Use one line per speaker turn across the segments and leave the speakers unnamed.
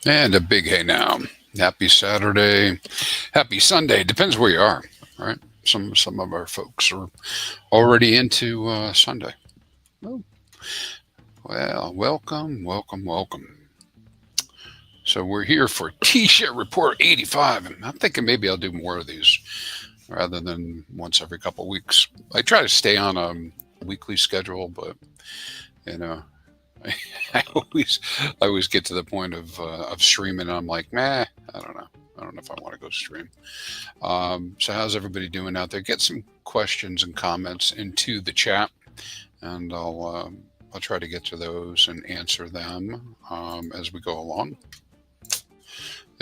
And a big hey now. Happy Saturday. Happy Sunday. Depends where you are, right? Some of our folks are already into Sunday. Oh, well, welcome. So we're here for T-Share Report 85, and I'm thinking maybe I'll do more of these rather than once every couple of weeks. I try to stay on a weekly schedule, but you know, I always get to the point of streaming, and I'm like, meh, I don't know. I don't know if I want to go stream. So how's everybody doing out there? Get some questions and comments into the chat, and I'll try to get to those and answer them as we go along. I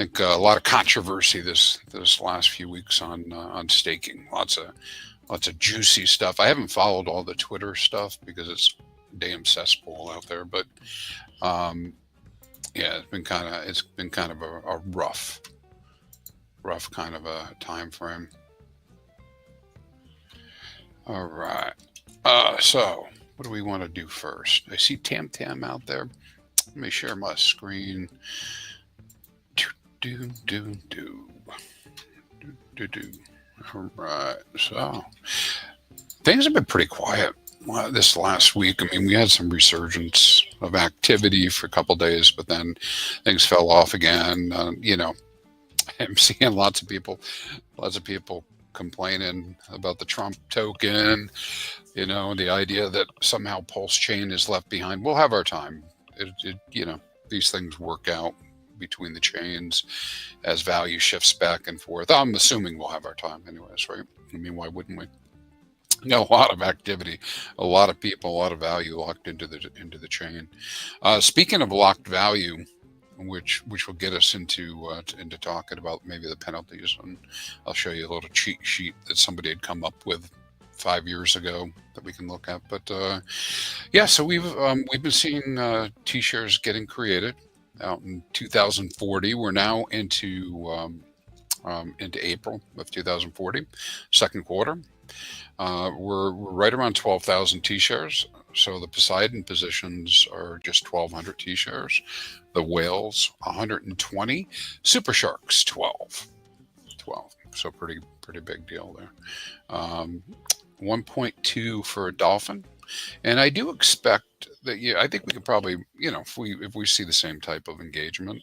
think a lot of controversy this last few weeks on staking. Lots of juicy stuff. I haven't followed all the Twitter stuff because it's damn cesspool out there, but yeah, it's been kind of a rough kind of a time frame. All right. So what do we want to do first? I see Tam out there. Let me share my screen. Do. All right. So things have been pretty quiet this last week. I mean, we had some resurgence of activity for a couple of days, but then things fell off again. I'm seeing lots of people complaining about the Trump token. The idea that somehow Pulse Chain is left behind. We'll have our time. These things work out between the chains as value shifts back and forth. I'm assuming we'll have our time anyways, right? I mean, why wouldn't we? A lot of activity, a lot of people, a lot of value locked into the chain. Speaking of locked value, which will get us into talking about maybe the penalties, and I'll show you a little cheat sheet that somebody had come up with 5 years ago that we can look at. But yeah, so we've been seeing T-shares getting created out in 2040. We're now into April of 2040, second quarter. We're right around 12,000 T-shares. So the Poseidon positions are just 1,200 T-shares. The whales 120. Super Sharks 12. So pretty big deal there. 1.2 for a dolphin. And I do expect that. I think we could probably, if we see the same type of engagement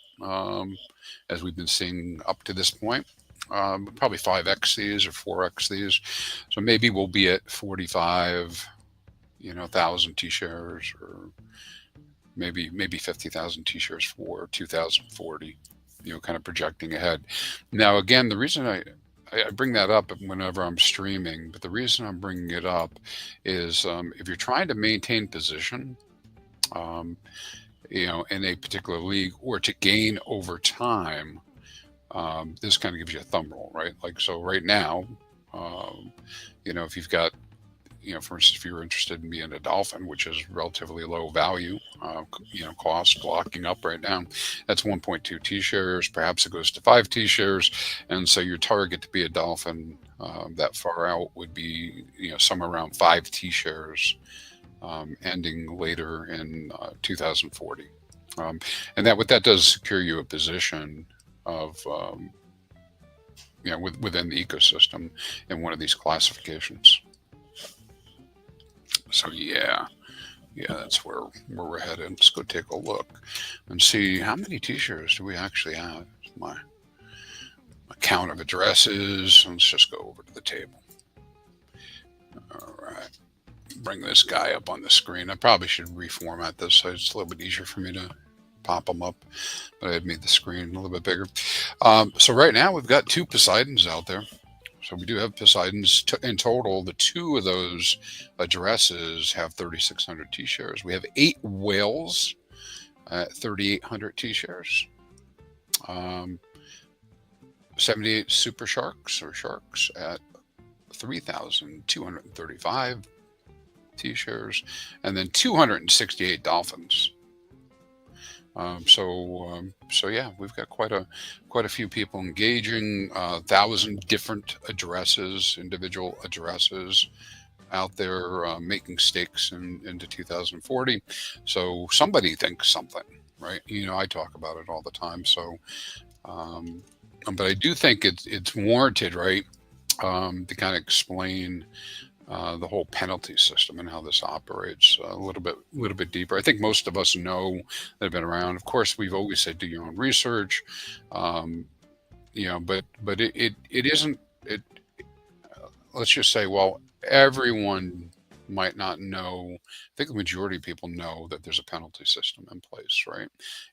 as we've been seeing up to this point, probably 5x these or 4x these. So maybe we'll be at 45, 1,000 T-shares, or maybe 50,000 T-shares for 2040. Kind of projecting ahead. Now, again, the reason I bring that up whenever I'm streaming, but the reason I'm bringing it up is if you're trying to maintain position, in a particular league, or to gain over time, this kind of gives you a thumb rule, right? Like, so right now, if you've got, for instance, if you're interested in being a dolphin, which is relatively low value, cost locking up right now, that's 1.2 T-shares. Perhaps it goes to 5 T-shares. And so your target to be a dolphin that far out would be, somewhere around 5 T-shares ending later in 2040. And what that does secure you a position of, within the ecosystem in one of these classifications. So yeah, that's where we're headed. Let's go take a look and see how many T-shares do we actually have. My count of addresses. Let's just go over to the table. All right, bring this guy up on the screen. I probably should reformat this so it's a little bit easier for me to pop them up, but I had made the screen a little bit bigger. So right now we've got 2 Poseidons out there. So we do have Poseidons in total. The 2 of those addresses have 3,600 T-shares. We have 8 whales at 3,800 T-shares. 78 super sharks or sharks at 3,235 T-shares, and then 268 dolphins. So yeah, we've got quite a few people engaging. 1,000 different addresses, individual addresses out there making stakes into 2040. So somebody thinks something. right? I talk about it all the time. So, um, but I do think it's warranted, right? To kind of explain the whole penalty system and how this operates a little bit deeper. I think most of us know that have been around. Of course, we've always said do your own research, um, but it isn't. It Let's just say, well, everyone might not know. I think the majority of people know that there's a penalty system in place, right?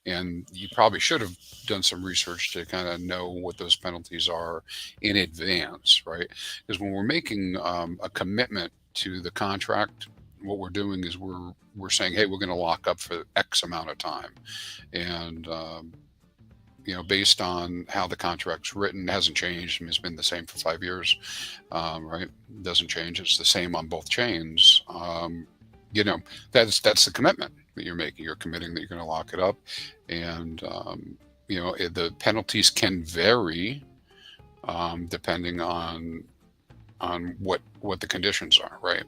And you probably should have done some research to kind of know what those penalties are in advance, right? Because when we're making a commitment to the contract, what we're doing is we're saying, hey, we're going to lock up for X amount of time, and based on how the contract's written, hasn't changed. I mean, it's been the same for 5 years, right? Doesn't change. It's the same on both chains. That's the commitment that you're making. You're committing that you're going to lock it up, and the penalties can vary depending on what the conditions are, right?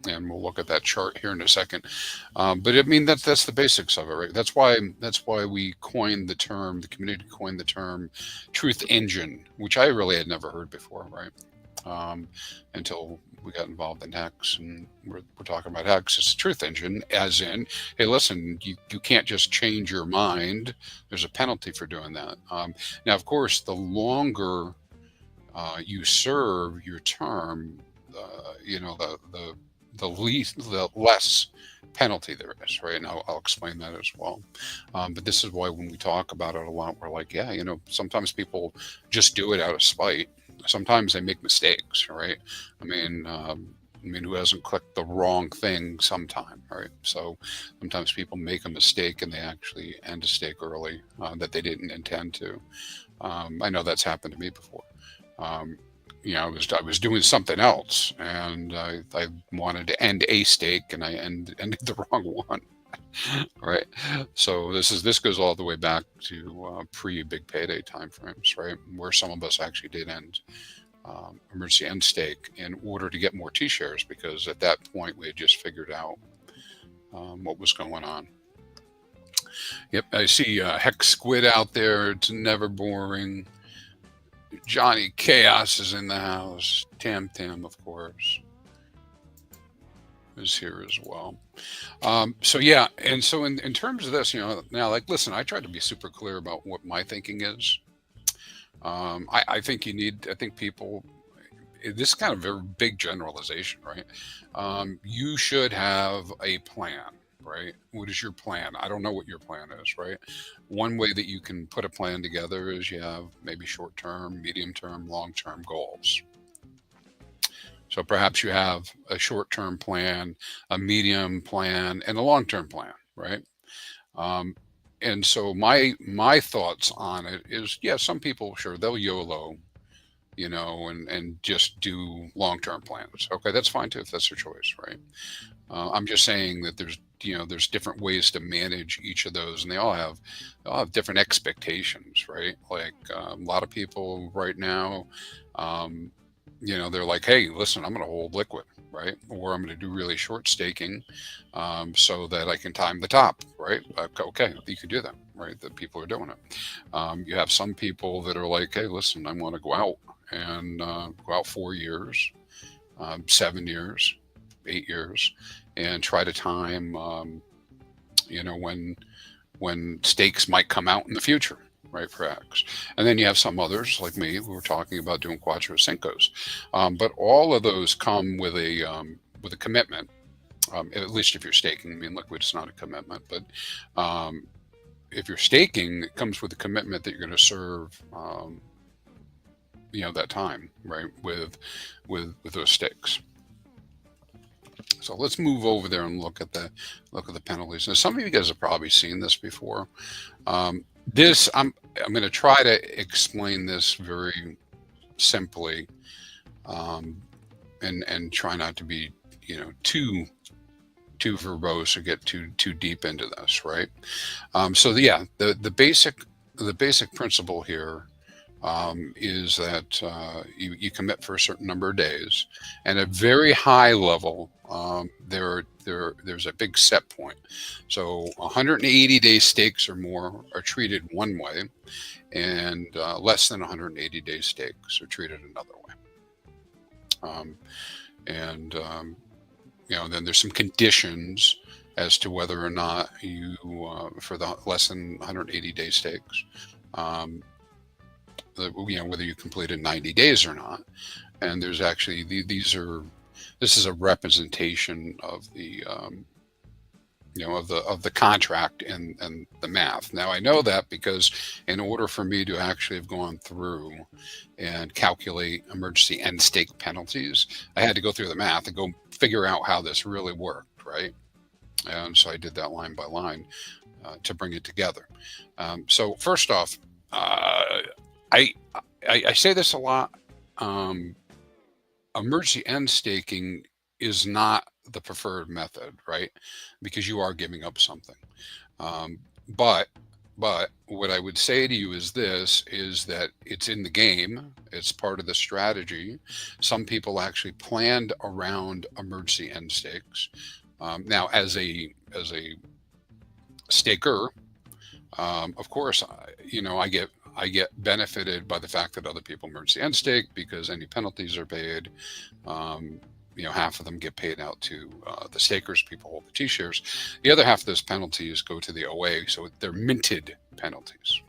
And we'll look at that chart here in a second. But I mean, that's the basics of it, right? That's why we coined the term, the community coined the term truth engine, which I really had never heard before, right? Until we got involved in HEX, and we're talking about HEX. It's a truth engine, as in, hey, listen, you can't just change your mind. There's a penalty for doing that. Now, of course, the longer you serve your term, the less penalty there is, right? And I'll explain that as well. But this is why when we talk about it a lot, we're like, yeah, sometimes people just do it out of spite. Sometimes they make mistakes, right? I mean, who hasn't clicked the wrong thing sometime, right? So sometimes people make a mistake and they actually end a stake early that they didn't intend to. I know that's happened to me before. I was doing something else, and I wanted to end a stake, and I ended the wrong one, right? So this goes all the way back to pre-big payday timeframes, right? Where some of us actually did end emergency end stake in order to get more T-shares, because at that point we had just figured out what was going on. Yep, I see Hex Squid out there. It's never boring. Johnny Chaos is in the house. Tam, of course, is here as well. So yeah, and so in terms of this, now, like, listen, I tried to be super clear about what my thinking is. I think people, this is kind of a very big generalization, right? You should have a plan. Right? What is your plan? I don't know what your plan is, right? One way that you can put a plan together is you have maybe short-term, medium-term, long-term goals. So perhaps you have a short-term plan, a medium plan, and a long-term plan, right? And so my thoughts on it is, yeah, some people, sure, they'll YOLO, and just do long-term plans. Okay, that's fine too if that's their choice, right? I'm just saying that there's different ways to manage each of those, and they all have different expectations, right? Like a lot of people right now, they're like, hey, listen, I'm going to hold liquid, right? Or I'm going to do really short staking so that I can time the top, right? Okay, you can do that, right? That people are doing it. You have some people that are like, hey, listen, I want to go out and go out 4 years, 7 years, 8 years, and try to time, when stakes might come out in the future, right, for HEX. And then you have some others like me who are talking about doing Cuatro Cincos. But all of those come with a commitment, at least if you're staking. I mean, liquid is not a commitment, but if you're staking, it comes with a commitment that you're going to serve that time, right, with those stakes. So let's move over there and look at the penalties. Now, some of you guys have probably seen this before. This I'm going to try to explain this very simply, and try not to be too verbose or get too deep into this, right? So yeah, the basic principle here is that you commit for a certain number of days, and at very high level, there's a big set point. So 180-day stakes or more are treated one way, and less than 180-day stakes are treated another way. And then there's some conditions as to whether or not you, for the less than 180-day stakes, whether you completed 90 days or not. And there's actually this is a representation of the of the contract and the math. Now I know that because in order for me to actually have gone through and calculate emergency end stake penalties, I had to go through the math and go figure out how this really worked, right? And so I did that line by line to bring it together. So first off, I say this a lot. Emergency end staking is not the preferred method, right? Because you are giving up something. But what I would say to you is that it's in the game. It's part of the strategy. Some people actually planned around emergency end stakes. Now, as a staker, of course, I get benefited by the fact that other people emergency end stake because any penalties are paid. Half of them get paid out to the stakers, people hold the T-shares. The other half of those penalties go to the OA, so they're minted penalties.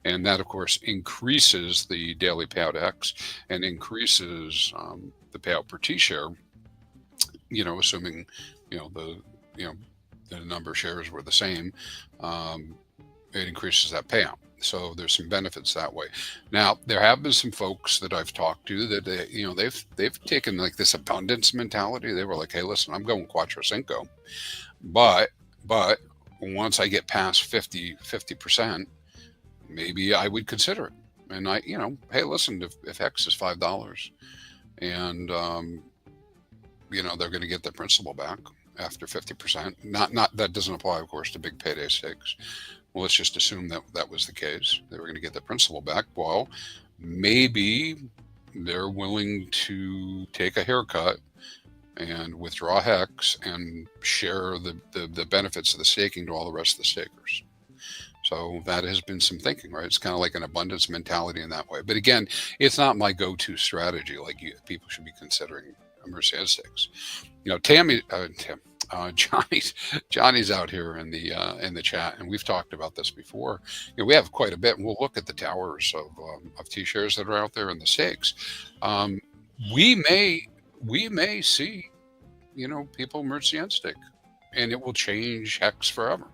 And that, of course, increases the daily payout HEX and increases the payout per T-share, assuming, the number of shares were the same, it increases that payout. So there's some benefits that way. Now, there have been some folks that I've talked to that they've taken like this abundance mentality. They were like, "Hey, listen, I'm going Quattro Cinco, but once I get past 50%, maybe I would consider it." And hey, listen, if HEX is $5, and they're going to get their principal back after 50%. Not that doesn't apply, of course, to big payday stakes. Well, let's just assume that was the case. They were going to get the principal back. Well, maybe they're willing to take a haircut and withdraw HEX and share the benefits of the staking to all the rest of the stakers. So that has been some thinking, right? It's kind of like an abundance mentality in that way. But again, it's not my go-to strategy. Like people should be considering emergency end stakes. Johnny's out here in the chat, and we've talked about this before. We have quite a bit, and we'll look at the towers of T-shares that are out there in the stakes. We may see, people emergency end stake, and it will change HEX forever.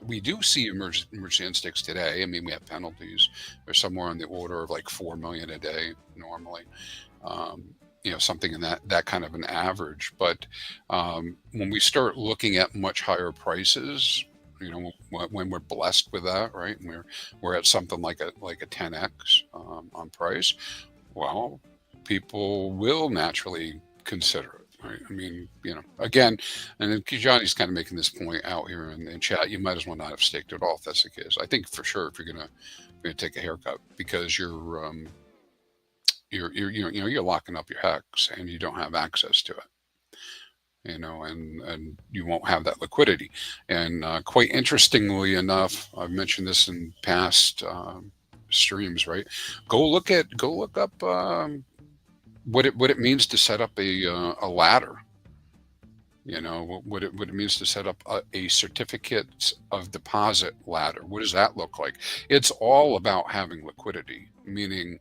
We do see emergency end stakes today. I mean, we have penalties. They're somewhere on the order of like 4 million a day normally. Something in that kind of an average. But when we start looking at much higher prices, when we're blessed with that, right? And we're at something like a 10x on price. Well, people will naturally consider it. Right? I mean, again, and then Johnny's kind of making this point out here in chat. You might as well not have staked it all if that's the case. I think for sure if you're gonna take a haircut because you're locking up your HEX and you don't have access to it, and you won't have that liquidity. And quite interestingly enough, I've mentioned this in past streams, right? Go look up what it means to set up a ladder. What it means to set up a certificate of deposit ladder. What does that look like? It's all about having liquidity, meaning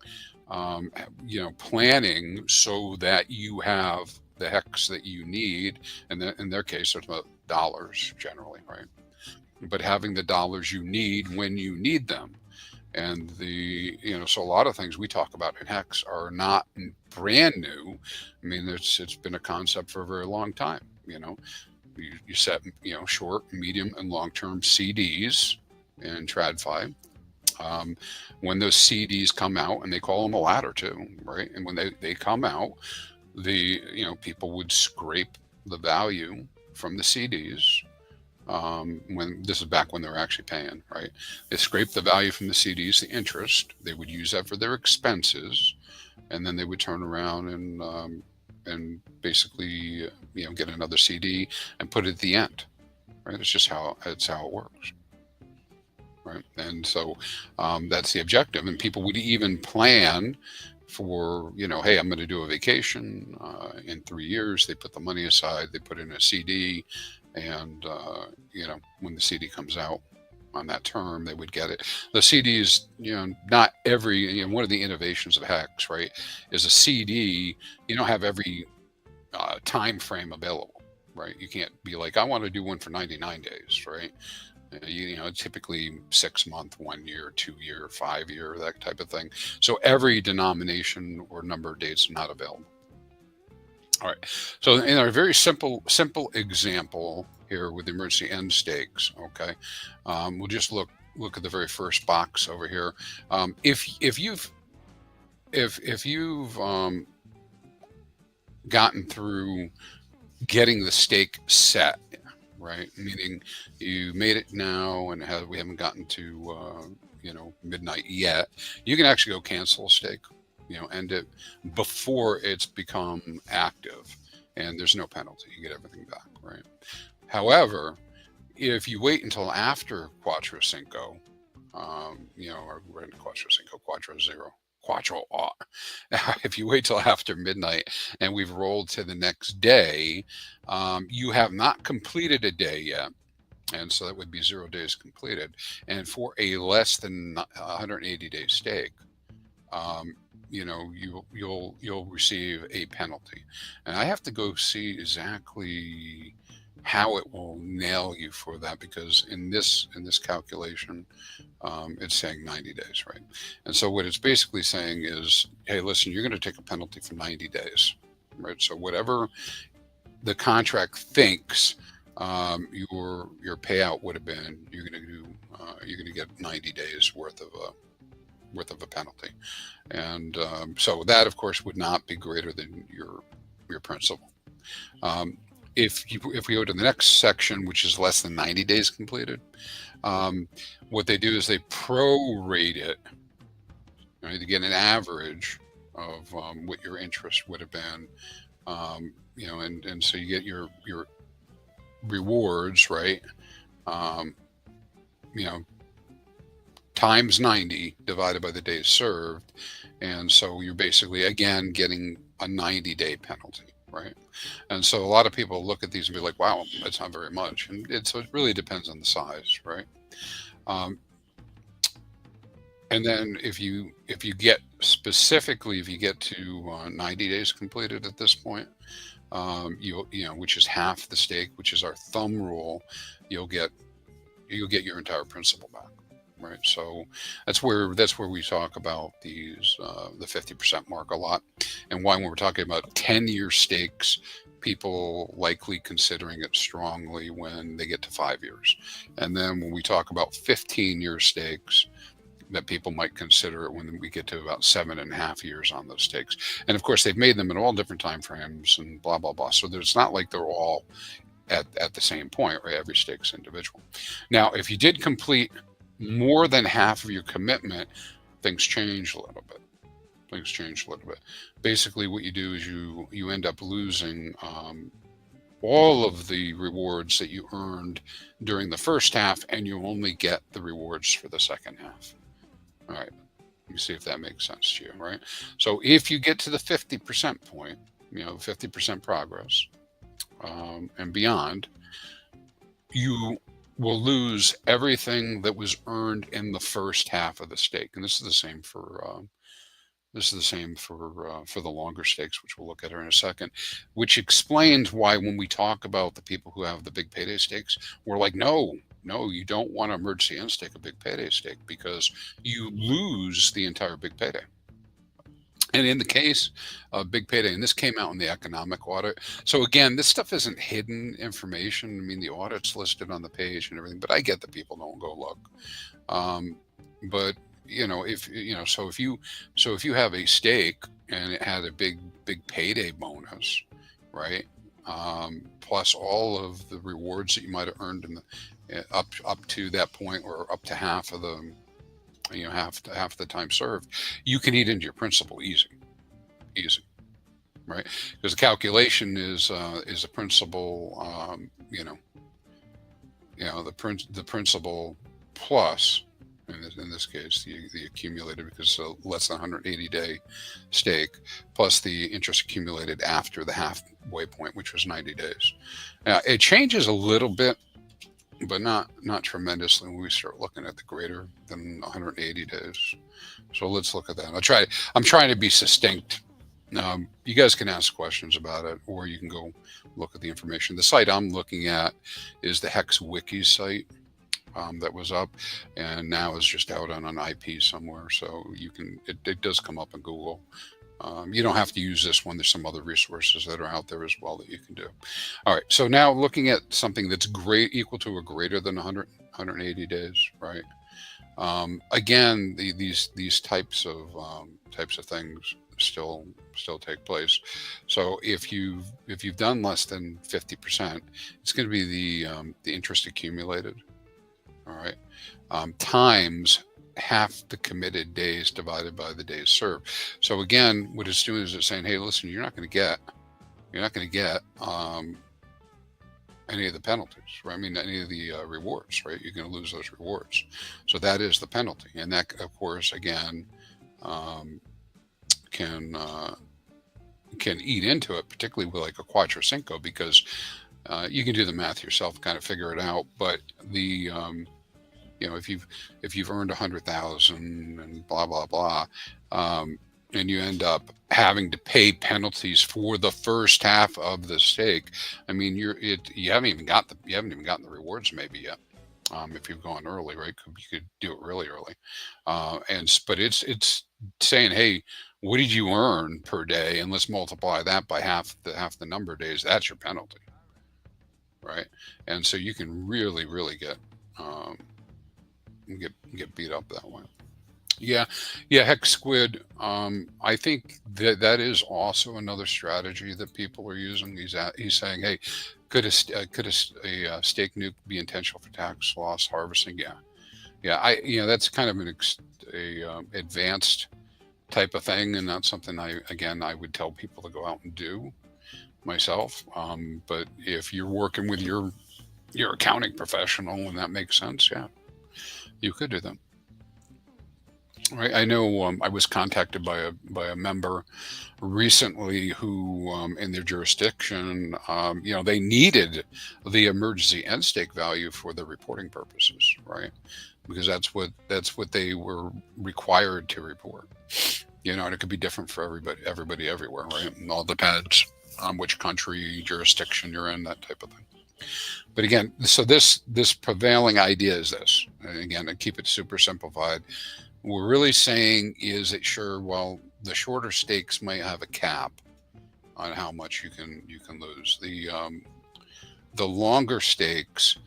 planning so that you have the HEX that you need, and in their case, it's about dollars generally, right? But having the dollars you need when you need them, and so a lot of things we talk about in HEX are not brand new. I mean, it's been a concept for a very long time. You set short, medium, and long-term CDs in TradFi. When those CDs come out, and they call them a ladder too, right? And when they come out, people would scrape the value from the CDs when this is back when they were actually paying, right? They scraped the value from the CDs, the interest. They would use that for their expenses, and then they would turn around and basically get another CD and put it at the end, right? It's how it works, right? And so that's the objective. And people would even plan for, hey, I'm going to do a vacation in 3 years. They put the money aside, they put in a CD, and when the CD comes out on that term, they would get it. The CDs, not every, one of the innovations of HEX, right, is a CD. You don't have every time frame available, right? You can't be like, I want to do one for 99 days, right? Typically 6 month, 1 year, 2 year, 5 year, that type of thing. So every denomination or number of dates are not available. All right. So in our very simple example here with emergency end stakes, okay, we'll just look at the very first box over here. If you've gotten through getting the stake set, right? Meaning you made it now and we haven't gotten to midnight yet. You can actually go cancel a stake, end it before it's become active, and there's no penalty. You get everything back, right? However, if you wait until after Quattro Cinco, or we're in Quattro Cinco, Quattro Zero, Quattro R. If you wait till after midnight and we've rolled to the next day, you have not completed a day yet. And so that would be 0 days completed. And for a less than 180-day stake, you'll receive a penalty. And I have to go see exactly how it will nail you for that, because in this calculation, it's saying 90 days, right? And so what it's basically saying is, hey, listen, you're going to take a penalty for 90 days, right? So whatever the contract thinks your payout would have been, you're going to get 90 days worth of a penalty. And so that, of course, would not be greater than your principal. If we go to the next section, which is less than 90 days completed, what they do is they prorate it, right, to get an average of what your interest would have been, and so you get your rewards, right, times 90 divided by the days served, and so you're basically again getting a 90-day penalty. Right. And so a lot of people look at these and be like, wow, that's not very much. And so it really depends on the size. Right. And then if you get specifically, if you get to 90 days completed at this point, which is half the stake, which is our thumb rule, you'll get your entire principal back. Right. So that's where we talk about these the 50% mark a lot, and why when we're talking about 10-year stakes, people likely considering it strongly when they get to 5 years. And then when we talk about 15-year stakes, that people might consider it when we get to about 7.5 years on those stakes. And of course, they've made them in all different time frames and blah, blah, blah. So it's not like they're all at the same point, right? Every stake's individual. Now, if you did complete more than half of your commitment, things change a little bit. Basically, what you do is you end up losing all of the rewards that you earned during the first half, and you only get the rewards for the second half. All right. You see if that makes sense to you, right? So if you get to the 50% point, 50% progress and beyond, you will lose everything that was earned in the first half of the stake. And this is the same for the longer stakes, which we'll look at here in a second, which explains why when we talk about the people who have the big payday stakes, we're like, no, you don't want to emergency end stake a big payday stake, because you lose the entire big payday. And in the case of big payday, and this came out in the economic audit. So again, this stuff isn't hidden information. I mean, the audit's listed on the page and everything, but I get that people don't go look. But if you have a stake and it had a big payday bonus, right? plus all of the rewards that you might have earned in the, up to that point, or up to half of the, half the time served, you can eat into your principal easy, right? Because the calculation is a principal, the principal plus, in this case, the accumulated, because it's a less than 180-day stake, plus the interest accumulated after the halfway point, which was 90 days. Now, it changes a little bit, but not tremendously when we start looking at the greater than 180 days. So let's look at that. I'm trying to be succinct. You guys can ask questions about it, or you can go look at the information. The site I'm looking at is the HEX Wiki site. That was up, and now is just out on an IP somewhere. So you can, it does come up in Google. You don't have to use this one. There's some other resources that are out there as well that you can do. All right. So now looking at something that's equal to or greater than 180 days, right? Again, these types of things still take place. So if you've done less than 50%, it's going to be the interest accumulated. All right, times half the committed days divided by the days served. So again, what it's doing is it's saying, hey, listen, you're not going to get any of the penalties, right? I mean, any of the rewards, right? You're going to lose those rewards. So that is the penalty, and that, of course, again, can eat into it, particularly with like a Quattro Cinco, because you can do the math yourself, kind of figure it out. But the if you've earned 100,000 and blah blah blah, and you end up having to pay penalties for the first half of the stake, I mean, you haven't even gotten the rewards maybe yet. If you've gone early, right? You could do it really early, but it's saying, hey, what did you earn per day, and let's multiply that by half the number of days. That's your penalty, right? And so you can really get beat up that way. Yeah, Hex Squid. I think that is also another strategy that people are using. He's saying, hey, could a stake nuke be intentional for tax loss harvesting? Yeah. That's kind of an advanced type of thing, and not something I would tell people to go out and do myself. But if you're working with your accounting professional and that makes sense, yeah, you could do them. Right. I know I was contacted by a member recently who, in their jurisdiction, they needed the emergency end stake value for their reporting purposes, right? Because that's what they were required to report. And it could be different for everybody everywhere, right? It all depends on which country, jurisdiction you're in, that type of thing. But again, so this prevailing idea is this. And again, to keep it super simplified, what we're really saying is that the shorter stakes might have a cap on how much you can lose. The longer stakes,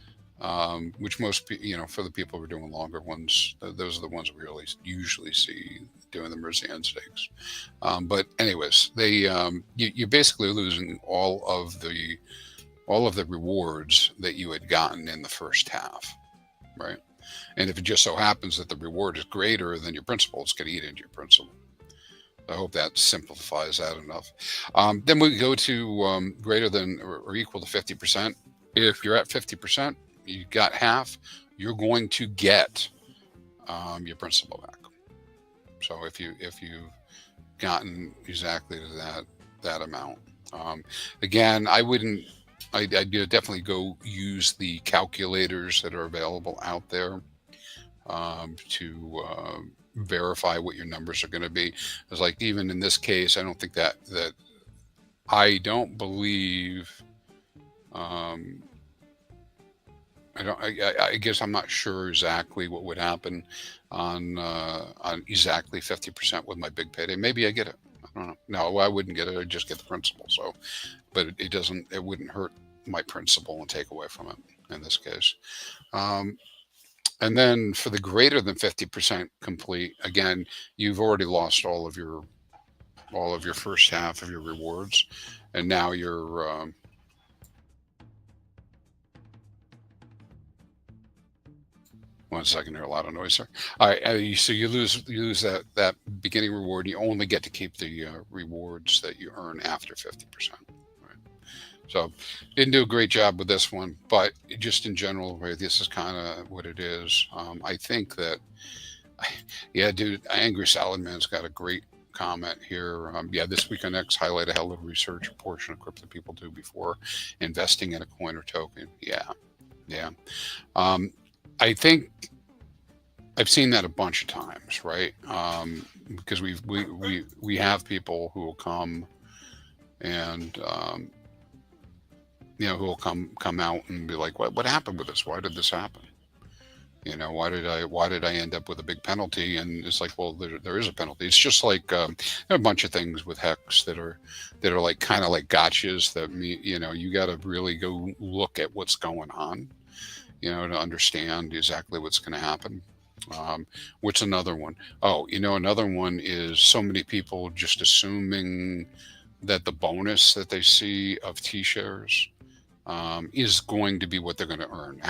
which most for the people who are doing longer ones, those are the ones we really usually see doing the emergency end stakes. But anyways, you're basically losing all of the rewards that you had gotten in the first half, right? And if it just so happens that the reward is greater than your principal, it's going to eat into your principal. I hope that simplifies that enough. Then we go to greater than or equal to 50%. If you're at 50%, you got half, you're going to get your principal back. So if you've gotten exactly to that amount, again, I'd definitely go use the calculators that are available out there to verify what your numbers are going to be. It's like, even in this case, I don't think that I don't believe. I guess I'm not sure exactly what would happen on exactly 50% with my big payday. Maybe I get it. I don't know. No, I wouldn't get it. I'd just get the principal. So, but it wouldn't hurt my principal and take away from it in this case. And then for the greater than 50% complete, again, you've already lost all of your first half of your rewards, and now you're One second, there a lot of noise there. All right, so you lose that beginning reward. You only get to keep the rewards that you earn after 50%. Right. So didn't do a great job with this one, but just in general, right, this is kind of what it is. I think that, yeah, dude, Angry Salad Man's got a great comment here. Yeah, this week on X highlighted how little research a portion of crypto people do before investing in a coin or token. Yeah, yeah. I think I've seen that a bunch of times, right? Because we have people who will come and who will come out and be like, what happened with this? Why did this happen? Why did I end up with a big penalty? And it's like, well, there is a penalty. It's just like there are a bunch of things with HEX that are like kind of like gotchas that you got to really go look at what's going on, to understand exactly what's going to happen. What's another one? Oh, another one is so many people just assuming that the bonus that they see of T-shares is going to be what they're going to earn.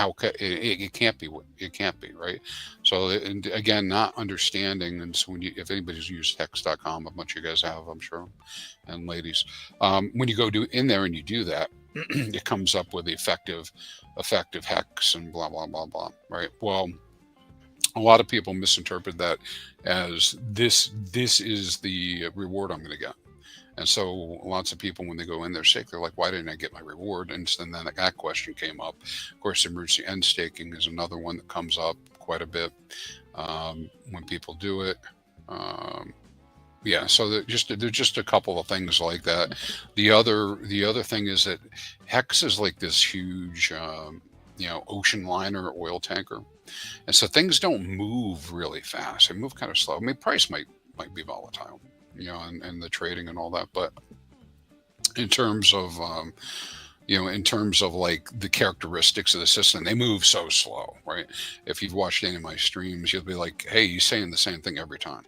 It can't be it can't be, right? So, and again, not understanding. And so if anybody's used hex.com, a bunch of you guys have, I'm sure, and ladies, when you go in there and you do that, it comes up with the effective HEX and blah blah blah blah, right? Well, a lot of people misinterpret that as this is the reward I'm going to get. And so lots of people, when they go in their stake, they're like, why didn't I get my reward? And then that question came up. Of course, emergency end staking is another one that comes up quite a bit when people do it. Yeah, so there's just a couple of things like that. The other thing is that HEX is like this huge, ocean liner, oil tanker. And so things don't move really fast. They move kind of slow. I mean, price might be volatile, and the trading and all that. But in terms of, like the characteristics of the system, they move so slow, right? If you've watched any of my streams, you'll be like, hey, he's saying the same thing every time,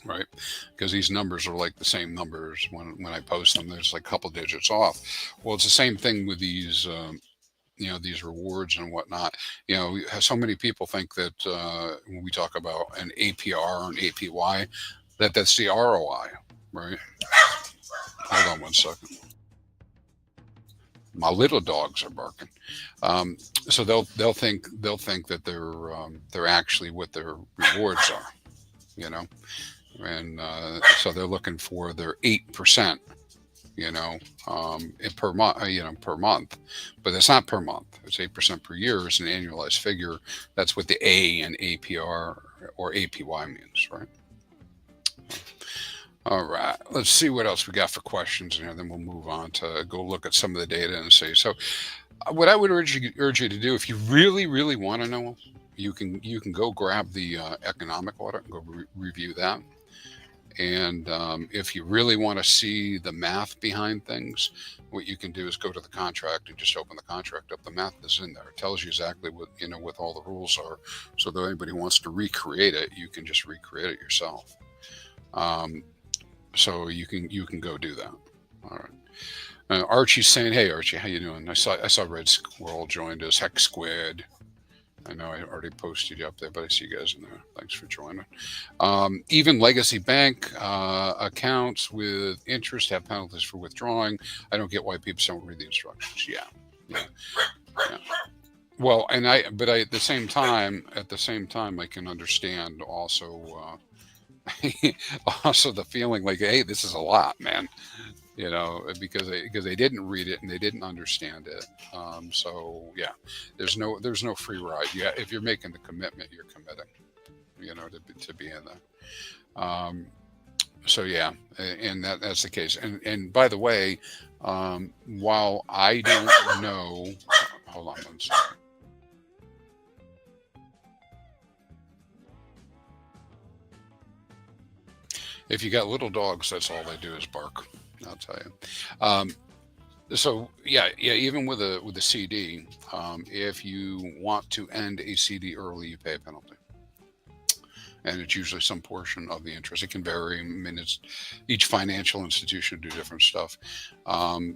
right? Because these numbers are like the same numbers when I post them. There's like a couple digits off. Well, it's the same thing with these these rewards and whatnot. So many people think that when we talk about an APR and APY, that's the ROI, right? Hold on one second. My little dogs are barking. So they'll think that they're actually what their rewards are, and so they're looking for their 8%. Per month, but it's not per month. It's 8% per year. It's an annualized figure. That's what the A in APR or APY means, right? All right, let's see what else we got for questions here. Then we'll move on to go look at some of the data and see. So, what I would urge you to do, if you really, really want to know, you can go grab the economic audit and go review that. And if you really want to see the math behind things, what you can do is go to the contract and just open the contract up. The math is in there. It tells you exactly what all the rules are. So that anybody wants to recreate it, you can just recreate it yourself. So you can go do that. All right. Archie's saying, "Hey Archie, how you doing? I saw Red Squirrel joined us. Hex Squid. I know I already posted you up there, but I see you guys in there. Thanks for joining. Even legacy bank accounts with interest have penalties for withdrawing. I don't get why people don't read the instructions. Yeah. Well, but at the same time, I can understand also, also the feeling like, hey, this is a lot, man. Because they didn't read it and they didn't understand it. So yeah, there's no free ride. Yeah, if you're making the commitment, you're committing, to be in there. So yeah, and that's the case. And by the way, while I don't know, hold on one second. If you got little dogs, that's all they do is bark. I'll tell you. So yeah, even with a CD, if you want to end a CD early, you pay a penalty, and it's usually some portion of the interest. It can vary. I mean, each financial institution do different stuff, and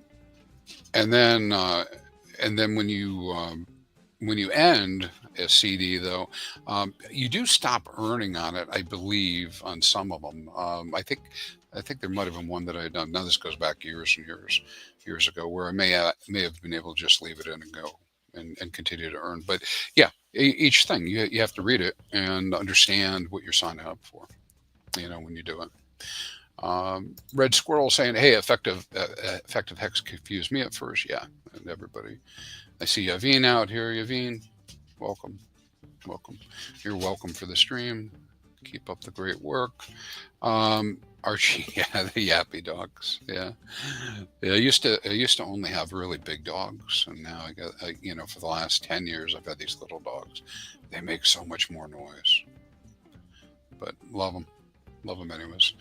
then when when you end a CD, though, you do stop earning on it, I believe, on some of them. I think there might have been one that I had done. Now this goes back years and years ago, where I may have been able to just leave it in and go and continue to earn. But yeah, each thing you have to read it and understand what you're signing up for. When you do it. Red Squirrel saying, "Hey, effective hex confused me at first." Yeah, and everybody. I see Yaveen out here. Yaveen, welcome. Welcome. You're welcome for the stream. Keep up the great work. Archie, yeah, the yappy dogs. Yeah. I used to only have really big dogs, and now I got, for the last 10 years, I've had these little dogs. They make so much more noise, but love them anyways.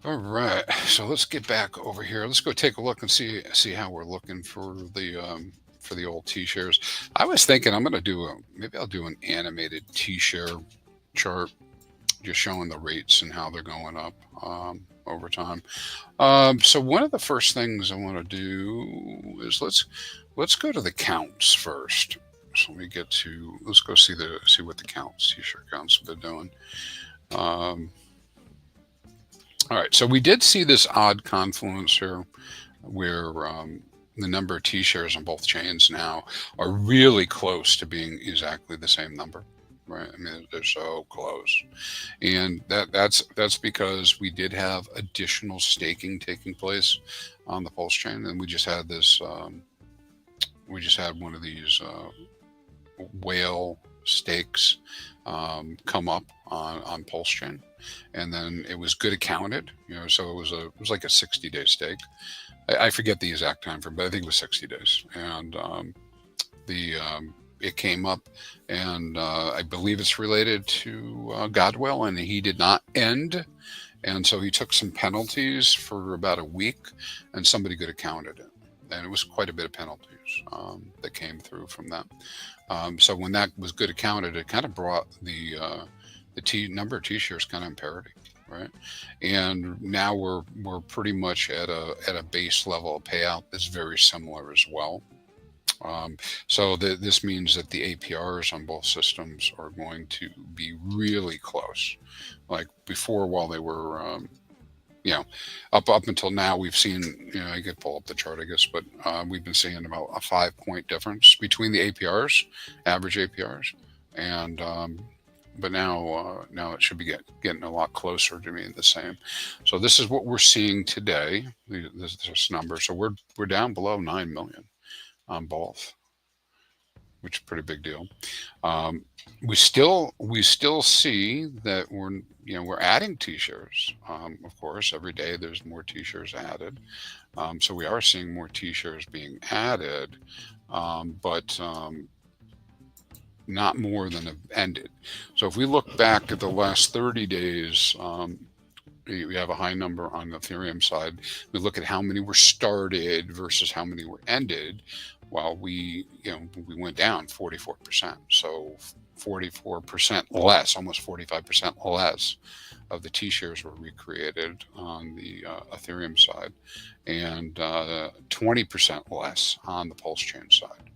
All right, so let's get back over here. Let's go take a look and see how we're looking for the old T-shares. I was thinking I'm going to maybe I'll do an animated T-share chart, just showing the rates and how they're going up over time. So one of the first things I want to do is let's go to the counts first. So let's go see what the T-share counts have been doing. All right, so we did see this odd confluence here where the number of T-shares on both chains now are really close to being exactly the same number, right? I mean, they're so close. And that's because we did have additional staking taking place on the Pulse chain, and we just had this, we just had one of these whale stakes come up on Pulse chain, and then it was good accounted, so it was like a 60-day stake. I forget the exact time frame, but I think it was 60 days, and it came up, and I believe it's related to Godwell, and he did not end, and so he took some penalties for about a week, and somebody good accounted it, and it was quite a bit of penalties that came through from that. So when that was good accounted, it kind of brought the number of T-shares kind of in parity, right? And now we're pretty much at a base level of payout that's very similar as well. So this means that the APRs on both systems are going to be really close. Like before, while they were up until now, we've seen, I could pull up the chart, I guess, but we've been seeing about a 5-point difference between the APRs, average APRs, and but now it should be getting a lot closer to being the same. So this is what we're seeing today. This number. So we're down below 9 million on both, which is a pretty big deal. We still see that we're adding T-shares. Of course, every day there's more T-shares added. So we are seeing more T-shares being added, but not more than have ended. So if we look back at the last 30 days, we have a high number on the Ethereum side. We look at how many were started versus how many were ended. Well, we went down 44%. So 44% less, almost 45% less of the T-shares were recreated on the Ethereum side, and 20% less on the Pulse chain side.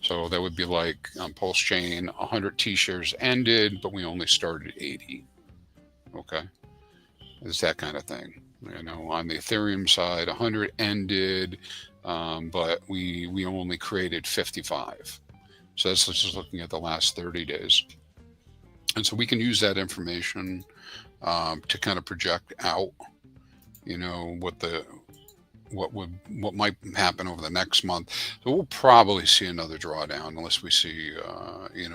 So that would be like on Pulse chain, 100 T-shares ended, but we only started 80. Okay, it's that kind of thing. On the Ethereum side, 100 ended, but we only created 55. So that's just looking at the last 30 days. And so we can use that information to kind of project out, what might happen over the next month. So we'll probably see another drawdown unless we see,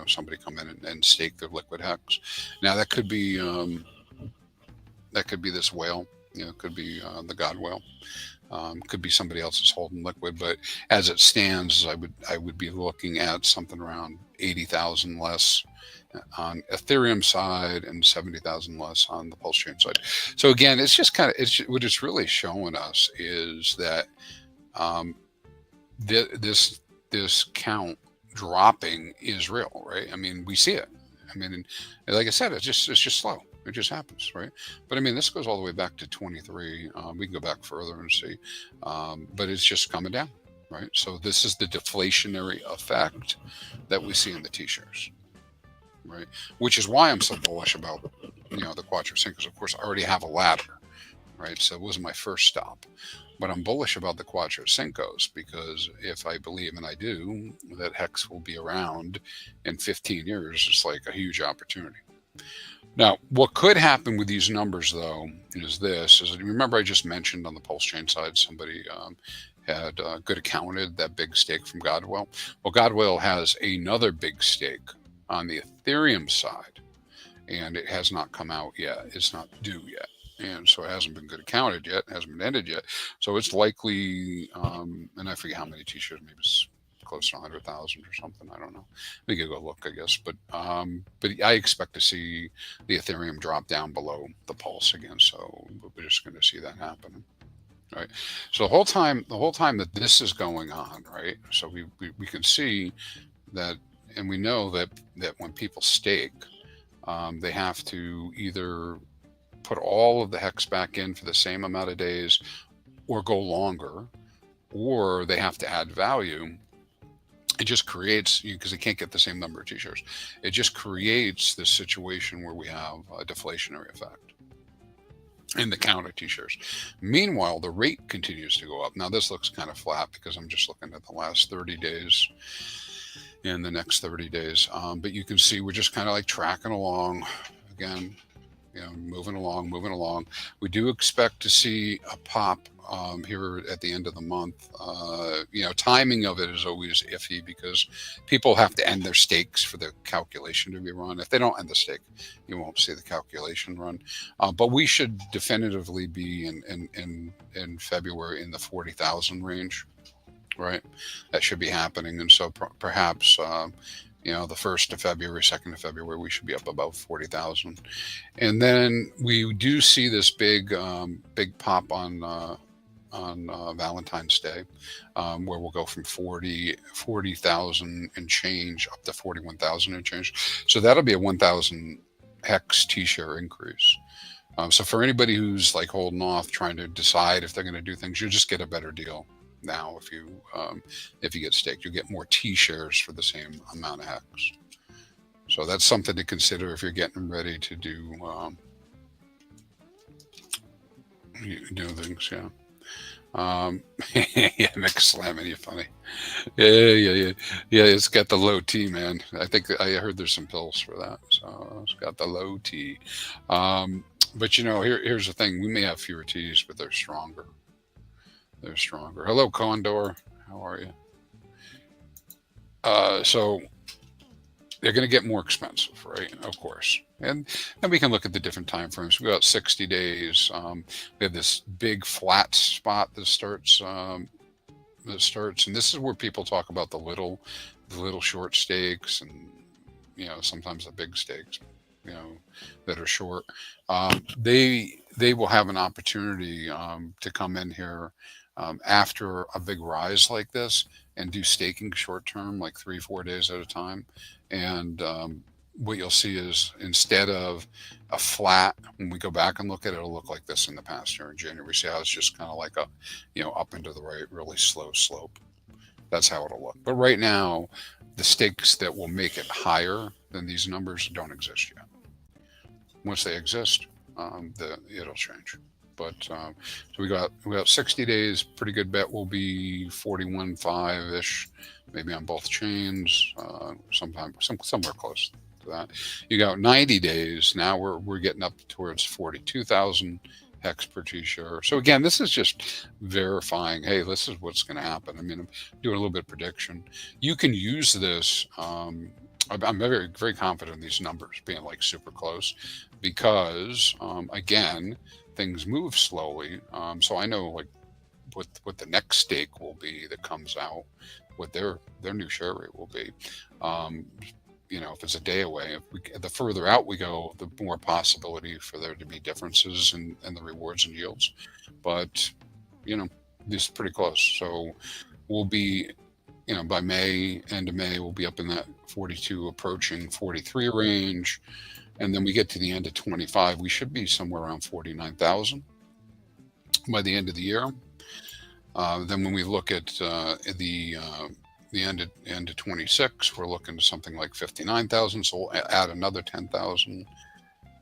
somebody come in and stake their liquid HEX. Now that could be this whale, could be the God whale. Could be somebody else is holding liquid, but as it stands, I would be looking at something around 80,000 less on Ethereum side and 70,000 less on the Pulse chain side. So again, it's just what it's really showing us is that this count dropping is real, right? I mean, we see it. I mean, like I said, it's just slow. It just happens, right? But I mean, this goes all the way back to 23. We can go back further and see, but it's just coming down. right? So this is the deflationary effect that we see in the T-shares, right? Which is why I'm so bullish about, the Quattro Cincos. Of course, I already have a ladder, right? So it wasn't my first stop. But I'm bullish about the Quattro Cincos because if I believe, and I do, that HEX will be around in 15 years, it's like a huge opportunity. Now, what could happen with these numbers, though, is this. Remember I just mentioned on the pulse chain side, somebody had good accounted that big stake from Godwell. Well, Godwell has another big stake on the Ethereum side, and it has not come out yet. It's not due yet. And so it hasn't been good accounted yet, hasn't been ended yet. So it's likely, and I forget how many T-shares, maybe it's close to 100,000 or something. I don't know. We could go look, I guess. But I expect to see the Ethereum drop down below the pulse again. So we're just going to see that happen. Right. So the whole time that this is going on, right? So we can see that, and we know that when people stake, they have to either put all of the HEX back in for the same amount of days or go longer, or they have to add value. It just creates, because they can't get the same number of T-shares, it just creates this situation where we have a deflationary effect in the count of T-shares. Meanwhile, the rate continues to go up. Now this looks kind of flat because I'm just looking at the last 30 days and the next 30 days. But you can see we're just kind of like tracking along again. Moving along. We do expect to see a pop here at the end of the month. Timing of it is always iffy because people have to end their stakes for the calculation to be run. If they don't end the stake, you won't see the calculation run. But we should definitively be in February in the 40,000 range, right? That should be happening, and so perhaps. The 1st of February, 2nd of February, we should be up about 40,000. And then we do see this big pop on Valentine's Day, where we'll go from 40,000 and change up to 41,000 and change. So that'll be a 1,000 HEX T-share increase. So for anybody who's like holding off, trying to decide if they're going to do things, you'll just get a better deal. Now, if you get staked, you get more T-shares for the same amount of HEX. So that's something to consider if you're getting ready to do things. Yeah. Yeah, Mick slamming you funny. Yeah. It's got the low T, man. I think I heard there's some pills for that. So it's got the low T. But here's the thing: we may have fewer T's, but they're stronger. Hello, Condor. How are you? So they're going to get more expensive, right? Of course. And we can look at the different time frames. We got 60 days. We have this big flat spot that starts, and this is where people talk about the little short stakes, and sometimes the big stakes, that are short. They will have an opportunity to come in here. After a big rise like this and do staking short term, like 3-4 days at a time. And what you'll see is instead of a flat, when we go back and look at it, it'll look like this in the past year in January. See how it's just kind of like a, up and to the right, really slow slope. That's how it'll look. But right now, the stakes that will make it higher than these numbers don't exist yet. Once they exist, it'll change. But so we got 60 days. Pretty good bet will be 41.5 ish, maybe on both chains. Somewhere close to that. You got 90 days. Now we're getting up towards 42,000 HEX per T-share. So again, this is just verifying. Hey, this is what's going to happen. I mean, I'm doing a little bit of prediction. You can use this. I'm very, very confident in these numbers being like super close because again, things move slowly. So I know like what the next stake will be that comes out, what their new share rate will be. If it's a day away, the further out we go, the more possibility for there to be differences in the rewards and yields. But this is pretty close. So we'll be, by end of May, we'll be up in that 42 approaching 43 range. And then we get to the end of 25, we should be somewhere around 49,000 by the end of the year. Then when we look at the end of 26, we're looking at something like 59,000. So we'll add another 10,000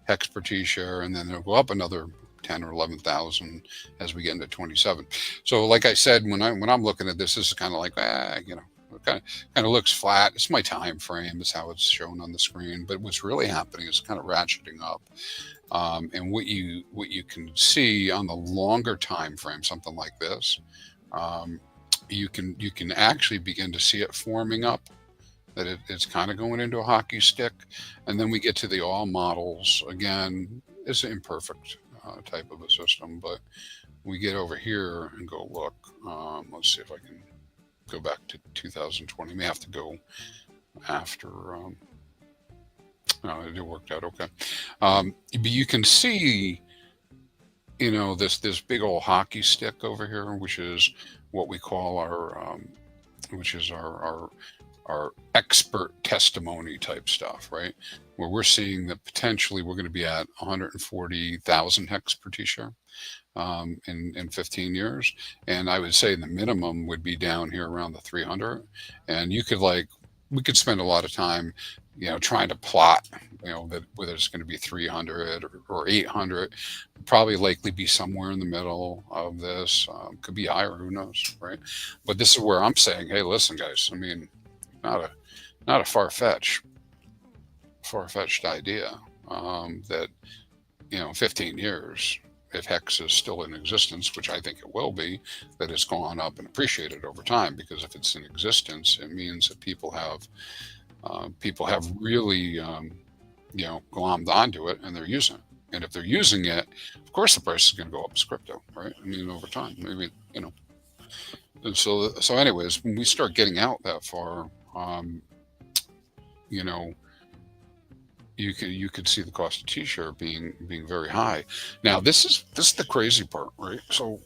hex per T-share, and then it'll go up another 10 or 11,000 as we get into 27. So like I said, when I'm looking at this is kind of like, you know, kind of looks flat. It's my time frame. It's how it's shown on the screen. But what's really happening is kind of ratcheting up. And what you can see on the longer time frame, something like this, you can actually begin to see it forming up, that it's kind of going into a hockey stick. And then we get to the all models. Again, it's an imperfect type of a system, but we get over here and go look. Let's see if I can go back to 2020. We have to go after. No, it worked out okay. But you can see, you know, this big old hockey stick over here, which is what we call our our expert testimony type stuff, right? Where we're seeing that potentially we're going to be at 140,000 hex per T-share in 15 years. And I would say the minimum would be down here around the 300. And you could we could spend a lot of time, you know, trying to plot, you know, that whether it's going to be 300 or 800, probably likely be somewhere in the middle of this. Could be higher, who knows, right? But this is where I'm saying, hey, listen, guys. I mean, not a far-fetched idea that, you know, 15 years, if HEX is still in existence, which I think it will be, that it's gone up and appreciated over time. Because if it's in existence, it means that people have really, you know, glommed onto it and they're using it. And if they're using it, of course the price is going to go up as crypto, right? I mean, over time, maybe, you know. And so anyways, when we start getting out that far, you know, you could see the cost of T-share being very high. Now this is the crazy part, right? So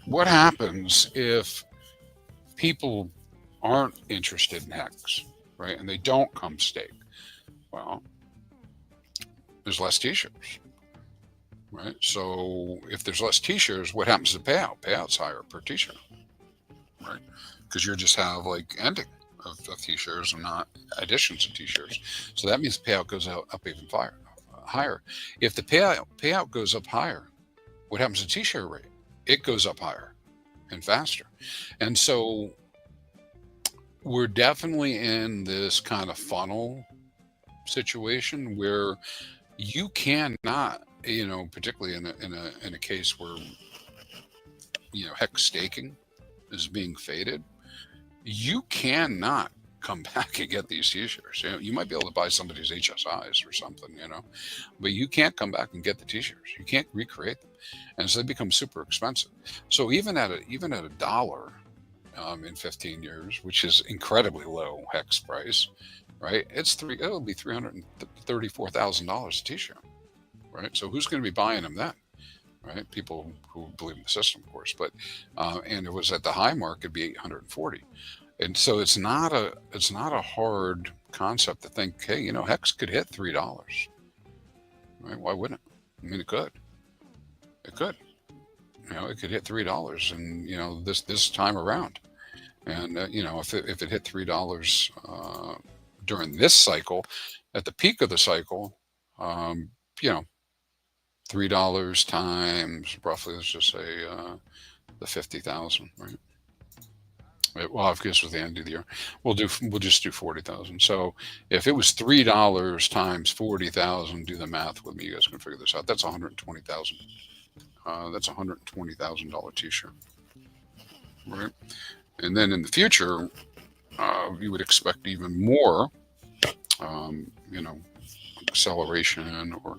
what happens if people aren't interested in HEX, right? And they don't come stake? Well, there's less T-shares, right? So if there's less T-shares, what happens to the payout? Payout's higher per T-share, right? Because you just have like ending of T-shares and not additions of T-shares. So that means the payout goes up even higher. If the payout goes up higher, what happens to T-share rate? It goes up higher and faster. And so we're definitely in this kind of funnel situation where you cannot, you know, particularly in a case where, you know, HEX staking is being faded, you cannot come back and get these T-shares. You know, you might be able to buy somebody's HSIs or something, you know, but you can't come back and get the T-shares. You can't recreate them, and so they become super expensive. So even at a dollar in 15 years, which is incredibly low HEX price, right? It'll be $334,000 a T-share, right? So who's going to be buying them then? Right, people who believe in the system, of course, but and it was at the high mark, it'd be 840, and so it's not a hard concept to think, hey, you know, HEX could hit $3, right? Why wouldn't it? I mean, it could, you know, it could hit $3, and you know, this time around, and you know, if it hit $3 during this cycle, at the peak of the cycle, you know, $3 times roughly, let's just say the 50,000, right? Well, of course, with the end of the year, we'll just do 40,000. So if it was $3 times 40,000, do the math with me. You guys can figure this out. That's 120,000. That's $120,000 T-share, right? And then in the future, you would expect even more, you know, acceleration or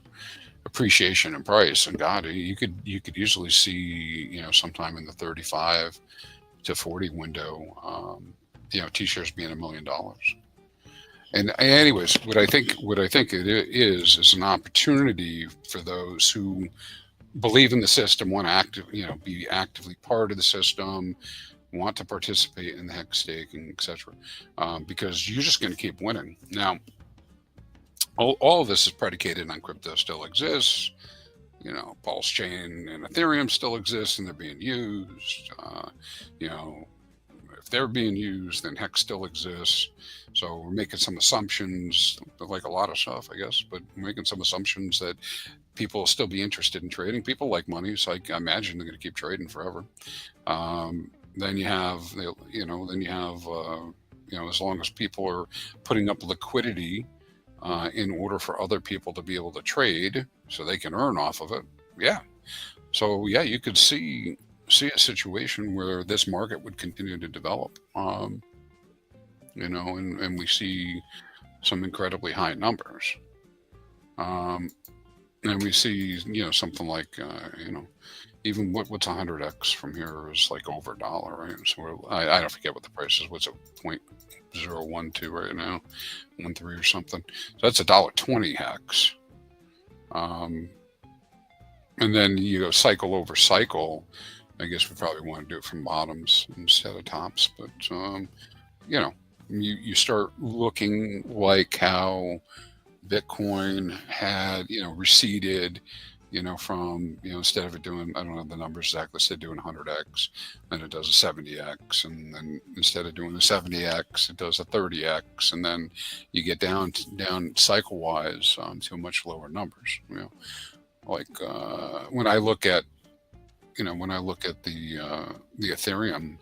appreciation in price. And God, you could easily see, you know, sometime in the 35 to 40 window, you know, T-shares being $1 million. And anyways, what I think it is an opportunity for those who believe in the system, want to be actively part of the system, want to participate in the HEX staking, etc. Because you're just going to keep winning. Now, all of this is predicated on crypto still exists, Pulse chain and Ethereum still exist and they're being used. If they're being used, then HEX still exists. So we're making some assumptions, like a lot of stuff, I guess, but we're making some assumptions that people will still be interested in trading. People like money, so I imagine they're going to keep trading forever. Then you have, as long as people are putting up liquidity in order for other people to be able to trade, so they can earn off of it. Yeah. So yeah, you could see a situation where this market would continue to develop. And we see some incredibly high numbers. And we see, something like, even what's 100x from here is like over $1, right? So I don't forget what the price is. What's it, 0.012 right now, 13 or something. So that's $1.20 HEX. And then you go cycle over cycle. I guess we probably want to do it from bottoms instead of tops, but you start looking like how Bitcoin had receded, from instead of it doing, I don't know the numbers exactly, say doing 100x, then it does a 70x, and then instead of doing the 70x, it does a 30x, and then you get down cycle wise to much lower numbers. Like when I look at the Ethereum,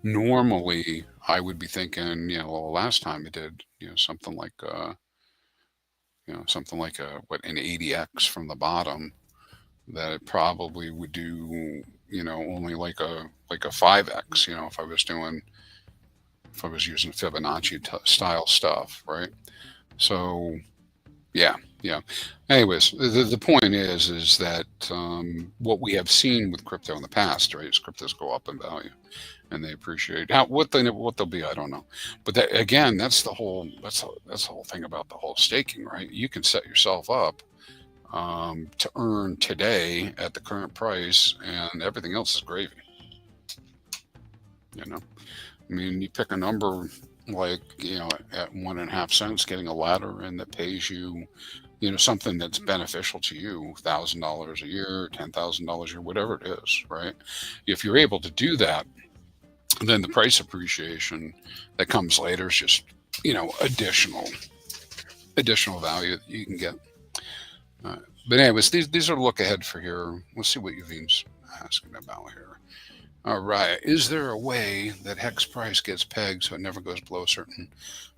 normally I would be thinking, well, last time it did, something like an 80x from the bottom, that it probably would do, only like a 5x, if I was using Fibonacci style stuff, right? So yeah. Anyways, the point is that what we have seen with crypto in the past, right, is cryptos go up in value and they appreciate. What they'll be, I don't know. But that's the whole thing about the whole staking, right? You can set yourself up to earn today at the current price, and everything else is gravy. I mean, you pick a number like at 1.5 cents, getting a ladder, and that pays you, something that's beneficial to you, $1,000 a year, $10,000 a year, whatever it is, right? If you're able to do that, then the price appreciation that comes later is just, additional value that you can get. But anyways, these are the look ahead for here. Let's see what Yuvin's asking about here. All right. Is there a way that HEX price gets pegged so it never goes below a certain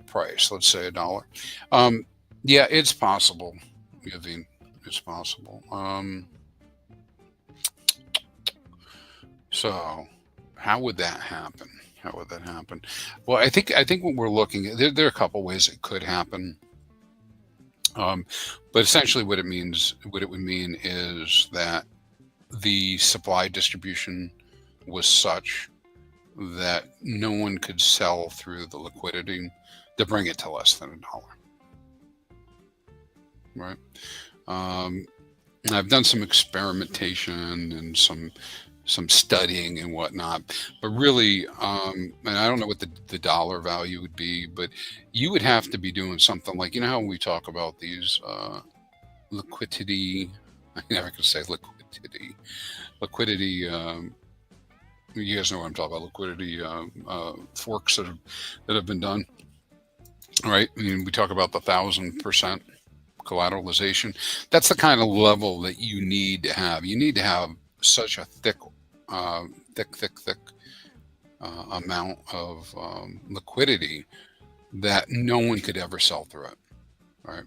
price? Let's say $1. Yeah, it's possible, Yavin. It's possible. So how would that happen? Well, I think what we're looking at, there are a couple ways it could happen. But essentially what it would mean is that the supply distribution was such that no one could sell through the liquidity to bring it to less than $1. Right. I've done some experimentation and some studying and whatnot, but really, and I don't know what the dollar value would be, but you would have to be doing something like, how we talk about these liquidity, I never can say liquidity, you guys know what I'm talking about, liquidity forks that have been done, right? I mean, we talk about the 1,000% collateralization. That's the kind of level that you need to have. You need to have such a thick amount of liquidity that no one could ever sell through it. Right.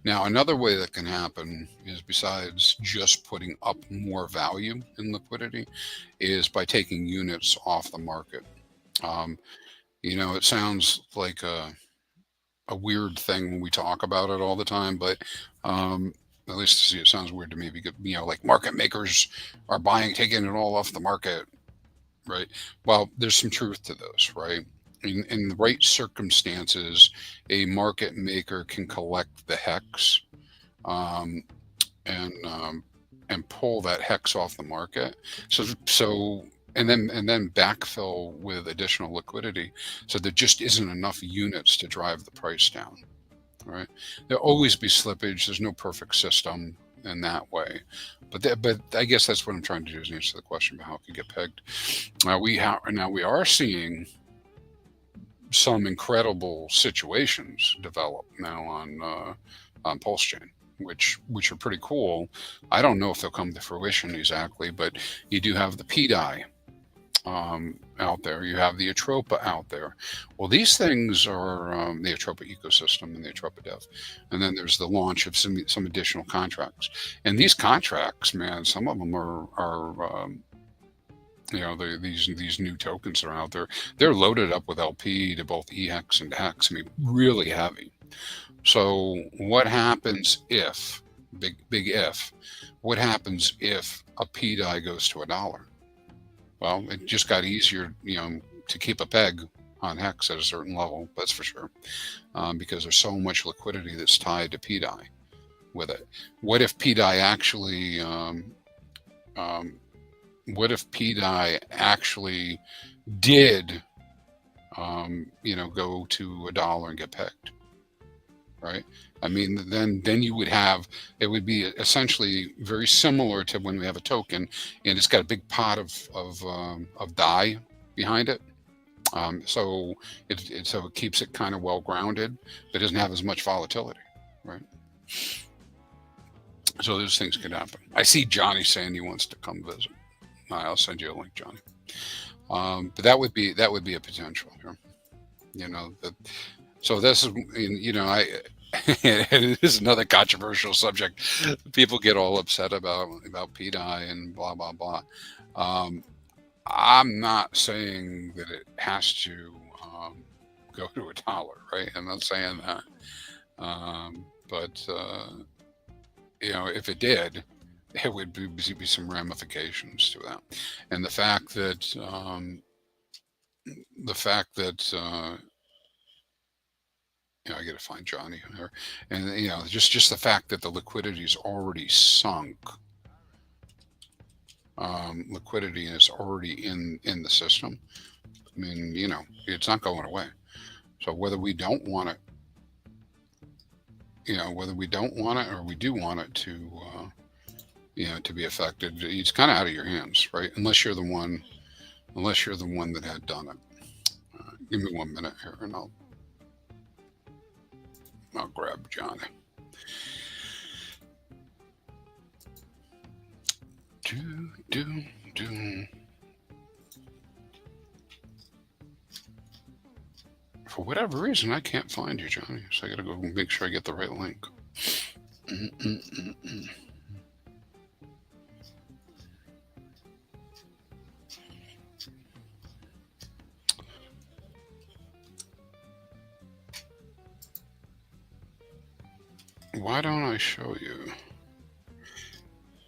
Now, another way that can happen is, besides just putting up more value in liquidity, is by taking units off the market. It sounds like a weird thing when we talk about it all the time, but at least it sounds weird to me because, like market makers are taking it all off the market, right? Well, there's some truth to this, right? In the right circumstances, a market maker can collect the HEX and pull that HEX off the market. So and then backfill with additional liquidity. So there just isn't enough units to drive the price down. Right? There'll always be slippage. There's no perfect system. in that way. But I guess that's what I'm trying to do, is answer the question about how it could get pegged. Now we are seeing some incredible situations develop now on Pulse Chain, which are pretty cool. I don't know if they'll come to fruition exactly, but you do have the PDI out there. You have the Atropa out there. Well, these things are the Atropa ecosystem and the Atropa dev, and then there's the launch of some additional contracts. And these contracts, man, some of them are these new tokens that are out there. They're loaded up with LP to both EHEX and HEX. I mean, really heavy. So what happens if, big if, what happens if a PDI goes to $1? Well, it just got easier, to keep a peg on HEX at a certain level, that's for sure, because there's so much liquidity that's tied to PDI with it. What if PDI actually, did, go to $1 and get pegged? Right? I mean, then you would have, it would be essentially very similar to when we have a token and it's got a big pot of DAI behind it. So it keeps it kind of well grounded, but doesn't have as much volatility, right? So those things could happen. I see Johnny saying he wants to come visit. I'll send you a link, Johnny. But that would be a potential here. So this is, it is another controversial subject. People get all upset about PDI and blah blah blah. I'm not saying that it has to go to $1, right? I'm not saying that. But if it did, there would be some ramifications to that, and the fact that I got to find Johnny here, and just the fact that the liquidity is already sunk. Liquidity is already in the system. I mean, it's not going away. So whether we don't want it, or we do want it to, to be affected, it's kind of out of your hands, right? Unless you're the one that had done it. Give me 1 minute here, and I'll grab Johnny. For whatever reason, I can't find you, Johnny. So I got to go make sure I get the right link. Why don't I show you?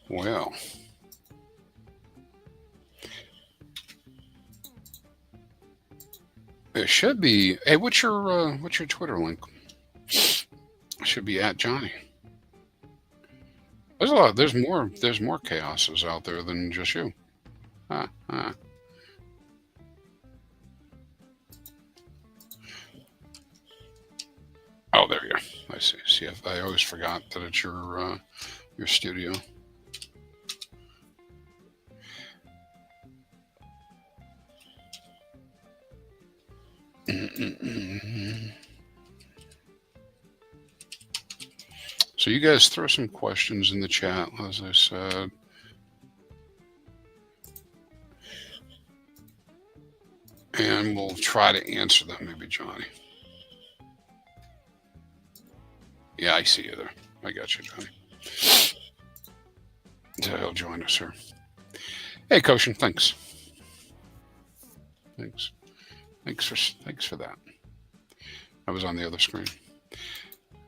Well, it should be. Hey, what's your Twitter link? It should be at Johnny. There's a lot. There's more chaoses out there than just you. Oh, there you go. I see. See, I always forgot that it's your studio. So you guys throw some questions in the chat, as I said. And we'll try to answer them, maybe, Johnny. Yeah, I see you there. I got you, Johnny. So he'll join us here. Hey, Koshin, thanks. Thanks for that. I was on the other screen.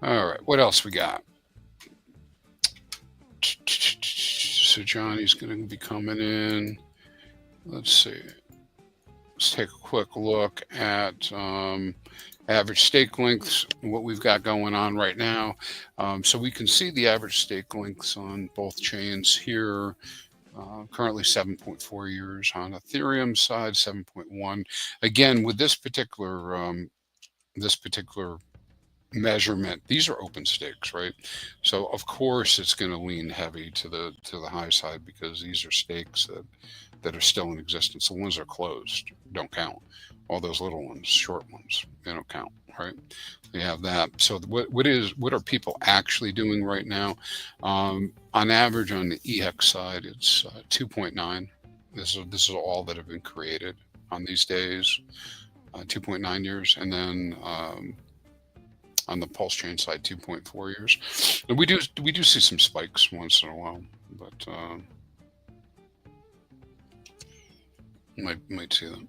All right, what else we got? So Johnny's going to be coming in. Let's see. Let's take a quick look at average stake lengths, what we've got going on right now. So we can see the average stake lengths on both chains here. Currently 7.4 years on Ethereum side, 7.1. Again, with this particular measurement. These are open stakes, right? So of course it's going to lean heavy to the high side, because these are stakes that are still in existence. The ones that are closed don't count. All those little ones, short ones, they don't count, right? We have that. So what are people actually doing right now? On average, on the EHEX side, it's 2.9. This is all that have been created on these days, 2.9 years, and then on the pulse chain side, 2.4 years. And we do see some spikes once in a while, but might see them.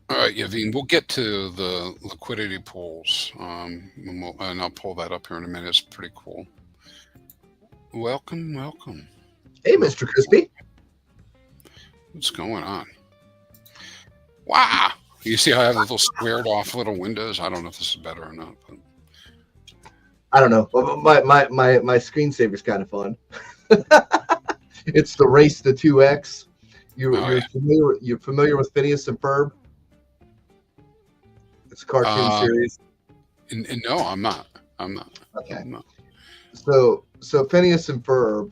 All right, Yavin, we'll get to the liquidity pools, and I'll pull that up here in a minute. It's pretty cool. Welcome.
Hey, Mr. Crispy.
What's going on? Wow. You see how I have little squared off little windows? I don't know if this is better or not. But...
I don't know. My screensaver's kind of fun. It's the race to 2x. You're familiar with Phineas and Ferb? It's a cartoon series.
No, I'm not.
Okay.
I'm not.
So Phineas and Ferb,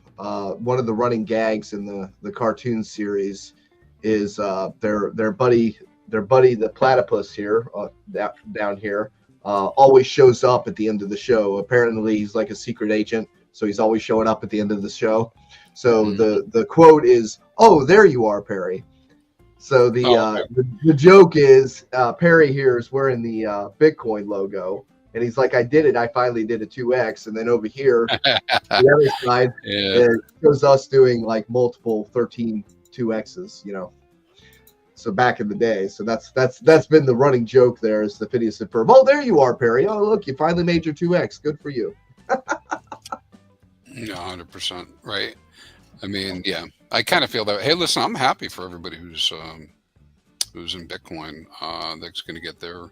one of the running gags in the cartoon series is their buddy the platypus here down here always shows up at the end of the show. Apparently he's like a secret agent, so he's always showing up at the end of the show. So the quote is, "Oh, there you are, Perry." So the joke is Perry here is wearing the Bitcoin logo, and he's like, "I did it. I finally did a 2x." And then over here, the other side, it shows us doing like multiple 13 2x's, you know. So back in the day, so that's been the running joke there, is the Phineas and Ferb. "Oh, there you are, Perry. Oh, look, you finally made your 2x. Good for you."
Yeah, 100%. Right. I mean, yeah, I kind of feel that. Hey, listen, I'm happy for everybody who's in Bitcoin, that's going to get their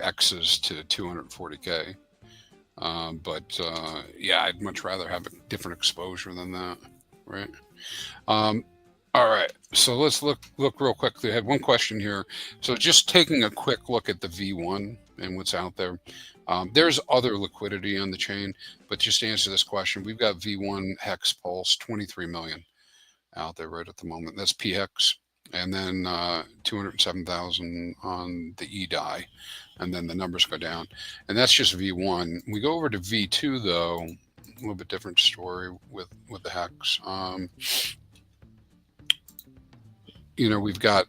X's to 240K. But yeah, I'd much rather have a different exposure than that, right? All right, so let's look real quickly. I had one question here. So just taking a quick look at the V1 and what's out there. There's other liquidity on the chain, but just to answer this question, we've got V1 HEX Pulse 23 million out there right at the moment. That's PHEX, and then 207,000 on the EDI, and then the numbers go down, and that's just V1. We go over to V2 though, a little bit different story with the HEX. We've got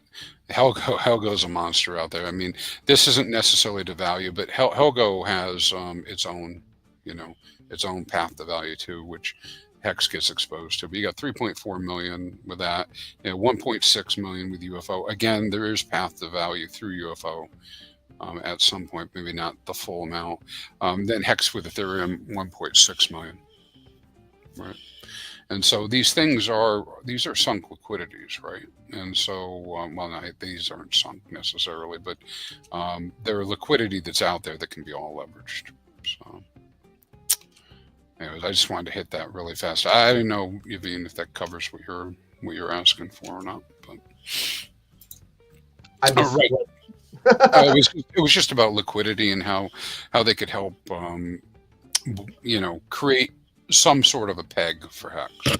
Helgo's a monster out there. I mean, this isn't necessarily to value, but Helgo has its own path to value too, which HEX gets exposed to. But you got 3.4 million with that, 1.6 million with UFO. Again, there is path to value through UFO at some point, maybe not the full amount. Then HEX with Ethereum, 1.6 million, right? And so these are sunk liquidities, right? And so, these aren't sunk necessarily, but they're liquidity that's out there that can be all leveraged. So, anyways, I just wanted to hit that really fast. I don't know, Yavin, if that covers what you're asking for or not. But right. It was just about liquidity and how they could help, create some sort of a peg for HEX.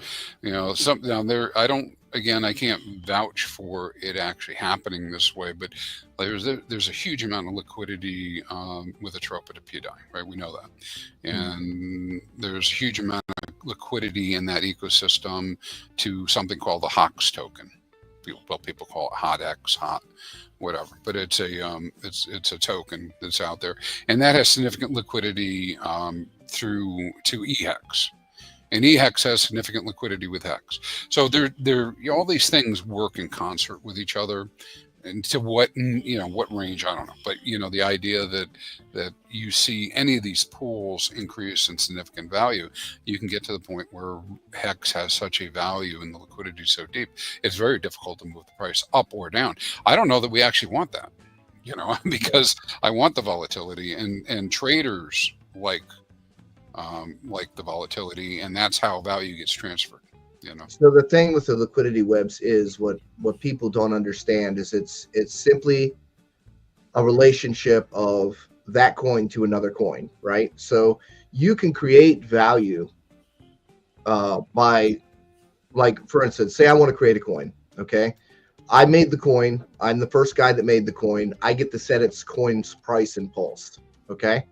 I can't vouch for it actually happening this way, but there's a huge amount of liquidity with Atropa to PDI, right? We know that. And there's a huge amount of liquidity in that ecosystem to something called the HEX token. People call it HOTX, hot, whatever, but it's a token that's out there, and that has significant liquidity through to EHEX, and EHEX has significant liquidity with HEX. So all these things work in concert with each other, and to what range, I don't know, but the idea that you see any of these pools increase in significant value, you can get to the point where HEX has such a value and the liquidity is so deep, it's very difficult to move the price up or down. I don't know that we actually want that, because I want the volatility, and traders like the volatility, and that's how value gets transferred.
So the thing with the liquidity webs is what people don't understand is it's simply a relationship of that coin to another coin, right? So you can create value by, like, for instance, say I want to create a coin, okay? I made the coin. I'm the first guy that made the coin. I get to set its coin's price in pulse, okay?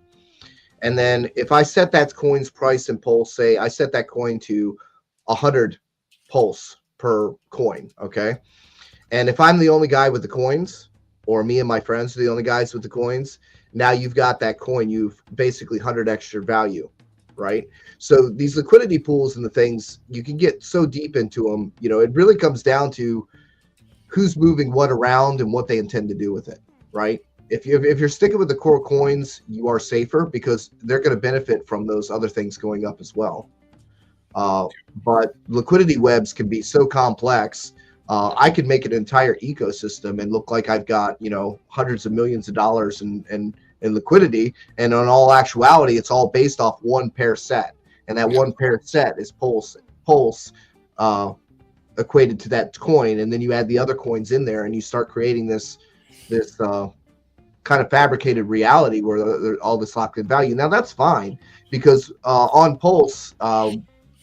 And then if I set that coin's price in pulse, say I set that coin to 100 pulse per coin, okay? And if I'm the only guy with the coins, or me and my friends are the only guys with the coins, now you've got that coin, you've basically 100 extra value, right? So these liquidity pools and the things, you can get so deep into them, you know, it really comes down to who's moving what around and what they intend to do with it, right? If you're sticking with the core coins, you are safer because they're going to benefit from those other things going up as well. But liquidity webs can be so complex. I could make an entire ecosystem and look like I've got, you know, hundreds of millions of dollars in liquidity, and in all actuality, it's all based off one pair set, and that one pair set is pulse equated to that coin, and then you add the other coins in there, and you start creating this kind of fabricated reality where all this locked in value. Now that's fine because on Pulse,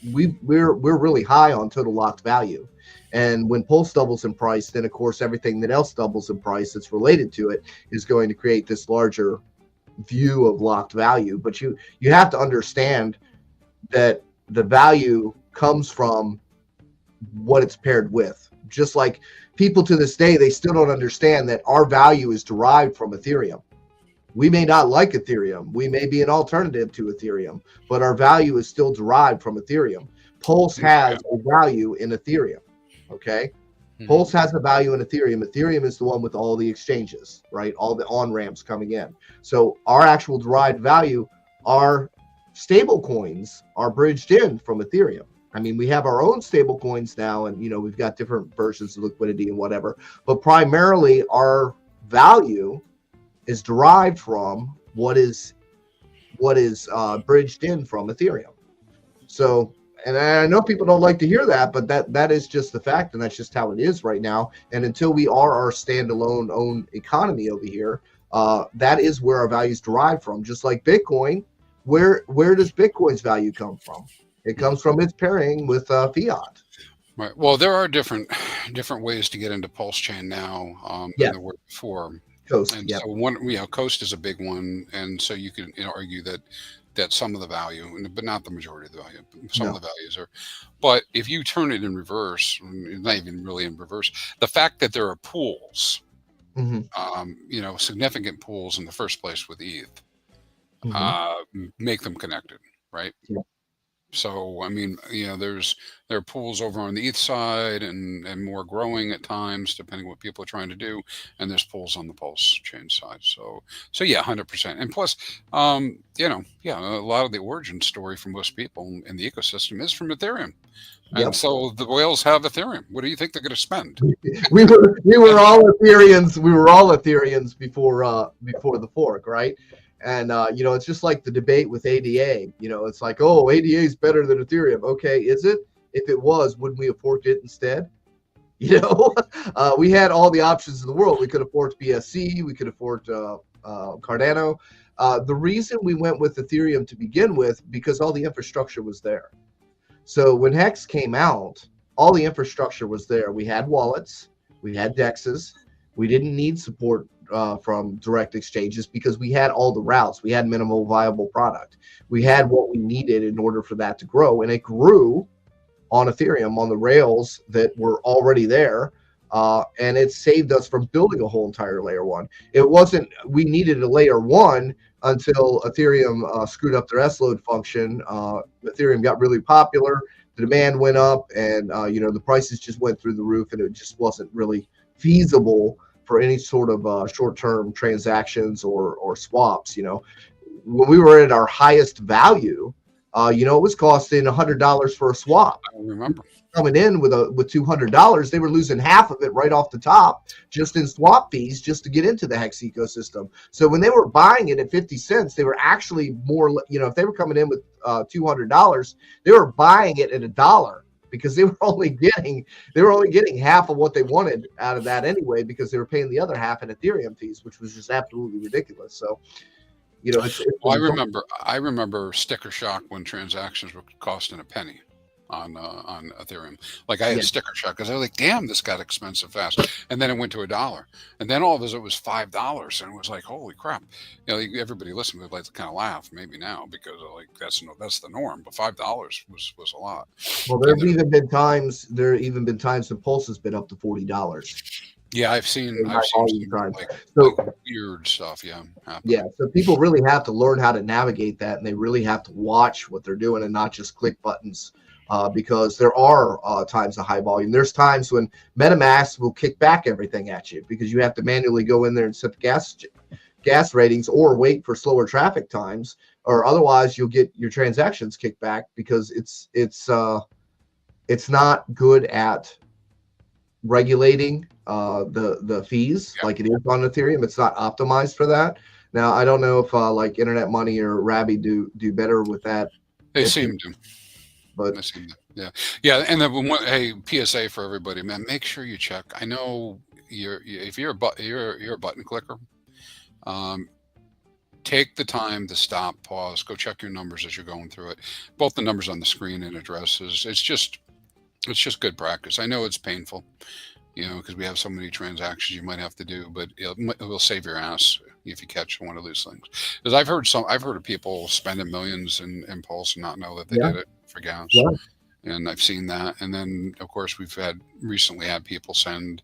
we're really high on total locked value. And when Pulse doubles in price, then of course everything that else doubles in price that's related to it is going to create this larger view of locked value. But you have to understand that the value comes from what it's paired with. Just like people to this day, they still don't understand that our value is derived from Ethereum. We may not like Ethereum. We may be an alternative to Ethereum, but our value is still derived from Ethereum. Pulse has a value in Ethereum. Okay. Pulse has a value in Ethereum. Ethereum is the one with all the exchanges, right? All the on-ramps coming in. So our actual derived value, our stable coins are bridged in from Ethereum. I mean, we have our own stable coins now, and, you know, we've got different versions of liquidity and whatever, but primarily our value is derived from what is bridged in from Ethereum. So, and I know people don't like to hear that, but that is just the fact, and that's just how it is right now. And until we are our standalone own economy over here, that is where our value is derived from. Just like Bitcoin, where does Bitcoin's value come from? It comes from its pairing with fiat.
Right. Well, there are different ways to get into Pulse Chain now than there were before.
Coast,
and so one, Coast is a big one, and so you can argue that some of the value, but not the majority of the value, some of the values are. But if you turn it in reverse, not even really in reverse, the fact that there are pools, significant pools in the first place with ETH, make them connected, right?
Yeah.
So, I mean, there are pools over on the ETH side and more growing at times, depending what people are trying to do. And there's pools on the Pulse chain side. So yeah, 100%. And plus, a lot of the origin story for most people in the ecosystem is from Ethereum. And so the whales have Ethereum. What do you think they're going to spend?
we were all Ethereans. We were all Ethereans before the fork, right? And, it's just like the debate with ADA. It's like, oh, ADA is better than Ethereum. Okay, is it? If it was, wouldn't we have forked it instead? We had all the options in the world. We could have forked BSC. We could have forked Cardano. The reason we went with Ethereum to begin with, because all the infrastructure was there. So when HEX came out, all the infrastructure was there. We had wallets. We had DEXs. We didn't need support from direct exchanges because we had all the routes. We had minimal viable product. We had what we needed in order for that to grow, and it grew on Ethereum on the rails that were already there, and it saved us from building a whole entire layer one. It wasn't we needed a layer one until Ethereum screwed up their S-load function. Ethereum got really popular, the demand went up, and the prices just went through the roof, and it just wasn't really feasible for any sort of short-term transactions or swaps. When we were at our highest value, it was costing $100 for a swap.
I remember
coming in with $200. They were losing half of it right off the top just in swap fees just to get into the HEX ecosystem. So when they were buying it at 50 cents, they were actually more, if they were coming in with $200, they were buying it at $1 because they were only getting half of what they wanted out of that anyway, because they were paying the other half in Ethereum fees, which was just absolutely ridiculous. So, it's
Well, I remember sticker shock when transactions were costing a penny on Ethereum. Like I
yeah.
had sticker shock because I was like, "Damn, this got expensive fast." And then it went to $1, and then all of a sudden it was $5, and it was like, "Holy crap!" Everybody listening would like to kind of laugh maybe now because like that's the norm, but $5 was a lot.
Well,
And
there have even been times when Pulse has been up to $40.
yeah, I've seen
High
some
volume time.
like weird stuff. Yeah, happening.
Yeah, so people really have to learn how to navigate that, and they really have to watch what they're doing and not just click buttons, because there are times of high volume. There's times when MetaMask will kick back everything at you because you have to manually go in there and set the gas ratings or wait for slower traffic times, or otherwise you'll get your transactions kicked back because it's not good at regulating the fees like it is on Ethereum. It's not optimized for that. Now I don't know if like Internet Money or Rabby do better with that.
They seem to.
But
yeah. And then hey, PSA for everybody, man, make sure you check. I know if you're a button clicker, take the time to stop, pause, go check your numbers as you're going through it. Both the numbers on the screen and addresses. It's just good practice. I know it's painful, because we have so many transactions you might have to do, but it will save your ass if you catch one of those things. Because I've heard of people spending millions in Pulse and not know that they did it for gas. Yeah. And I've seen that. And then of course we've recently had people send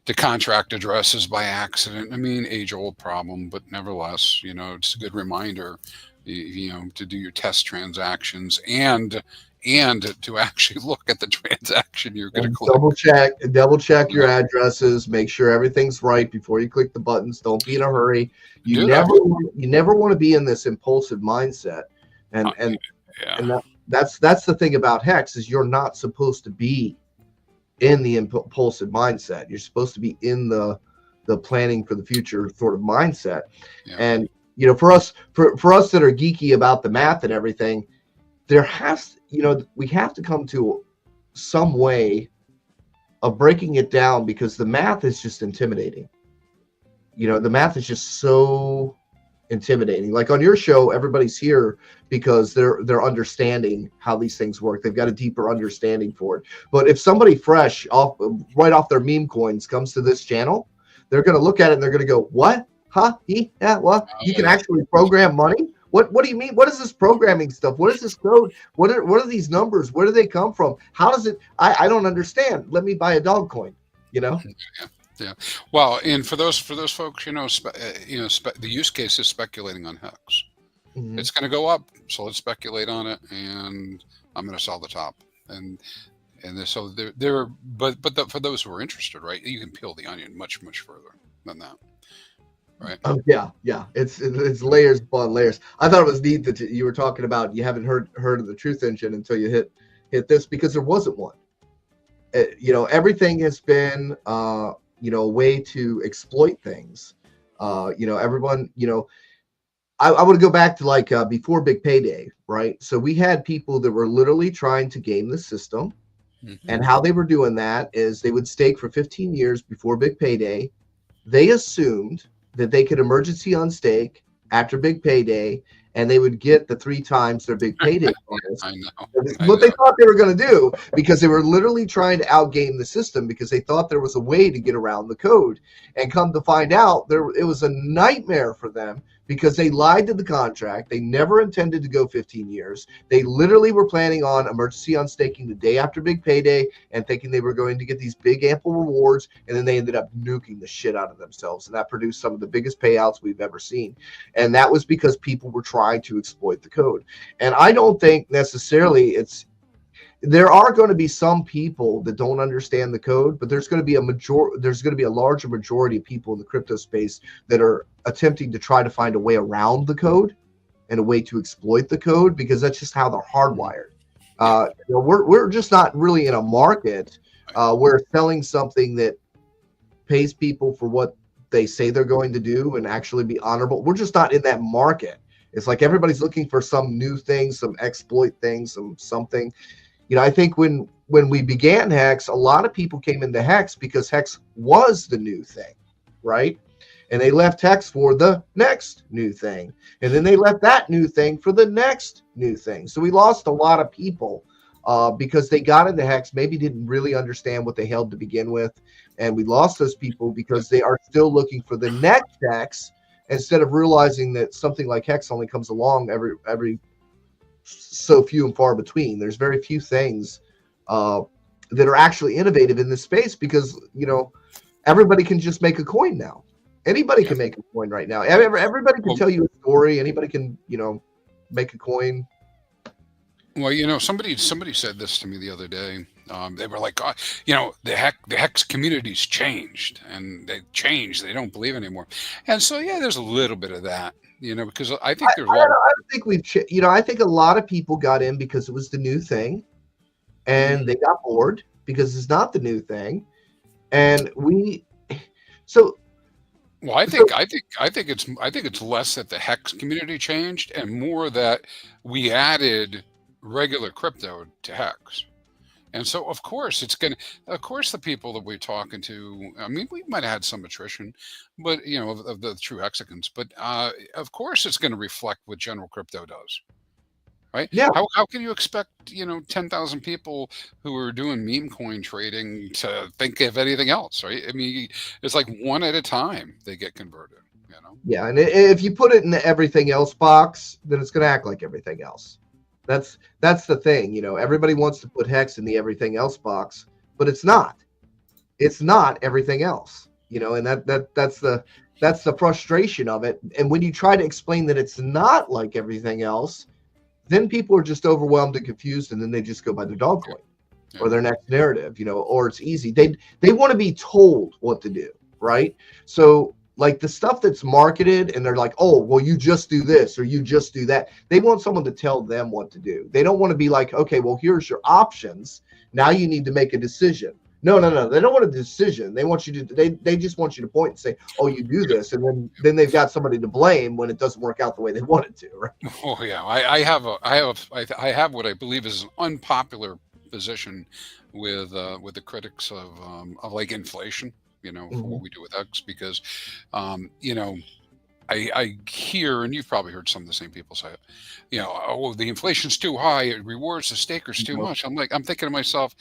to contract addresses by accident. I mean, age-old problem, but nevertheless, it's a good reminder, to do your test transactions and to actually look at the transaction you're going to click.
Double check your addresses. Make sure everything's right before you click the buttons. Don't be in a hurry. You never want to be in this impulsive mindset. And that's the thing about HEX is you're not supposed to be in the impulsive mindset. You're supposed to be in the planning for the future sort of mindset. Yeah. And for us that are geeky about the math and everything, we have to come to some way of breaking it down, because the math is just intimidating. The math is just so intimidating. Like on your show, everybody's here because they're understanding how these things work. They've got a deeper understanding for it. But if somebody fresh right off their meme coins comes to this channel, they're going to look at it and they're going to go, "What? Huh? Yeah, what? You can actually program money? What do you mean? What is this programming stuff? What is this code? What are these numbers? Where do they come from? How does it? I don't understand. Let me buy a dog coin."
Yeah. Well, and for those folks, the use case is speculating on HEX. Mm-hmm. It's going to go up, so let's speculate on it, and I'm going to sell the top. So for those who are interested, right, you can peel the onion much further than that. Right.
Yeah. It's layers upon layers. I thought it was neat that you were talking about you haven't heard of the Truth Engine until you hit this, because there wasn't one. Everything has been a way to exploit things. Everyone. I want to go back to like before Big Payday, right? So we had people that were literally trying to game the system, and how they were doing that is they would stake for 15 years before Big Payday. They assumed that they could emergency unstake after Big Payday, and they would get the 3 times their Big Payday bonus.
I know.
What they thought they were going to do, because they were literally trying to outgame the system, because they thought there was a way to get around the code. And come to find out, it was a nightmare for them, because they lied to the contract. They never intended to go 15 years. They literally were planning on emergency unstaking the day after Big Payday and thinking they were going to get these big ample rewards, and then they ended up nuking the shit out of themselves. And that produced some of the biggest payouts we've ever seen. And that was because people were trying to exploit the code. And I don't think necessarily there are going to be some people that don't understand the code, but there's going to be a larger majority of people in the crypto space that are attempting to try to find a way around the code and a way to exploit the code, because that's just how they're hardwired. We're just not really in a market where selling something that pays people for what they say they're going to do and actually be honorable. We're just not in that market. It's like everybody's looking for some new thing, some exploit thing, something. I think when when we began HEX, a lot of people came into HEX because HEX was the new thing, right? And they left HEX for the next new thing. And then they left that new thing for the next new thing. So we lost a lot of people because they got into HEX, maybe didn't really understand what they held to begin with. And we lost those people because they are still looking for the next HEX instead of realizing that something like HEX only comes along every so few and far between. There's very few things that are actually innovative in this space because, everybody can just make a coin now. Anybody can make a coin right now. Everybody can tell you a story. Anybody can, make a coin.
Well, somebody said this to me the other day. They were like, oh, the HEX community's changed, and they've changed. They don't believe anymore. And so, yeah, there's a little bit of that, because I think there's a lot.
I think I think a lot of people got in because it was the new thing, and they got bored because it's not the new thing, and
Well, I think it's less that the HEX community changed and more that we added regular crypto to HEX. And so, of course, the people that we're talking to, I mean, we might have had some attrition, but, of the true Hexicans, but of course it's going to reflect what general crypto does. Right?
Yeah.
How can you expect 10,000 people who are doing meme coin trading to think of anything else, right? I mean, it's like one at a time they get converted.
Yeah, and if you put it in the everything else box, then it's going to act like everything else. That's the thing. Everybody wants to put HEX in the everything else box, but it's not. It's not everything else. And that's the frustration of it. And when you try to explain that it's not like everything else, then people are just overwhelmed and confused, and then they just go by their dog coin or their next narrative, or it's easy. They want to be told what to do, right? So like the stuff that's marketed and they're like, oh, well, you just do this or you just do that. They want someone to tell them what to do. They don't want to be like, okay, well, here's your options. Now you need to make a decision. No. They don't want a decision. They want you to. They just want you to point and say, "Oh, you do this," and then they've got somebody to blame when it doesn't work out the way they want it to. Right?
Oh yeah, I have what I believe is an unpopular position with the critics of like inflation. For what we do with X, because I hear, and you've probably heard some of the same people say it. Oh, the inflation's too high. It rewards the stakers too much. I'm thinking to myself,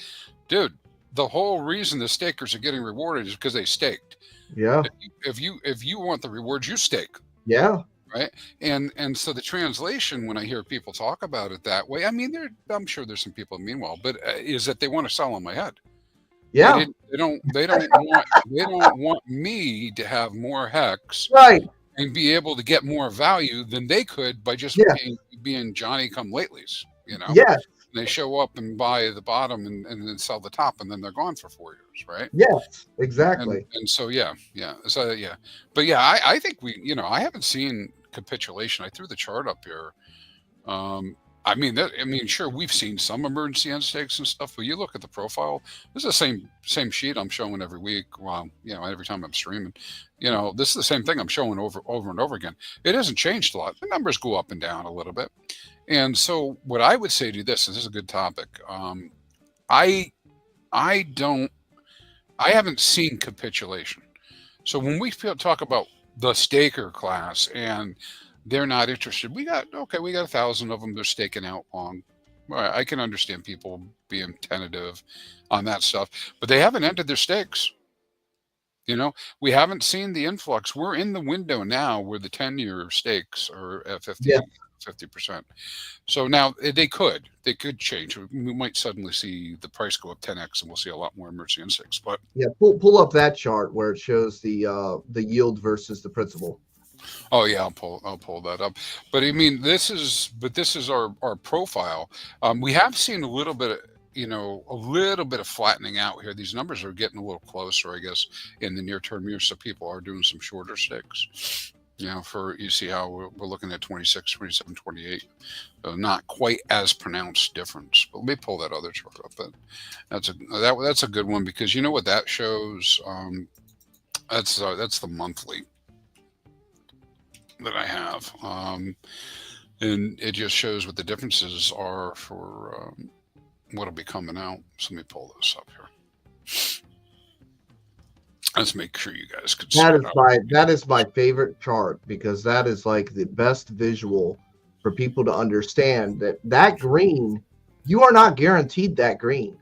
dude. The whole reason the stakers are getting rewarded is because they staked.
Yeah.
If you want the rewards, you stake.
Yeah.
Right. And so the translation, when I hear people talk about it that way, I mean, I'm sure there's some people meanwhile, but is that they want to sell on my head.
Yeah.
They don't want me to have more HEX.
Right.
And be able to get more value than they could by just being Johnny come latelys.
Yeah.
They show up and buy the bottom and then sell the top, and then they're gone for 4 years, right?
Yes, exactly.
And so but yeah, I think I haven't seen capitulation. I threw the chart up here. Sure, we've seen some emergency end stakes and stuff, but you look at the profile. This is the same sheet I'm showing every week. Well, every time I'm streaming, this is the same thing I'm showing over and over again. It hasn't changed a lot. The numbers go up and down a little bit. And so what I would say to this is a good topic. I haven't seen capitulation. So when we talk about the staker class and they're not interested, we got 1,000 of them. They're staking out long. I can understand people being tentative on that stuff, but they haven't ended their stakes. We haven't seen the influx. We're in the window now where the 10-year stakes are at 50%. So now they could change. We might suddenly see the price go up 10x, and we'll see a lot more emergency end stakes. But
pull up that chart where it shows the yield versus the principal.
Oh yeah, I'll pull that up. But I mean, this is our profile. We have seen a little bit of flattening out here. These numbers are getting a little closer, I guess, in the near term year. So people are doing some shorter sticks. You see how we're looking at 26, 27, 28. Not quite as pronounced difference. But let me pull that other chart up. That's a good one, because you know what that shows. That's the monthly that I have, and it just shows what the differences are for what'll be coming out. So let me pull this up here. Let's make sure you guys can see it.
That is my favorite chart, because that is like the best visual for people to understand that green, you are not guaranteed that green.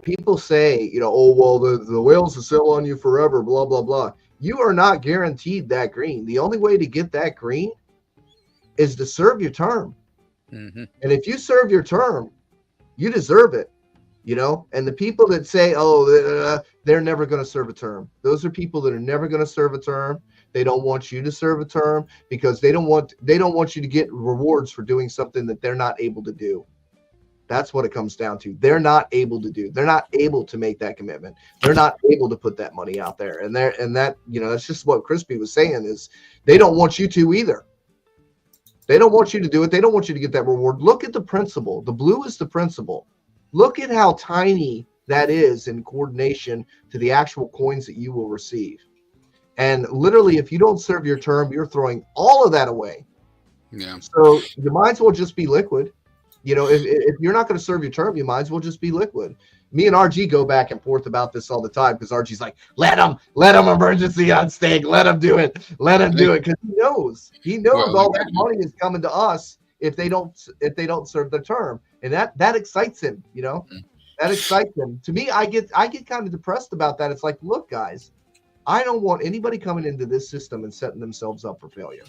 People say, oh, well, the whales will sell on you forever, blah, blah, blah. You are not guaranteed that green. The only way to get that green is to serve your term.
Mm-hmm.
And if you serve your term, you deserve it. And the people that say, oh, they're never going to serve a term. Those are people that are never going to serve a term. They don't want you to serve a term because they don't want you to get rewards for doing something that they're not able to do. That's what it comes down to. They're not able to do. They're not able to make that commitment. They're not able to put that money out there. And that's just what Crispy was saying, is they don't want you to either. They don't want you to do it. They don't want you to get that reward. Look at the principal. The blue is the principal. Look at how tiny that is in coordination to the actual coins that you will receive. And literally, if you don't serve your term, you're throwing all of that away.
Yeah.
So you might as well just be liquid. If you're not going to serve your term, you might as well just be liquid. Me and RG go back and forth about this all the time, because RG's like, let him emergency on stake. Let him do it. Because he knows all that money is coming to us if they don't serve their term. And that excites him, that excites him. To me, I get kind of depressed about that. It's like, look, guys, I don't want anybody coming into this system and setting themselves up for failure.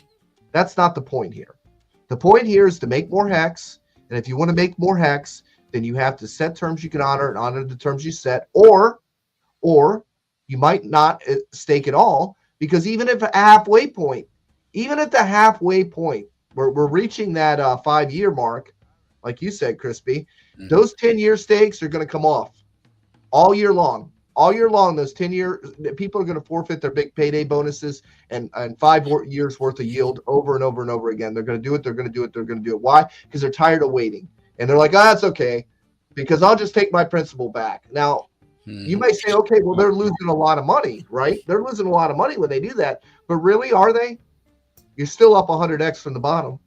That's not the point here. The point here is to make more HEX. And if you want to make more HEX, then you have to set terms you can honor and honor the terms you set, or you might not stake at all, because even at the halfway point, we're reaching that 5-year mark, like you said, Crispy.
Mm-hmm.
Those 10-year stakes are going to come off all year long. All year long, those 10-year people are going to forfeit their big payday bonuses and 5 years worth of yield over and over and over again. They're going to do it. They're going to do it. They're going to do it. Why? Because they're tired of waiting. And they're like, that's okay, because I'll just take my principal back. Now, you may say, okay, well, they're losing a lot of money, right? They're losing a lot of money when they do that. But really, are they? You're still up 100x from the bottom.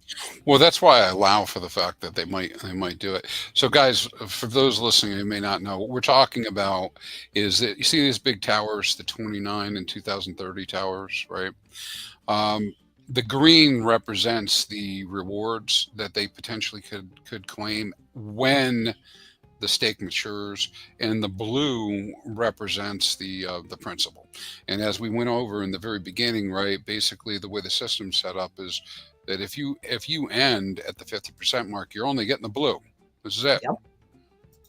Well, that's why I allow for the fact that they might do it. So, guys, for those listening who may not know, what we're talking about is that you see these big towers, the 29 and 2030 towers, right? The green represents the rewards that they potentially could claim when the stake matures, and the blue represents the principal. And as we went over in the very beginning, right, basically the way the system's set up is that if you end at the 50% mark, you're only getting the blue. This is it.
Yep.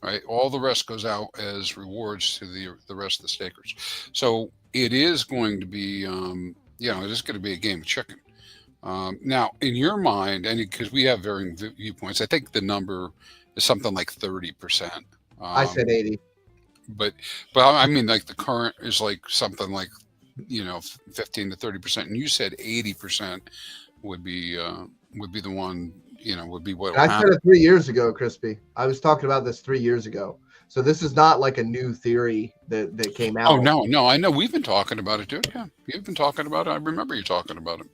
Right? All the rest goes out as rewards to the rest of the stakers. So it is going to be, it is going to be a game of chicken. Now, in your mind, and because we have varying viewpoints, I think the number is something like 30%.
I said 80.
But I mean, like the current is like something like 15 to 30%, and you said 80% would be the one, would be what.
I said it 3 years ago, Crispy. I was talking about this 3 years ago. So this is not like a new theory that came out.
Oh no, I know we've been talking about it, dude. Yeah, you've been talking about it. I remember you talking about it.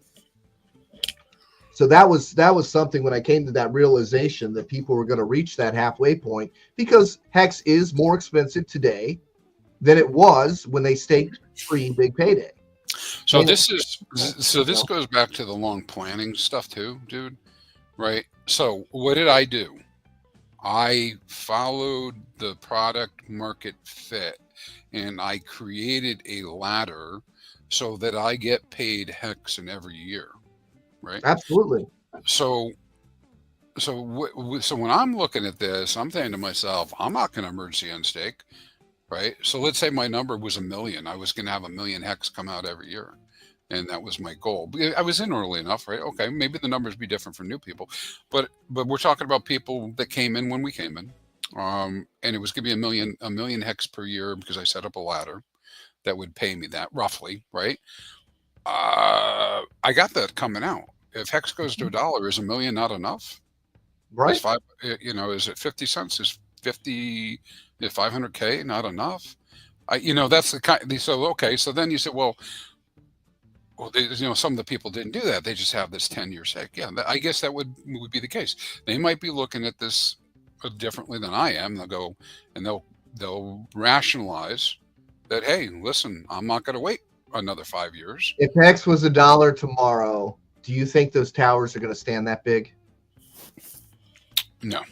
So that was something when I came to that realization that people were going to reach that halfway point, because HEX is more expensive today than it was when they staked pre-big payday.
So this goes back to the long planning stuff too, dude. Right? So what did I do? I followed the product market fit, and I created a ladder so that I get paid HEX in every year. Right.
Absolutely.
So when I'm looking at this, I'm saying to myself, I'm not going to emergency end stake, right? So let's say my number was 1 million. I was going to have 1 million HEX come out every year, and that was my goal. I was in early enough, right? Okay, maybe the numbers be different for new people, but we're talking about people that came in when we came in, and it was going to be 1 million HEX per year, because I set up a ladder that would pay me that roughly, right? I got that coming out. If HEX goes to $1, is 1 million not enough?
Right.
Is it 50 cents? Is 500K not enough? That's the kind. So okay. So then you say, well, some of the people didn't do that. They just have this 10-year stake. Yeah, I guess that would be the case. They might be looking at this differently than I am. They'll go and they'll rationalize that, hey, listen, I'm not going to wait another 5 years.
If HEX was $1 tomorrow, do you think those towers are going to stand that big?
No.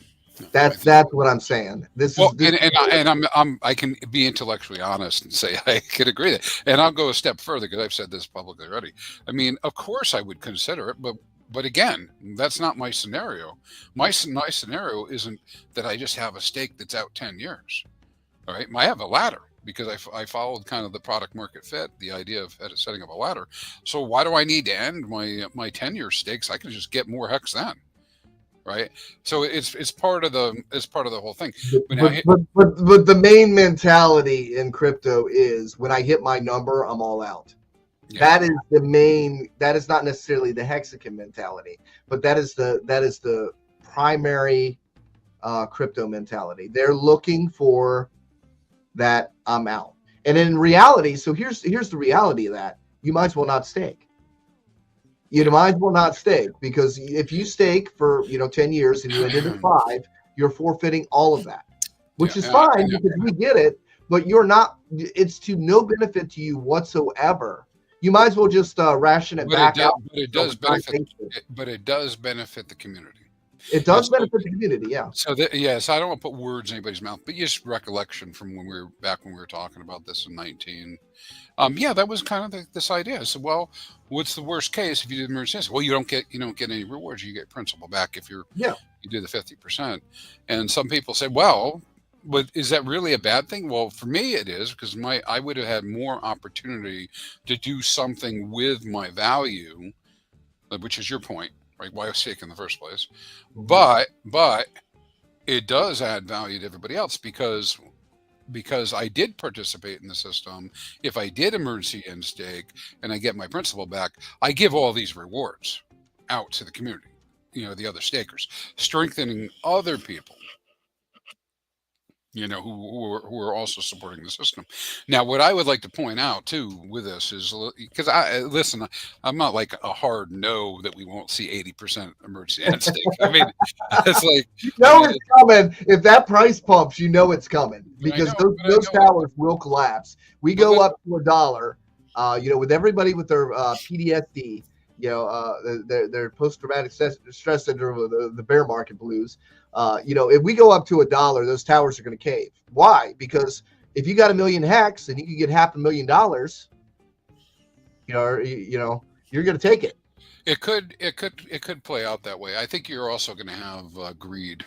That's what I'm saying.
I can be intellectually honest and say I can agree that, and I'll go a step further because I've said this publicly already. I mean, of course I would consider it, but again, that's not my scenario. My scenario isn't that I just have a stake that's out 10 years. All right, I have a ladder because I followed kind of the product market fit, the idea of setting up a ladder. So why do I need to end my 10-year stakes? I can just get more HEX then. Right, so it's part of the whole thing.
But the main mentality in crypto is when I hit my number, I'm all out. Yeah. That is the main. That is not necessarily the hexagon mentality, but that is the primary crypto mentality. They're looking for that I'm out, and in reality, so here's the reality of that: you might as well not stake. You might as well not stake, because if you stake for 10 years and you ended at 5, you're forfeiting all of that, which is fine because we get it, but you're not. It's to no benefit to you whatsoever. You might as well just ration it back out.
But it does benefit. But it does benefit the community.
It does benefit the community, yeah.
So so I don't want to put words in anybody's mouth, but just recollection from when we were talking about this in 19. Yeah, that was kind of this idea. So, well, what's the worst case if you do the emergency? Well, you don't get any rewards. You get principal back if you do the 50%. And some people say, well, but is that really a bad thing? Well, for me, it is, because I would have had more opportunity to do something with my value, which is your point, right? Why I was stake in the first place. But it does add value to everybody else because I did participate in the system. If I did emergency end stake and I get my principal back, I give all these rewards out to the community, the other stakers, strengthening other people, who are also supporting the system. Now, what I would like to point out too with this is, because I'm not like a hard no that we won't see 80% emergency end stake. I mean, it's like
it's coming. If that price pumps, it's coming, because those towers will collapse. We go up to $1. With everybody with their PTSD, their post-traumatic stress syndrome, the bear market blues. If we go up to $1, those towers are going to cave. Why? Because if you got 1 million HEX and you can get $500,000, you're going to take it.
It could play out that way. I think you're also going to have greed.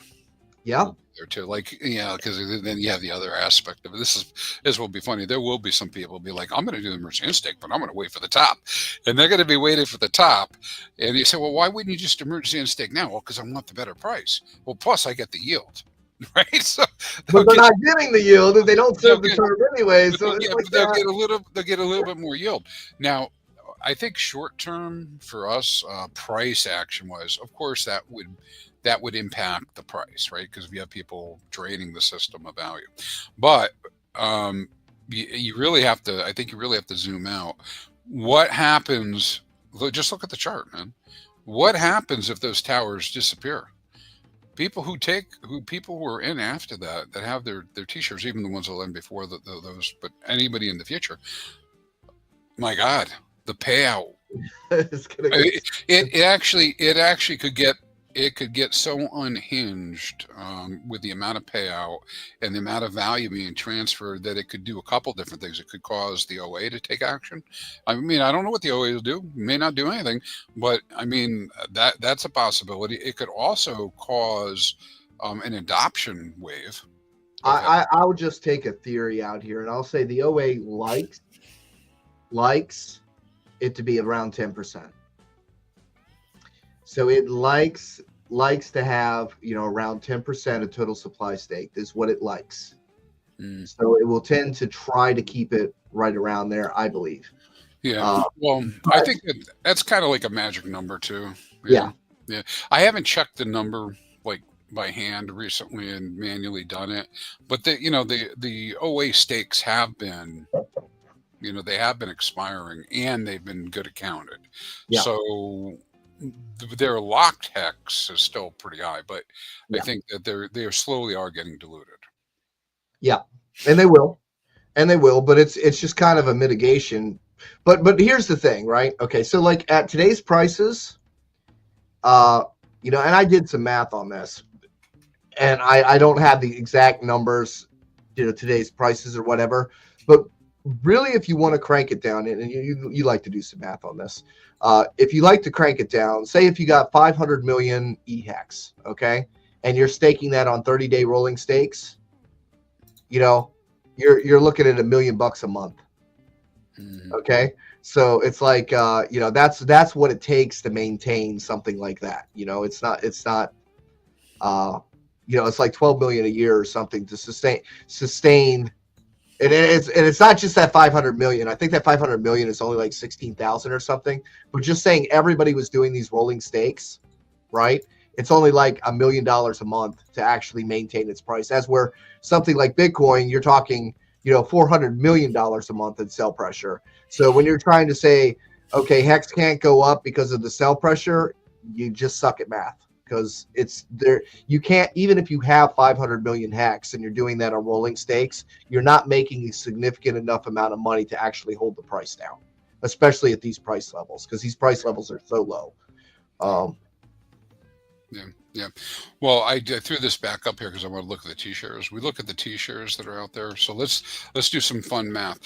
Yeah.
There too, because then you have the other aspect of it. This will be funny. There will be some people be like, I'm going to do the emergency stake, but I'm going to wait for the top, and they're going to be waiting for the top. And you say, well, why wouldn't you just emergency stake now? Well, because I want the better price. Well, plus I get the yield, right? So,
but they're not getting the yield if they don't serve the term anyway. So
they'll get a little bit more yield. Now, I think short term for us, price action wise, of course that would impact the price, right? Because we have people draining the system of value. But you really have to, I think you really have to zoom out. What happens? Just look at the chart, man. What happens if those towers disappear? People who are in after that have their T-shares, even the ones that end before those, but anybody in the future, my God, the payout. It actually could get so unhinged with the amount of payout and the amount of value being transferred that it could do a couple different things. It could cause the OA to take action. I mean, I don't know what the OA will do. It may not do anything, but I mean, that's a possibility. It could also cause an adoption wave.
I would just take a theory out here, and I'll say the OA likes it to be around 10%. So it likes to have, around 10% of total supply stake is what it likes. So it will tend to try to keep it right around there, I believe.
Yeah. I think that's kind of like a magic number too.
Yeah.
I haven't checked the number like by hand recently and manually done it, but the OA stakes have been, they have been expiring and they've been good accounted. Yeah. So their locked hex is still pretty high, but I
Yeah.
think that they slowly are getting diluted.
Yeah, and they will, but it's just kind of a mitigation. But here's the thing, right? Okay, so like at today's prices, and I did some math on this, and I don't have the exact numbers, today's prices or whatever, but really, if you want to crank it down, and you like to do some math on this, if you like to crank it down, say if you got 500 million EHEX, okay, and you're staking that on 30-day rolling stakes, you're looking at $1 million a month. Okay, so it's like that's what it takes to maintain something like that. It's not it's like 12 million a year or something to sustain. And it's not just that 500 million. I think that 500 million is only like 16,000 or something. But just saying everybody was doing these rolling stakes, right? It's only like $1 million a month to actually maintain its price. As where something like Bitcoin, you're talking, $400 million a month in sell pressure. So when you're trying to say, okay, Hex can't go up because of the sell pressure, you just suck at math. Because it's there, you can't, even if you have 500 million Hex and you're doing that on rolling stakes, you're not making a significant enough amount of money to actually hold the price down, especially at these price levels, because these price levels are so low.
Yeah. Well, I threw this back up here because I want to look at the T-shares. We look at the T-shares that are out there. So let's do some fun math.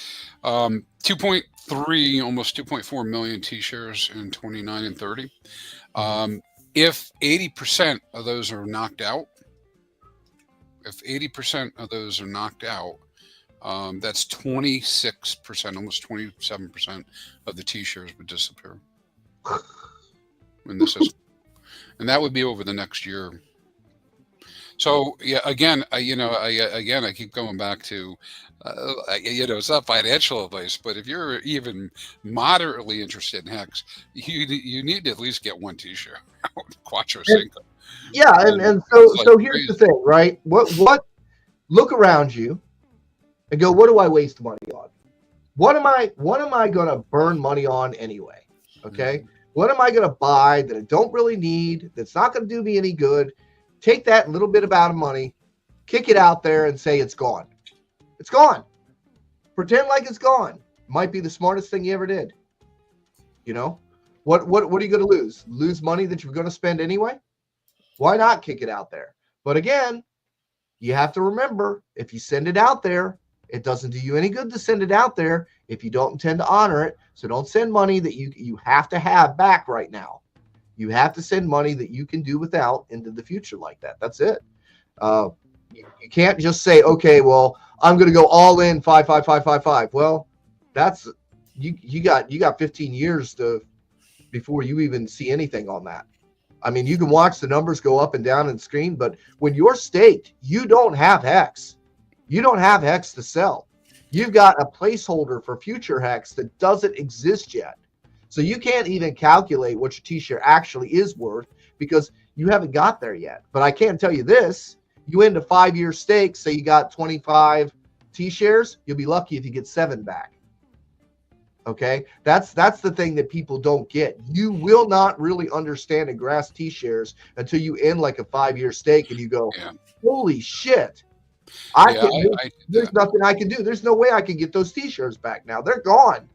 2.3, almost 2.4 million T-shares in 29 and 30. If 80% of those are knocked out, that's 26%, almost 27% of the T-shares would disappear in the system. And that would be over the next year. So yeah, again, I keep going back to, it's not financial advice, but if you're even moderately interested in Hex, you need to at least get one T-share, Quattro Cinco.
Yeah, and so here's the thing, right? What look around you and go, what do I waste money on? What am I gonna burn money on anyway? Okay. What am I going to buy that I don't really need, that's not going to do me any good? Take that little bit amount of money, kick it out there and say it's gone. It's gone. Pretend like it's gone. Might be the smartest thing you ever did. What are you going to lose? Lose money that you're going to spend anyway? Why not kick it out there? But again, you have to remember, if you send it out there, it doesn't do you any good to send it out there if you don't intend to honor it. So don't send money that you have to have back right now. You have to send money that you can do without into the future like that. That's it. You can't just say, okay, well, I'm going to go all in 5, 5, 5, 5, 5. Well, that's you got 15 years before you even see anything on that. I mean, you can watch the numbers go up and down on screen, but when you're staked, you don't have Hex. You don't have Hex to sell. You've got a placeholder for future Hex that doesn't exist yet. So you can't even calculate what your T-share actually is worth because you haven't got there yet. But I can tell you this, you end a 5-year stake, say you got 25 T-shares, you'll be lucky if you get 7 back. Okay, that's the thing that people don't get. You will not really understand and grasp T-shares until you end like a 5-year stake and you go, holy shit. There's nothing I can do. There's no way I can get those T-shares back now. They're gone.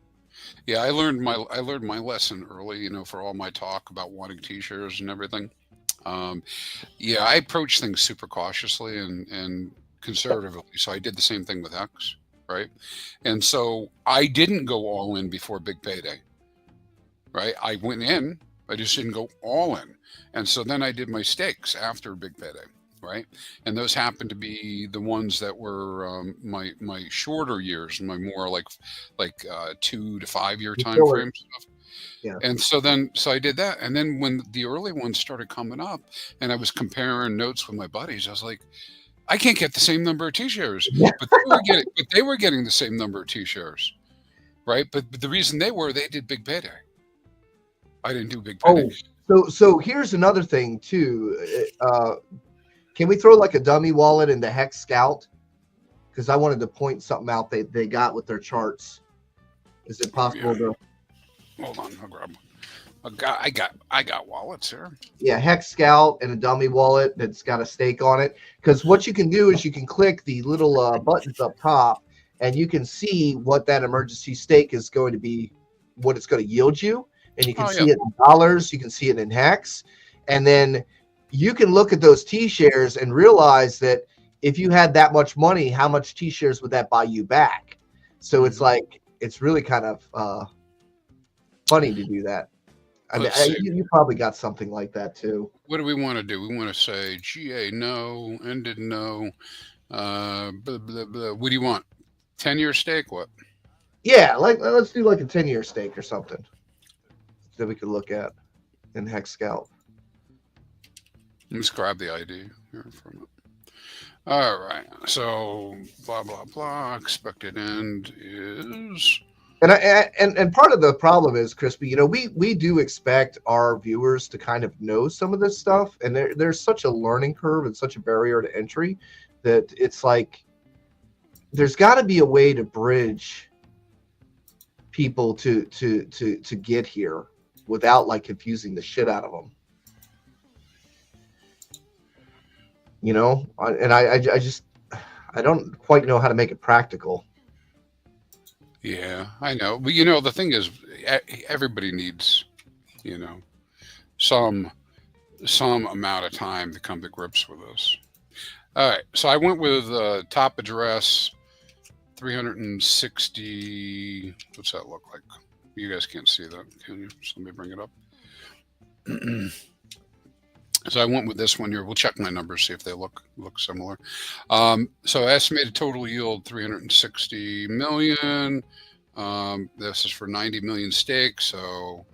Yeah, I learned my lesson early, for all my talk about wanting T-shares and everything. I approach things super cautiously and conservatively. So I did the same thing with Hex, right? And so I didn't go all in before big payday, right? I went in, I just didn't go all in. And so then I did my stakes after big payday. Right, and those happen to be the ones that were my shorter years, my more like 2 to 5 year time frame stuff.
Yeah.
And so I did that, and then when the early ones started coming up, and I was comparing notes with my buddies, I was like, I can't get the same number of T-shares, but they were getting the same number of T-shares, right? But the reason they did big payday. I didn't do big payday.
So here's another thing too. Can we throw like a dummy wallet into HEX Scout? Because I wanted to point something out they got with their charts. Is it possible to?
Hold on, I'll grab one. I got wallets here.
Yeah, Hex Scout and a dummy wallet that's got a stake on it. Because what you can do is you can click the little buttons up top, and you can see what that emergency stake is going to be, what it's going to yield you, and you can
Oh,
see
yeah.
it in dollars, you can see it in Hex, and then you can look at those T-shares and realize that if you had that much money, how much T-shares would that buy you back? So it's like, it's really kind of funny to do that. I mean,
Let's see.
you probably got something like that too.
What do we want to do? We want to say GA no, ended no. Blah, blah, blah. What do you want? 10-year stake? What?
Yeah, like let's do like a 10-year stake or something that we could look at in Hex Scout.
Let's grab the ID here from it. All right. So blah blah blah. Expected end is.
And part of the problem is, Crispy, we do expect our viewers to kind of know some of this stuff, and there's such a learning curve and such a barrier to entry that it's like there's got to be a way to bridge people to get here without like confusing the shit out of them. I don't quite know how to make it practical.
Yeah, I know. But the thing is, everybody needs, some amount of time to come to grips with this. All right. So I went with top address 360. What's that look like? You guys can't see that, can you? Somebody bring it up. So I went with this one here. We'll check my numbers, see if they look similar. So estimated total yield 360 million. This is for 90 million stake. So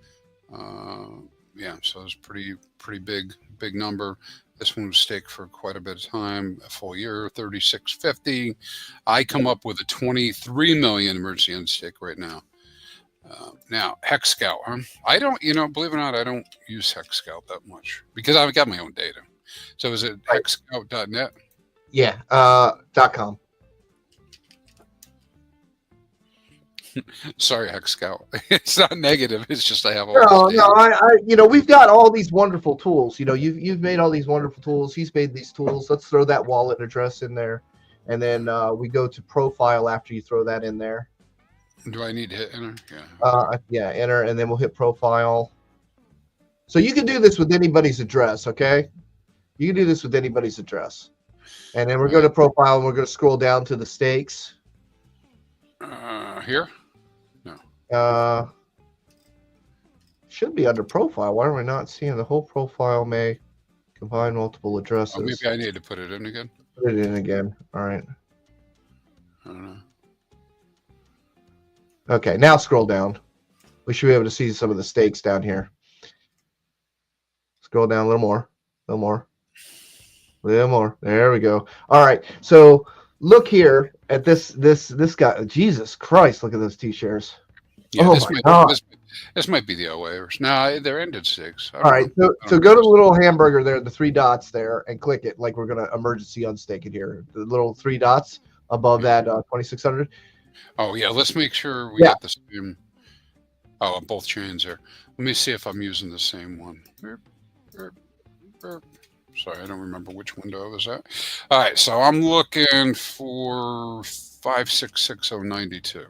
yeah, so it's pretty big number. This one was staked for quite a bit of time, a full year, 3650. I come up with a 23 million emergency end stake right now. Now, HEX Scout, I don't, believe it or not, I don't use HEX Scout that much because I've got my own data. So is it hexscout.net?
Yeah, .com.
Sorry, HEX Scout. It's not negative. It's just I have all
No, we've got all these wonderful tools. You've made all these wonderful tools. He's made these tools. Let's throw that wallet address in there, and then we go to profile after you throw that in there.
Do I need to hit enter?
Yeah, enter, and then we'll hit profile. So you can do this with anybody's address, okay? You can do this with anybody's address. And then we're going to profile, and we're going to scroll down to the stakes.
Here? No.
Should be under profile. Why are we not seeing the whole profile may combine multiple addresses?
Oh, maybe I need to put it in again.
Put it in again. All right.
I don't know.
Okay, now scroll down. We should be able to see some of the stakes down here. Scroll down a little more. A little more. A little more. There we go. All right. So look here at this guy. Jesus Christ, look at those T-shares.
Yeah,
oh my God.
This might be the OAers. No, they're ended stakes.
All right. So go to the little hamburger there, the three dots there, and click it like we're going to emergency unstake it here. The little three dots above that 2600.
Oh, yeah. Let's make sure we got the same. Oh, on both chains there. Let me see if I'm using the same one. Sorry, I don't remember which window I was at. All right. So I'm looking for 566092.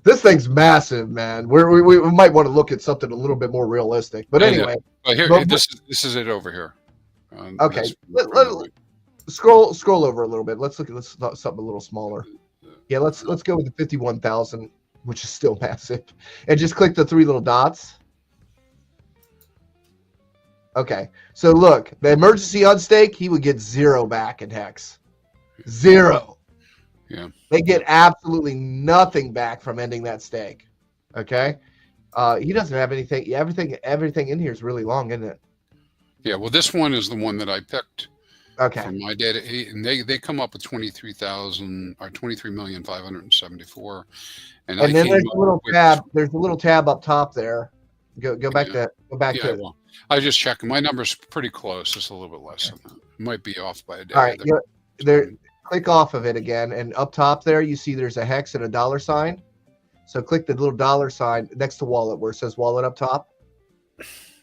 This thing's massive, man. We might want to look at something a little bit more realistic. But anyway.
But here, this is it over here.
Okay. Scroll over a little bit. Let's look at something a little smaller. Yeah, let's go with the 51,000, which is still massive, and just click the three little dots. Okay, so look, the emergency unstake, he would get 0 back in Hex. 0.
Yeah.
They get absolutely nothing back from ending that stake. Okay, he doesn't have anything. Everything in here is really long, isn't it?
Yeah. Well, this one is the one that I picked.
Okay.
From my data, and they come up with 23,000 or 23,574,000, and then
there's a little tab. There's a little tab up top there. Go back to it.
Well, I was just checking. My number's pretty close. Just a little bit less than that. It might be off by a day.
All right. Click off of it again, and up top there you see there's a hex and a $sign. So click the little $sign next to wallet where it says wallet up top.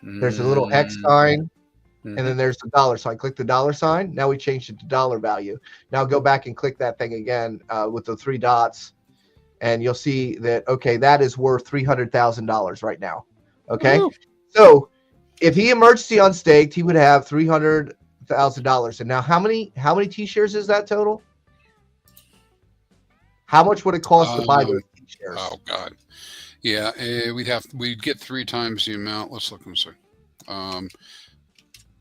There's a little X sign, and
Mm-hmm.
then there's the dollar sign. Click the dollar sign. Now we changed it to dollar value. Now go back and click that thing again with the 3 dots, and you'll see that, okay, that is worth $300,000 right now. Okay.
Woo.
So if he emergency unstaked, he would have $300,000. And now how many T-shares is that total? How much would it cost to buy those T-shares?
Oh God, yeah, we'd get 3 times the amount. Let's look and see.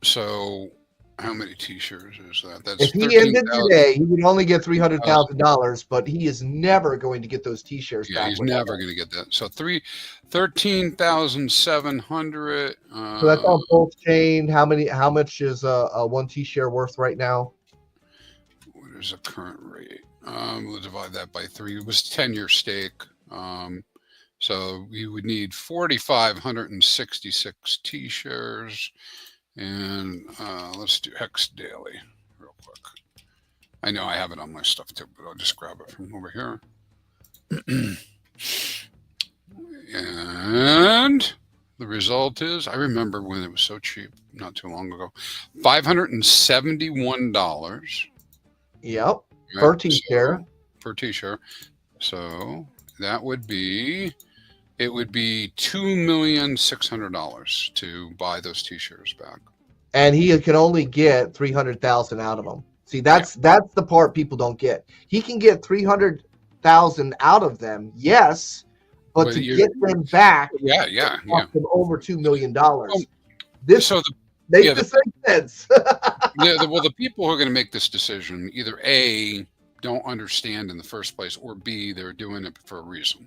So how many T-shares is that? That's
If he ended today, he would only get $300,000, but he is never going to get those T-shares back.
He's never going to get that. So 13,700.
So that's on both chain. How much is a 1 T-share worth right now?
What is the current rate? We'll divide that by 3. It was 10-year stake. So you would need 4,566 T-shares. And let's do HEX daily real quick. I know I have it on my stuff too, but I'll just grab it from over here. And the result is, I remember when it was so cheap not too long ago, $571.
Yep, per T-share.
Per T-share. So that would be, it would be $2,600,000 to buy those T-shares back.
And he can only get 300,000 out of them. See, that's the part people don't get. He can get 300,000 out of them, yes, but to get them back, cost them over $2 million. This makes the same sense.
Well, the people who are going to make this decision either A, don't understand in the first place, or B, they're doing it for a reason.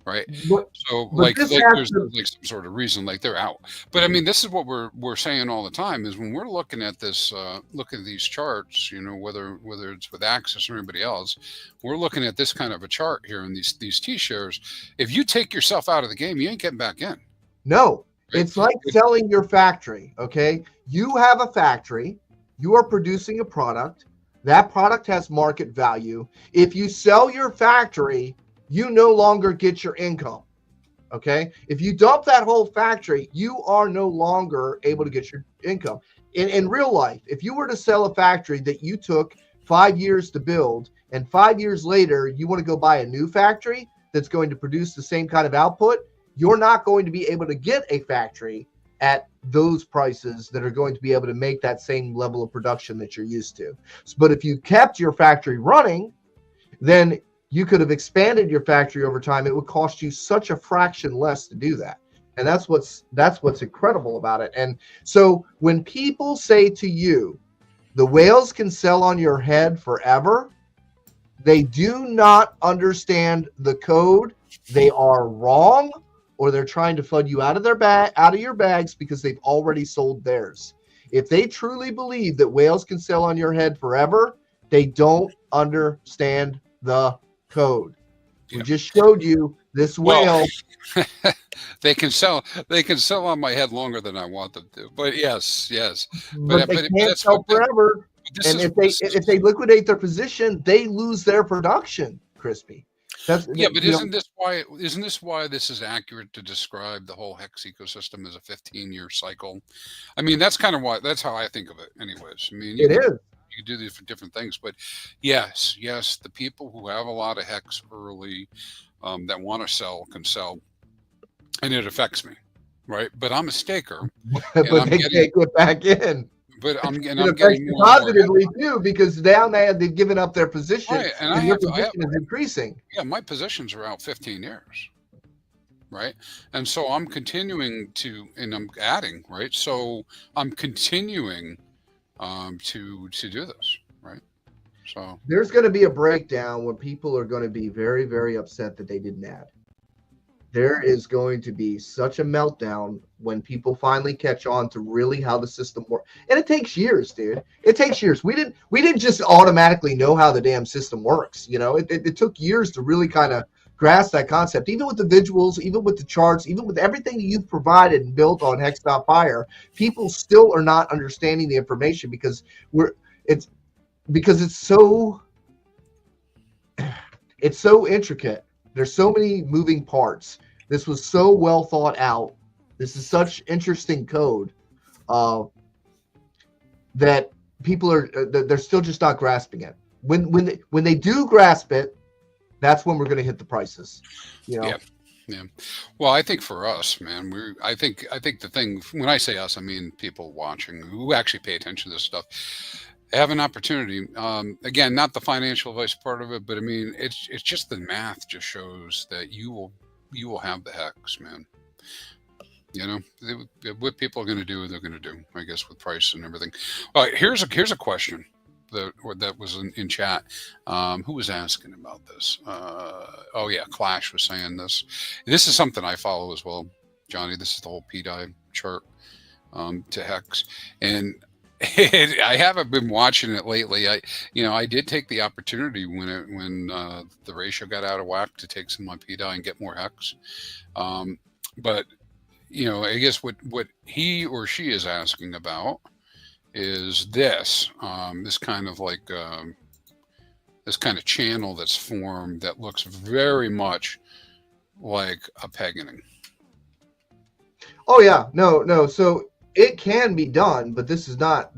Right. So there's like some sort of reason, like they're out. But I mean, this is what we're saying all the time is when we're looking at this, looking at these charts, you know, whether it's with Axis or anybody else, we're looking at this kind of a chart here in these T-shares. If you take yourself out of the game, you ain't getting back in.
No, right? It's like selling your factory. Okay. You have a factory, you are producing a product, that product has market value. If you sell your factory, you no longer get your income, okay? If you dump that whole factory, you are no longer able to get your income. In real life, if you were to sell a factory that you took 5 years to build, and 5 years later, you want to go buy a new factory that's going to produce the same kind of output, you're not going to be able to get a factory at those prices that are going to be able to make that same level of production that you're used to. But if you kept your factory running, then you could have expanded your factory over time. It would cost you such a fraction less to do that. And that's what's incredible about it. And so when people say to you, the whales can sell on your head forever, they do not understand the code. They are wrong, or they're trying to fund you out of your bags because they've already sold theirs. If they truly believe that whales can sell on your head forever, they don't understand the code. We just showed you this whale.
Well, they can sell on my head longer than I want them to. But yes.
But they can't sell forever. And if they liquidate their position, they lose their production, Crispy.
But isn't this why this is accurate to describe the whole HEX ecosystem as a 15-year cycle? I mean, that's how I think of it anyways. I mean,
it is.
You can do these for different things, but yes, the people who have a lot of HEX early that want to sell can sell, and it affects me, right? But I'm a staker,
but they can't get back in.
But I'm getting more
positively too, because now they've given up their position,
right,
and your position is increasing.
Yeah, my positions are out 15 years, right? And so I'm continuing and I'm adding, right? So I'm continuing to do this, right? So
there's going to be a breakdown when people are going to be very, very upset that they didn't add. There is going to be such a meltdown when people finally catch on to really how the system works. And it takes years, dude. It takes years. We didn't just automatically know how the damn system works. You know, it took years to really kind of grasp that concept. Even with the visuals, even with the charts, even with everything that you've provided and built on HEX.Fire, people still are not understanding the information because it's so intricate. There's so many moving parts. This was so well thought out This is such interesting code uh, that people are they're still just not grasping it. When they do grasp it, that's when we're going to hit the prices. You know.
Yeah. Yeah. Well, I think for us, man, I think the thing, when I say us, I mean people watching who actually pay attention to this stuff, have an opportunity. Again, not the financial advice part of it, but I mean, it's just the math just shows that you will have the hex, man. You know, what people are going to do, they're going to do, I guess, with price and everything. All right, here's a question that was in chat. Who was asking about this? Oh yeah, Clash was saying this. This is something I follow as well, Johnny. This is the whole PDI chart to hex, and I haven't been watching it lately. I did take the opportunity when the ratio got out of whack to take some of my PDI and get more hex. But I guess what he or she is asking about is this kind of like this kind of channel that's formed that looks very much like a pegging.
Oh yeah, no. So it can be done, but this is not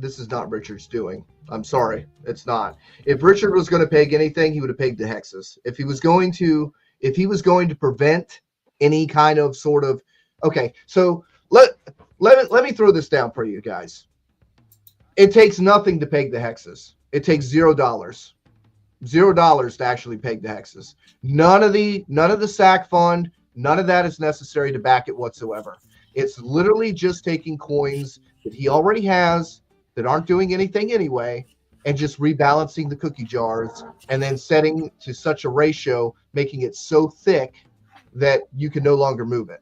Richard's doing. I'm sorry, it's not. If Richard was going to peg anything, he would have pegged the hexes. If he was going to prevent any kind of sort of okay, so let me throw this down for you guys. It takes nothing to peg the hexes. It takes $0. $0 to actually peg the hexes. None of the SAC fund, none of that is necessary to back it whatsoever. It's literally just taking coins that he already has that aren't doing anything anyway, and just rebalancing the cookie jars and then setting to such a ratio, making it so thick that you can no longer move it.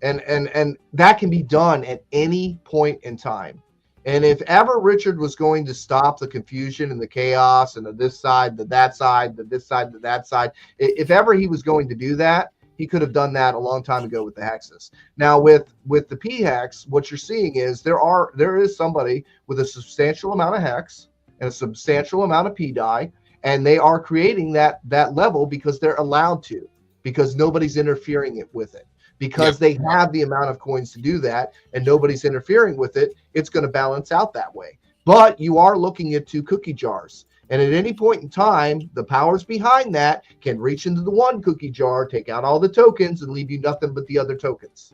And that can be done at any point in time. And if ever Richard was going to stop the confusion and the chaos and the this side, the that side, the this side, the that side, if ever he was going to do that, he could have done that a long time ago with the hexes. Now with the p-hex, what you're seeing is there is somebody with a substantial amount of hex and a substantial amount of p-die, and they are creating that level because they're allowed to, because nobody's interfering with it. Because they have the amount of coins to do that and nobody's interfering with it, it's going to balance out that way. But you are looking at 2 cookie jars. And at any point in time, the powers behind that can reach into the one cookie jar, take out all the tokens, and leave you nothing but the other tokens.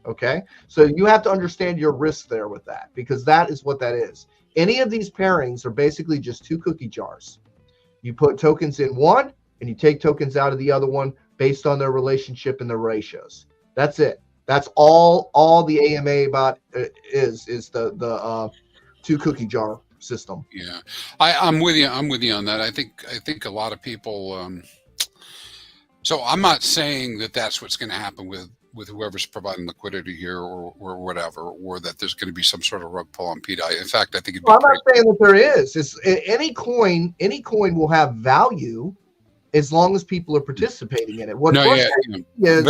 Okay? So you have to understand your risk there with that, because that is what that is. Any of these pairings are basically just 2 cookie jars. You put tokens in one, and you take tokens out of the other one based on their relationship and their ratios. That's it. That's all the AMA about is the 2 cookie jar system.
Yeah, I'm with you. I'm with you on that. I think a lot of people. So I'm not saying that that's what's going to happen with whoever's providing liquidity here or whatever, or that there's going to be some sort of rug pull on PDI. In fact, I think it'd be
I'm not saying that there is. It's any coin will have value as long as people are participating in it. What is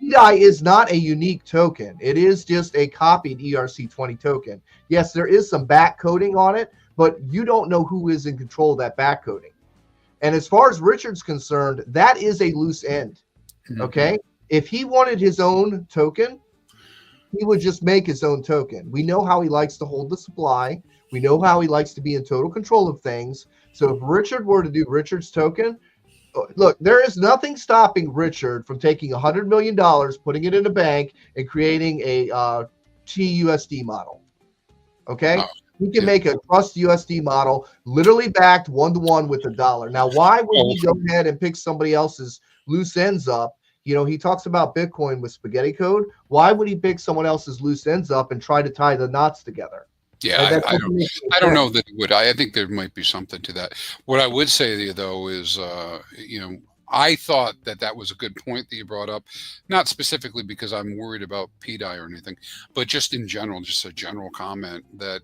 PDI is not a unique token. It is just a copied ERC20 token. Yes, there is some back coding on it, but you don't know who is in control of that back coding. And as far as Richard's concerned, that is a loose end. Okay? If he wanted his own token, he would just make his own token. We know how he likes to hold the supply. We know how he likes to be in total control of things. So if Richard were to do Richard's token, look, there is nothing stopping Richard from taking $100 million, putting it in a bank, and creating a TUSD model. Okay? He can make a trust USD model, literally backed 1-to-1 with $1. Now, why would he go ahead and pick somebody else's loose ends up? He talks about Bitcoin with spaghetti code. Why would he pick someone else's loose ends up and try to tie the knots together?
Yeah, I don't know that it would. I think there might be something to that. What I would say to you, though, is, I thought that was a good point that you brought up, not specifically because I'm worried about PDI or anything, but just in general, just a general comment that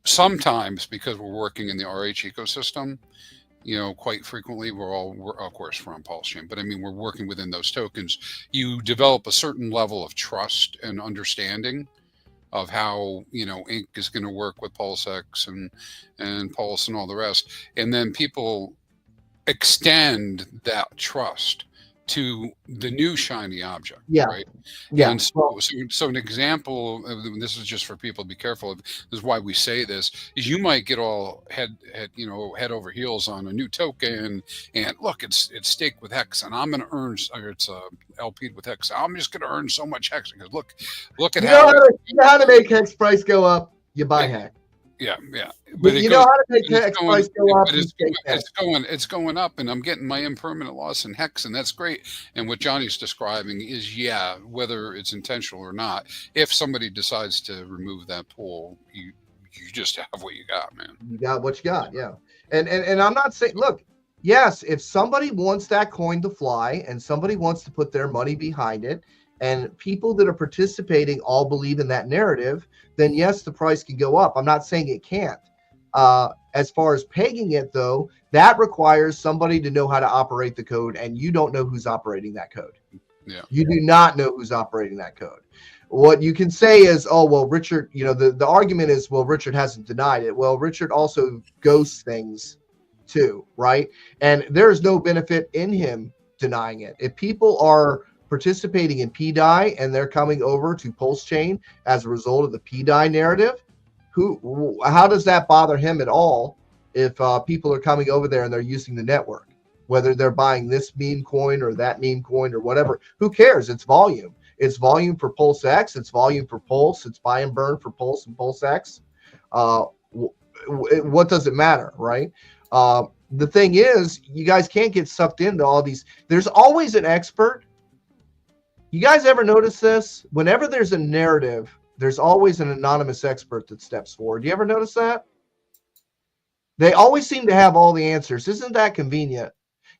sometimes because we're working in the RH ecosystem, quite frequently we're of course we're on Pulse Chain, but I mean, we're working within those tokens. You develop a certain level of trust and understanding of how Inc is going to work with PulseX and Pulse and all the rest, and then people extend that trust to the new shiny object,
Yeah.
right?
Yeah.
And so an example, this is just for people to be careful of, this is why we say this, is you might get all head over heels on a new token, and look, it's staked with Hex, and I'm going to earn, or it's LP'd with Hex. I'm just going to earn so much Hex, because look at how
you know how to make Hex price go up. You buy Hex.
Yeah.
But you know how to make Hex price go up.
It's going up, and I'm getting my impermanent loss in Hex, and that's great. And what Johnny's describing is, whether it's intentional or not, if somebody decides to remove that pool, you just have what you got, man.
You got what you got, yeah. And I'm not saying, look, yes, if somebody wants that coin to fly and somebody wants to put their money behind it, and people that are participating all believe in that narrative, then yes, the price can go up. I'm not saying it can't. As far as pegging it, though, that requires somebody to know how to operate the code, and you don't know who's operating that code.
Yeah.
You do not know who's operating that code. What you can say is, oh, well, Richard, the argument is, well, Richard hasn't denied it. Well, Richard also ghosts things too, right? And there is no benefit in him denying it. If people are participating in PDI and they're coming over to Pulse Chain as a result of the PDI narrative, how does that bother him at all if people are coming over there and they're using the network, whether they're buying this meme coin or that meme coin or whatever? Who cares? It's volume. It's volume for Pulse X. It's volume for Pulse. It's buy and burn for Pulse and Pulse X. What does it matter, right? The thing is, you guys can't get sucked into all these. There's always an expert. You guys ever notice this? Whenever there's a narrative, there's always an anonymous expert that steps forward. Do you ever notice that? They always seem to have all the answers. Isn't that convenient?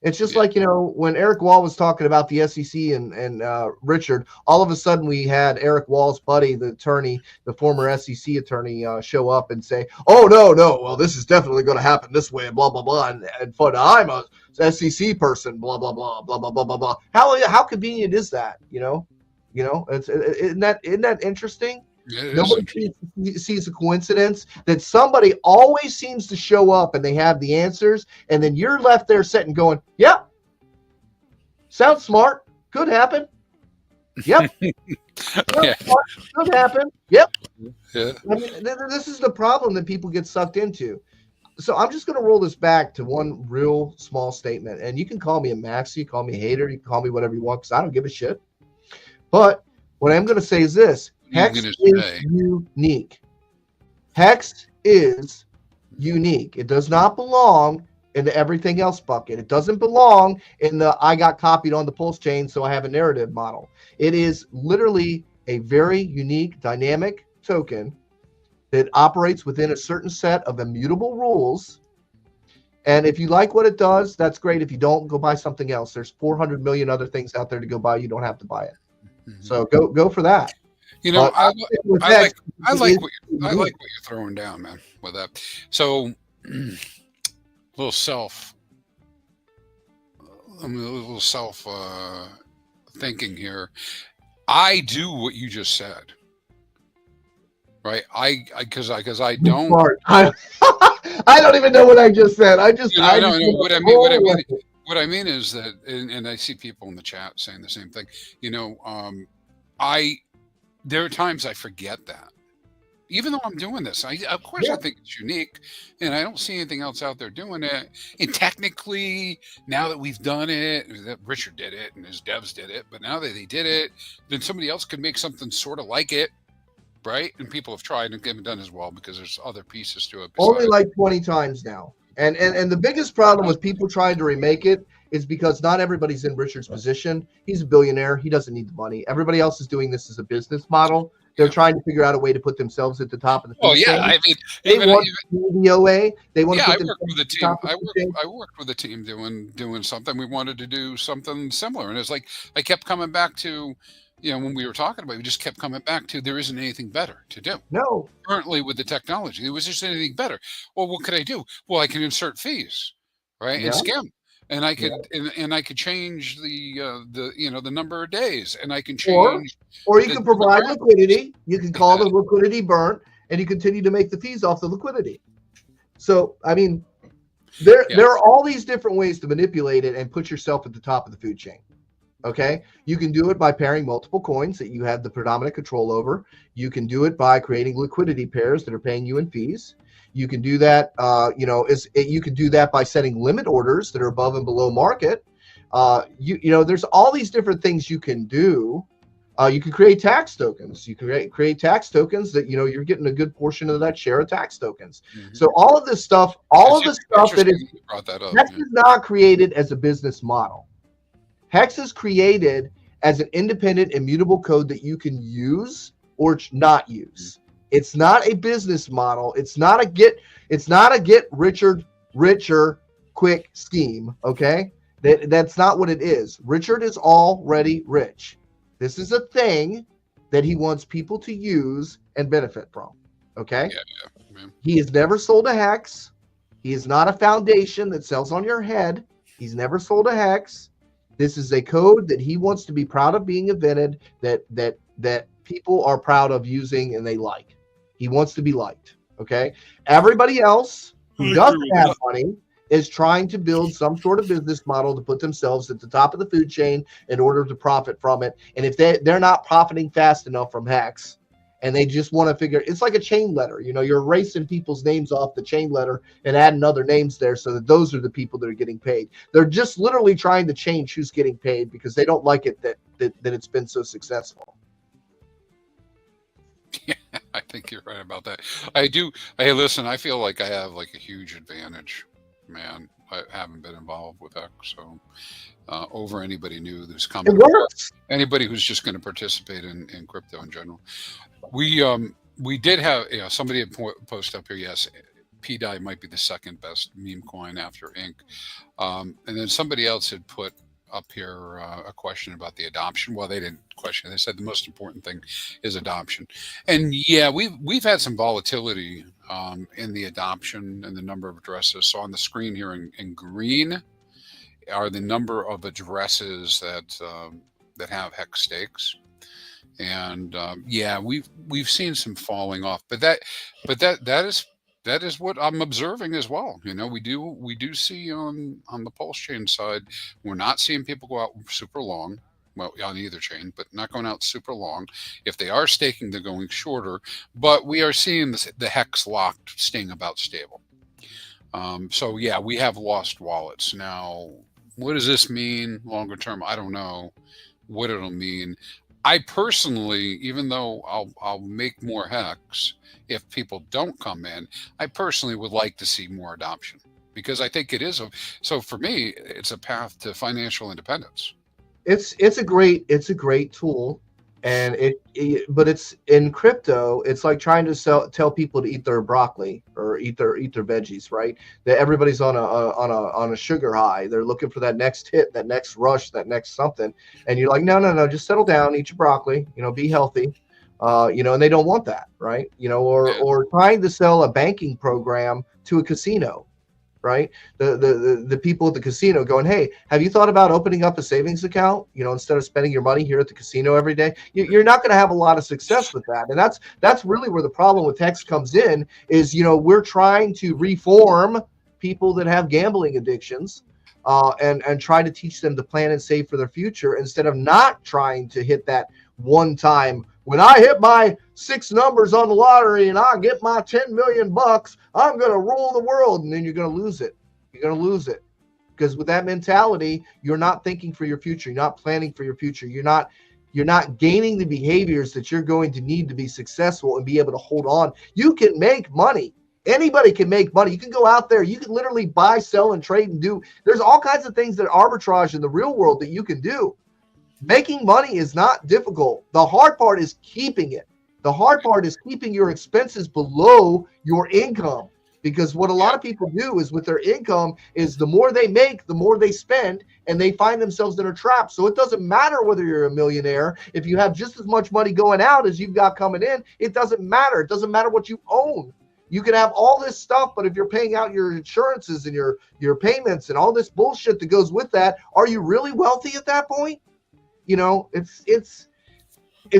It's just like, when Eric Wall was talking about the SEC and Richard, all of a sudden we had Eric Wall's buddy, the attorney, the former SEC attorney, show up and say, oh, no, well, this is definitely going to happen this way, blah, blah, blah. And I'm a SEC person, blah, blah, blah, blah, blah, blah, blah, blah. How convenient is that? Isn't that interesting?
Yeah,
Nobody sees a coincidence that somebody always seems to show up and they have the answers, and then you're left there sitting going, yep, sounds smart, could happen. Yep. Could happen. Yep.
Yeah.
I mean, this is the problem that people get sucked into. So I'm just going to roll this back to one real small statement, and you can call me a maxi, you call me a hater, you can call me whatever you want, because I don't give a shit. But what I'm going to say is this. Hex is unique. Hex is unique. It does not belong in the everything else bucket. It doesn't belong in the I got copied on the Pulse chain, so I have a narrative model. It is literally a very unique, dynamic token that operates within a certain set of immutable rules. And if you like what it does, that's great. If you don't, go buy something else. There's 400 million other things out there to go buy. You don't have to buy it. Mm-hmm. So go for that.
I like what you're throwing down, man, with that. So, little self thinking here. I do what you just said, right? Because I don't.
I don't even know what I just said.
What I mean is that, and I see people in the chat saying the same thing. There are times I forget that, even though I'm doing this. I think it's unique, and I don't see anything else out there doing it. And technically, now that we've done it, that Richard did it and his devs did it, but now that they did it, then somebody else could make something sort of like it, right? And people have tried and haven't done as well because there's other pieces to it.
Only like 20 times now. And the biggest problem with people trying to remake it is because not everybody's in Richard's position. He's a billionaire. He doesn't need the money. Everybody else is doing this as a business model. They're trying to figure out a way to put themselves at the top of the food chain.
I mean,
they want DOA. They want to put
I worked with a team. I worked with a team doing something. We wanted to do something similar, and it's like I kept coming back to, when we were talking about it, we just kept coming back to there isn't anything better to do.
No.
Currently with the technology, there was just anything better. Well, what could I do? Well, I can insert fees, right, and skim. And I could and I could change the number of days, and I can change.
Or you can provide liquidity. You can call the liquidity burn, and you continue to make the fees off the liquidity. So I mean, there are all these different ways to manipulate it and put yourself at the top of the food chain. Okay. You can do it by pairing multiple coins that you have the predominant control over. You can do it by creating liquidity pairs that are paying you in fees. You can do that, you can do that by setting limit orders that are above and below market. There's all these different things you can do. You can create tax tokens. You can create tax tokens that, you're getting a good portion of that share of tax tokens.
Mm-hmm.
So all of this stuff, that is, Hex is not created as a business model. Hex is created as an independent immutable code that you can use or not use. It's not a business model. It's not a get richer quick scheme. Okay. That's not what it is. Richard is already rich. This is a thing that he wants people to use and benefit from. Okay.
Yeah.
He has never sold a Hex. He is not a foundation that sells on your head. He's never sold a Hex. This is a code that he wants to be proud of being invented, that people are proud of using and they like. He wants to be liked. Okay. Everybody else who doesn't have money is trying to build some sort of business model to put themselves at the top of the food chain in order to profit from it. And if they're not profiting fast enough from Hex, and they just want to figure, it's like a chain letter. You're erasing people's names off the chain letter and adding other names there so that those are the people that are getting paid. They're just literally trying to change who's getting paid because they don't like it that it's been so successful.
Yeah, I think you're right about that. I do. Hey, listen, I feel like I have like a huge advantage, man. I haven't been involved with Hex, so over anybody new who's coming.
It works.
Anybody who's just going to participate in crypto in general. We did have somebody had posted up here. Yes, PDI might be the second best meme coin after Ink, and then somebody else had put up here a question about the adoption. Well, they didn't question it. They said the most important thing is adoption, and yeah, we've had some volatility in the adoption and the number of addresses. So on the screen here in green are the number of addresses that have hex stakes. And yeah, we've seen some falling off, but that is what I'm observing as well. We do see on the pulse chain side, we're not seeing people go out super long, well, on either chain, but not going out super long. If they are staking, they're going shorter, but we are seeing the hex locked staying about stable. So yeah, we have lost wallets. Now, what does this mean longer term? I don't know what it'll mean. I personally, even though I'll make more Hex if people don't come in, I personally would like to see more adoption because I think it is so for me, it's a path to financial independence.
It's a great tool, and but it's in crypto. It's like trying to tell people to eat their broccoli or eat their veggies, right? That everybody's on a sugar high. They're looking for that next hit, that next rush, that next something, and you're like, no, just settle down, eat your broccoli, be healthy, and they don't want that, right? Or trying to sell a banking program to a casino. Right, the people at the casino going, hey, have you thought about opening up a savings account? Instead of spending your money here at the casino every day, you're not going to have a lot of success with that. And that's really where the problem with Hex comes in. Is we're trying to reform people that have gambling addictions, and try to teach them to plan and save for their future instead of not trying to hit that one time. When I hit my 6 numbers on the lottery and I get my 10 million bucks, I'm going to rule the world. And then you're going to lose it. You're going to lose it. Because with that mentality, you're not thinking for your future. You're not planning for your future. You're not gaining the behaviors that you're going to need to be successful and be able to hold on. You can make money. Anybody can make money. You can go out there. You can literally buy, sell, and trade and do. There's all kinds of things that arbitrage in the real world that you can do. Making money is not difficult. The hard part is keeping it. The hard part is keeping your expenses below your income. Because what a lot of people do is with their income is the more they make, the more they spend, and they find themselves in a trap. So it doesn't matter whether you're a millionaire. If you have just as much money going out as you've got coming in, it doesn't matter. It doesn't matter what you own. You can have all this stuff, but if you're paying out your insurances and your payments and all this bullshit that goes with that, are you really wealthy at that point? It's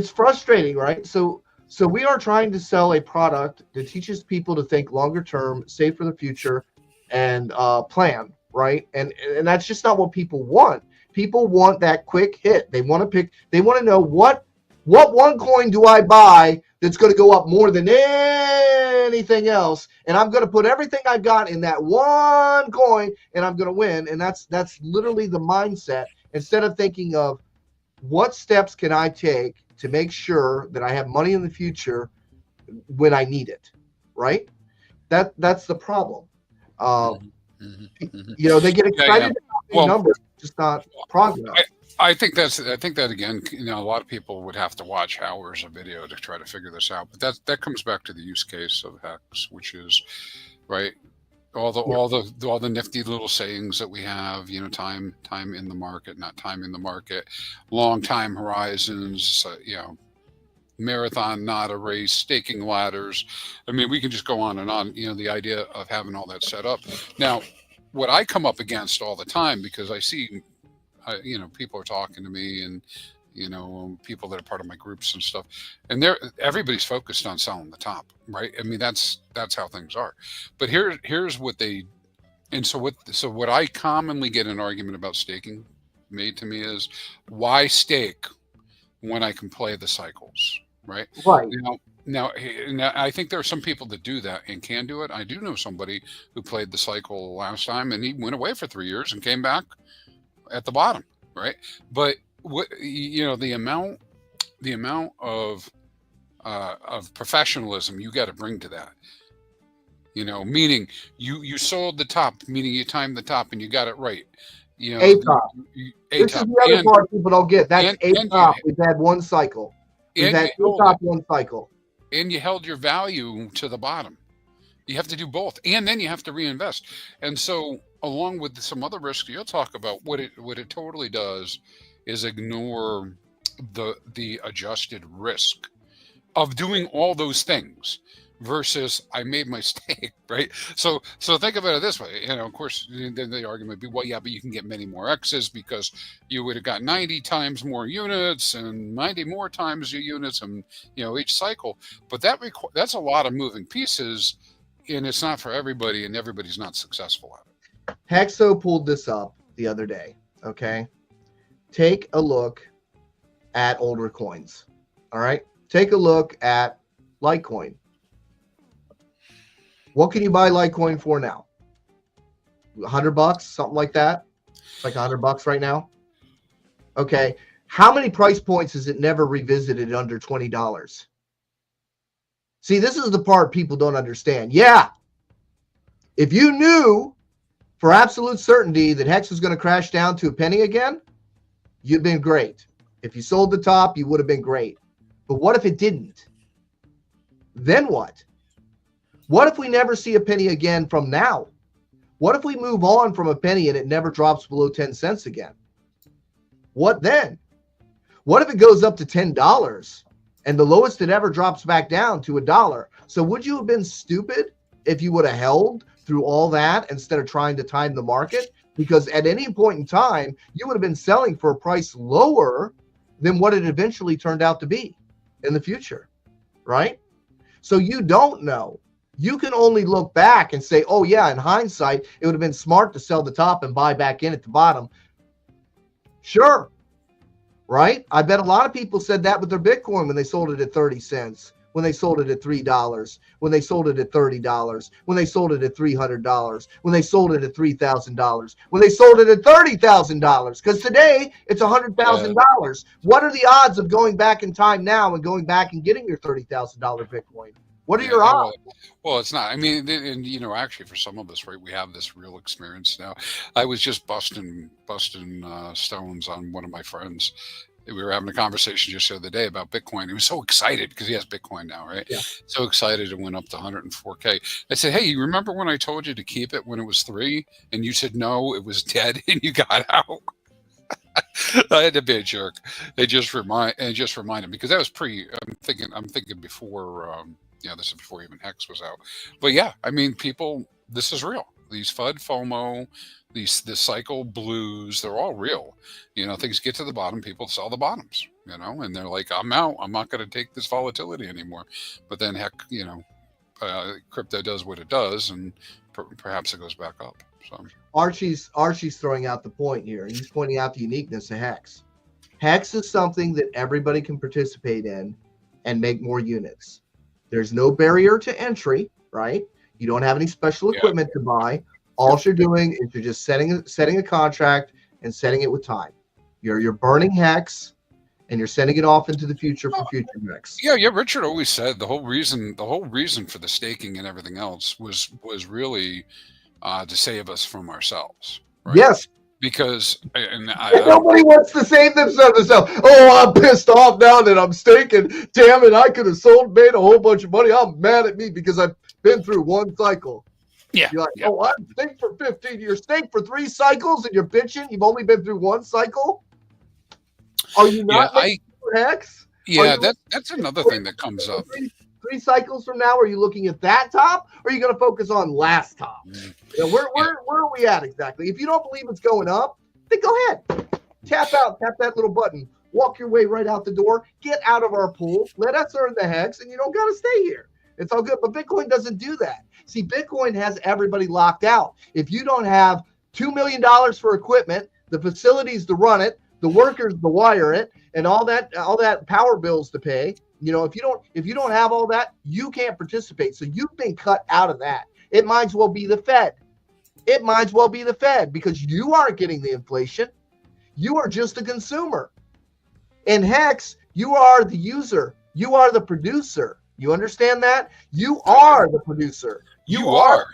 frustrating, right? So we are trying to sell a product that teaches people to think longer term, save for the future, and plan, right? And that's just not what people want. People want that quick hit. They want to know what one coin do I buy that's going to go up more than anything else, and I'm going to put everything I've got in that one coin, and I'm going to win. And that's literally the mindset, instead of thinking of what steps can I take to make sure that I have money in the future when I need it, right? That's the problem. You know, they get excited about big numbers, just not progress.
I think that again, you know, a lot of people would have to watch hours of video to try to figure this out. But that comes back to the use case of HEX, which is right. All the nifty little sayings that we have, you know, time in the market, not time in the market, long time horizons, you know, marathon, not a race, staking ladders. I mean, we can just go on and on, you know, the idea of having all that set up. Now, what I come up against all the time, because I see, you know, people are talking to me, and, you know, people that are part of my groups and stuff, and everybody's focused on selling the top, right? I mean, that's how things are. But here's what they, and so what I commonly get an argument about staking made to me is, why stake when I can play the cycles, right?
Right.
Now, I think there are some people that do that and can do it. I do know somebody who played the cycle last time, and he went away for 3 years and came back at the bottom, right? But what, you know, the amount of professionalism you got to bring to that, you know, meaning you sold the top, meaning you timed the top and you got it right. You know,
A-top. This is the other part people don't get. That's A-top. We've had one cycle. We've had A-top one cycle.
And you held your value to the bottom. You have to do both, and then you have to reinvest. And so, along with some other risks you'll talk about, what it totally does is ignore the adjusted risk of doing all those things versus I made my stake, right? So think about it this way. You know, of course, then the argument would be, well, yeah, but you can get many more X's because you would have got 90 times more units and 90 more times your units, and, you know, each cycle. But that's a lot of moving pieces, and it's not for everybody, and everybody's not successful at it.
Hexo pulled this up the other day. Okay, take a look at older coins. All right, take a look at Litecoin. What can you buy Litecoin for now? $100, something like that. It's like $100 right now. Okay, how many price points has it never revisited under $20? See, this is the part people don't understand. Yeah, if you knew for absolute certainty that HEX was going to crash down to a penny again, you'd been great. If you sold the top, you would have been great. But what if it didn't? Then what? What if we never see a penny again from now? What if we move on from a penny and it never drops below 10 cents again? What then? What if it goes up to $10 and the lowest it ever drops back down to $1? So would you have been stupid if you would have held through all that instead of trying to time the market? Because at any point in time, you would have been selling for a price lower than what it eventually turned out to be in the future, right? So you don't know. You can only look back and say, oh, yeah, in hindsight, it would have been smart to sell the top and buy back in at the bottom. Sure, right? I bet a lot of people said that with their Bitcoin when they sold it at 30 cents, when they sold it at $3, when they sold it at $30, when they sold it at $300, when they sold it at $3,000, when they sold it at $30,000. Because today it's $100,000. What are the odds of going back in time now and going back and getting your $30,000 Bitcoin? What are your odds?
Well, it's not. I mean, and you know, actually, for some of us, right, we have this real experience now. I was just busting stones on one of my friends. We were having a conversation just the other day about Bitcoin. He was so excited because he has Bitcoin now, right?
Yeah.
So excited it went up to 104K. I said, hey, you remember when I told you to keep it when it was 3, and you said no, it was dead, and you got out? I had to be a jerk. They just reminded me, because that was I'm thinking before. This is before even HEX was out. But yeah, I mean, people, this is real. These FUD, FOMO, the cycle blues, they're all real. You know, things get to the bottom, people sell the bottoms, you know, and they're like, I'm out. I'm not going to take this volatility anymore. But then, heck, you know, crypto does what it does, and perhaps it goes back up. So
Archie's throwing out the point here. He's pointing out the uniqueness of HEX. HEX is something that everybody can participate in and make more units. There's no barrier to entry, right? You don't have any special equipment to buy. All you're doing is you're just setting a contract and setting it with time. You're burning HEX and you're sending it off into the future for future HEX.
Yeah. Richard always said the whole reason for the staking and everything else was really to save us from ourselves. Right?
Yes.
Because
nobody wants to save themselves. Oh, I'm pissed off now that I'm staking. Damn it, I could have made a whole bunch of money. I'm mad at me because I've been through one cycle.
Yeah.
You're like, oh, I've staked for 15 years. Staked for 3 cycles and you're bitching? You've only been through one cycle? Are you not making HEX?
Yeah, that's another thing that comes up.
3 cycles from now, are you looking at that top, or are you going to focus on last top? Where are we at exactly? If you don't believe it's going up, then go ahead. Tap that little button. Walk your way right out the door. Get out of our pool. Let us earn the HEX, and you don't got to stay here. It's all good. But Bitcoin doesn't do that. See, Bitcoin has everybody locked out. If you don't have $2 million for equipment, the facilities to run it, the workers to wire it, and all that power bills to pay, if you don't have all that, you can't participate. So you've been cut out of that. It might as well be the Fed. It might as well be the Fed because you aren't getting the inflation. You are just a consumer. In HEX, you are the user. You are the producer. You understand that? You are the producer. You are.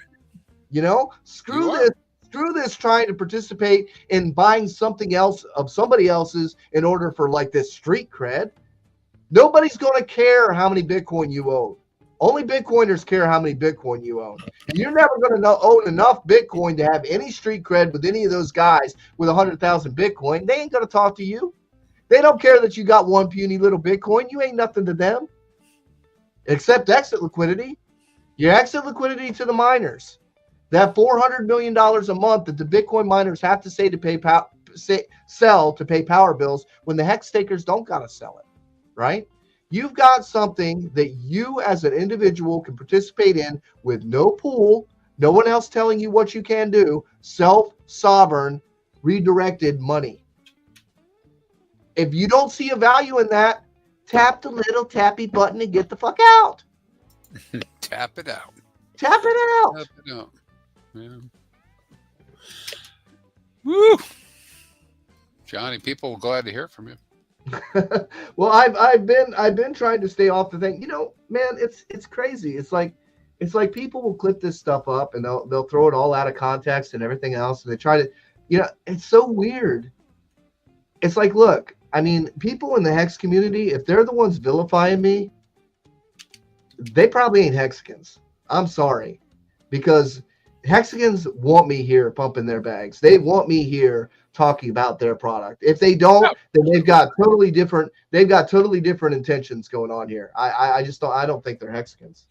Screw this trying to participate in buying something else of somebody else's in order for like this street cred. Nobody's going to care how many Bitcoin you own. Only Bitcoiners care how many Bitcoin you own. You're never going to own enough Bitcoin to have any street cred with any of those guys with 100,000 Bitcoin. They ain't going to talk to you. They don't care that you got one puny little Bitcoin. You ain't nothing to them. Except exit liquidity. Your exit liquidity to the miners. That $400 million a month that the Bitcoin miners have to sell to pay power bills when the HEX stakers don't got to sell it. Right? You've got something that you as an individual can participate in with no pool, no one else telling you what you can do, self-sovereign, redirected money. If you don't see a value in that, tap the little tappy button and get the fuck out.
Tap it out.
Tap it out.
Tap it out. Yeah. Woo! Johnny, people are glad to hear from you.
Well, I've been trying to stay off the thing. Man, it's crazy. It's like people will clip this stuff up and they'll throw it all out of context and everything else, and they try to, it's so weird. It's like, look, I mean, people in the HEX community, if they're the ones vilifying me, they probably ain't Hexicans. I'm sorry, because Hexicans want me here pumping their bags. They want me here talking about their product. If they don't, then they've got totally different intentions going on here. I don't think they're Hexicans.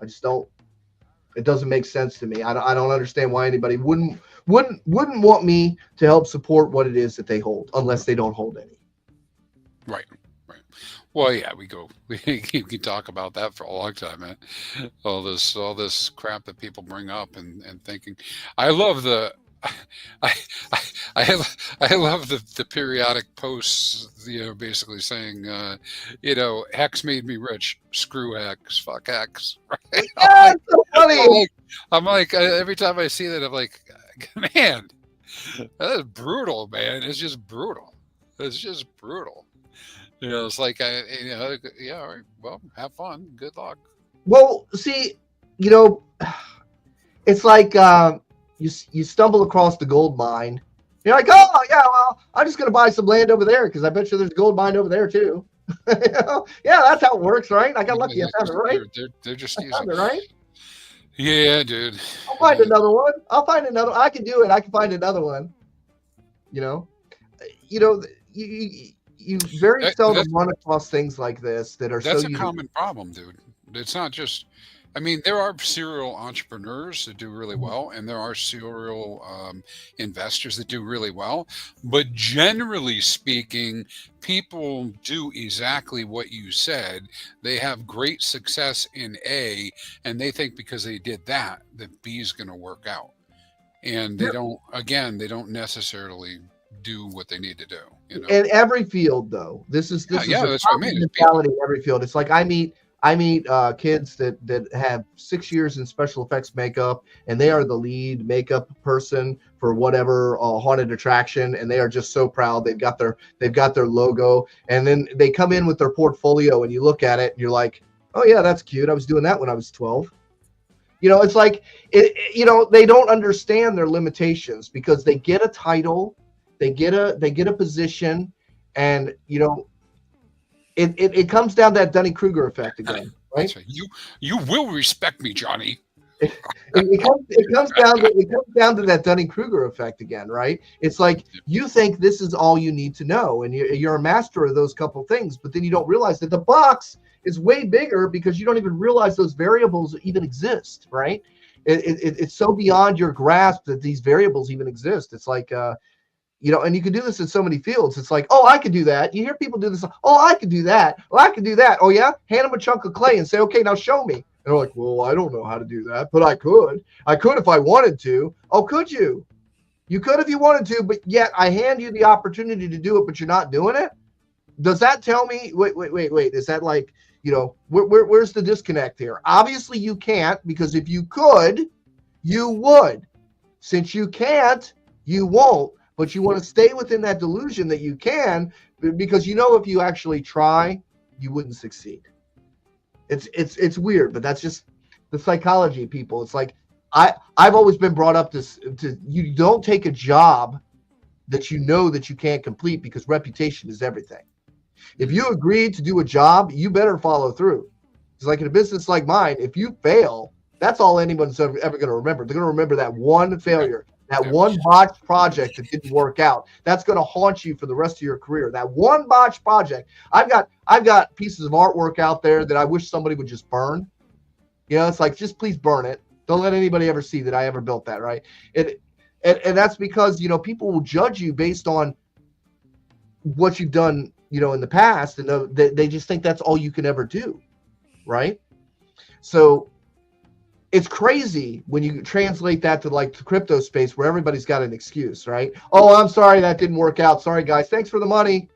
I just don't. It doesn't make sense to me. I don't understand why anybody wouldn't want me to help support what it is that they hold, unless they don't hold any.
Right. Well, yeah, we can talk about that for a long time, man. All this crap that people bring up and thinking. I love the I love the periodic posts, basically saying, HEX made me rich. Screw HEX. Fuck HEX. Right?
Yeah, it's so funny.
I'm like, every time I see that, I'm like, man, that is brutal, man. It's just brutal. It's like, yeah, all right, well, have fun. Good luck.
Well, see, it's like you stumble across the gold mine. You're like, oh, yeah, well, I'm just going to buy some land over there because I bet you there's a gold mine over there, too. Yeah, that's how it works, right? I got lucky. I found it, right?
They're just using
it, right?
Yeah, dude.
I'll find another one. I can do it. I can find another one. You very seldom run across things like this that are so unique.
That's a common problem, dude. It's not just, I mean, there are serial entrepreneurs that do really well, and there are serial investors that do really well. But generally speaking, people do exactly what you said. They have great success in A, and they think because they did that, that B is going to work out. And they don't, again, they don't necessarily do what they need to do, you know?
In every field, though, this is
Yeah,
a
yeah, that's what I
common
mean. It's people.
mentality in every field. It's like I meet kids that have 6 years in special effects makeup, and they are the lead makeup person for whatever haunted attraction, and they are just so proud. They've got their logo, and then they come in with their portfolio, and you look at it, and you're like, oh yeah, that's cute. I was doing that when I was 12. It's like they don't understand their limitations because they get a title, they get a position, and it comes down to that Dunning-Kruger effect again, right?
That's right. You will respect me, Johnny.
It comes down to that Dunning-Kruger effect again, right? It's like you think this is all you need to know, and you're a master of those couple things, but then you don't realize that the box is way bigger because you don't even realize those variables even exist, right? It's so beyond your grasp that these variables even exist. It's like and you can do this in so many fields. It's like, oh, I could do that. You hear people do this. Oh, I could do that. Oh, I could do that. Oh, yeah. Hand them a chunk of clay and say, okay, now show me. And they're like, well, I don't know how to do that, but I could. I could if I wanted to. Oh, could you? You could if you wanted to, but yet I hand you the opportunity to do it, but you're not doing it. Does that tell me? Wait. Is that like, where's the disconnect here? Obviously, you can't, because if you could, you would. Since you can't, you won't. But you want to stay within that delusion that you can, because if you actually try, you wouldn't succeed. It's weird, but that's just the psychology of people. It's like I've always been brought up to you don't take a job that that you can't complete, because reputation is everything. If you agreed to do a job, you better follow through. It's like in a business like mine, if you fail, that's all anyone's ever going to remember. They're going to remember that one failure. That one botched project that didn't work out. That's going to haunt you for the rest of your career. That one botched project. I've got pieces of artwork out there that I wish somebody would just burn. It's like, just please burn it. Don't let anybody ever see that I ever built that, right? And that's because people will judge you based on what you've done, in the past, and they just think that's all you can ever do, right? So it's crazy when you translate that to like the crypto space, where everybody's got an excuse, right? Oh, I'm sorry that didn't work out. Sorry, guys. Thanks for the money.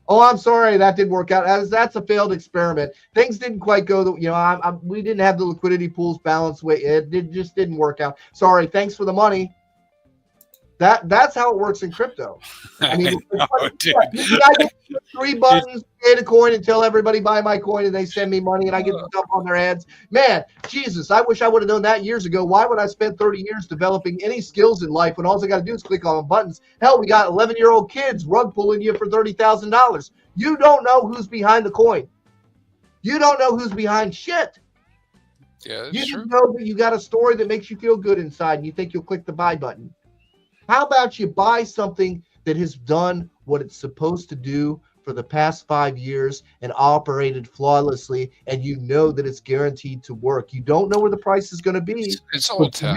Oh, I'm sorry that didn't work out. That's a failed experiment. Things didn't quite go. We didn't have the liquidity pools balanced way. It just didn't work out. Sorry. Thanks for the money. That's how it works in crypto. I mean, I get 3 buttons, create a coin, and tell everybody buy my coin, and they send me money, and I get to jump on their heads. Man, Jesus, I wish I would have known that years ago. Why would I spend 30 years developing any skills in life when all I got to do is click on buttons? Hell, we got 11-year-old kids rug pulling you for $30,000. You don't know who's behind the coin. You don't know who's behind shit.
Yeah,
you
true.
Know that you got a story that makes you feel good inside, and you think you'll click the buy button. How about you buy something that has done what it's supposed to do for the past 5 years and operated flawlessly, and you know that it's guaranteed to work? You don't know where the price is going to be.
It's all tech.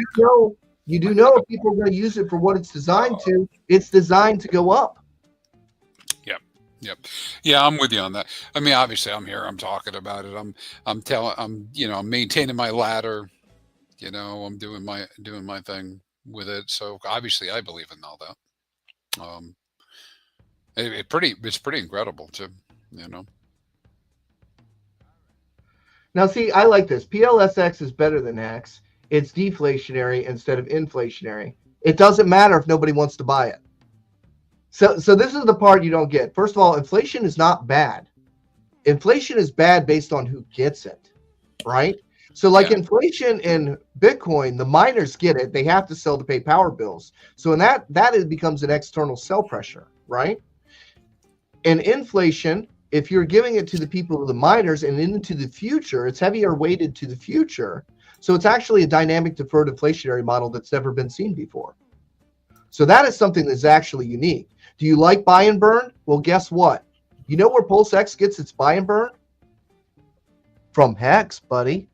You do know if people are going to use it for what it's designed to. It's designed to go up.
Yep. Yeah, I'm with you on that. I mean, obviously, I'm here. I'm talking about it. I'm maintaining my ladder. I'm doing my thing with it. So obviously, I believe in all that. It's pretty incredible too.
Now, see, I like this. PLSX is better than HEX. It's deflationary instead of inflationary. It doesn't matter if nobody wants to buy it. So this is the part you don't get. First of all, inflation is not bad. Inflation is bad based on who gets it, right? So like inflation in Bitcoin, the miners get it. They have to sell to pay power bills. So in that it becomes an external sell pressure, right? In inflation, if you're giving it to the people, the miners, and into the future, it's heavier weighted to the future. So it's actually a dynamic deferred inflationary model that's never been seen before. So that is something that's actually unique. Do you like buy and burn? Well, guess what? You know where PulseX gets its buy and burn? From HEX, buddy.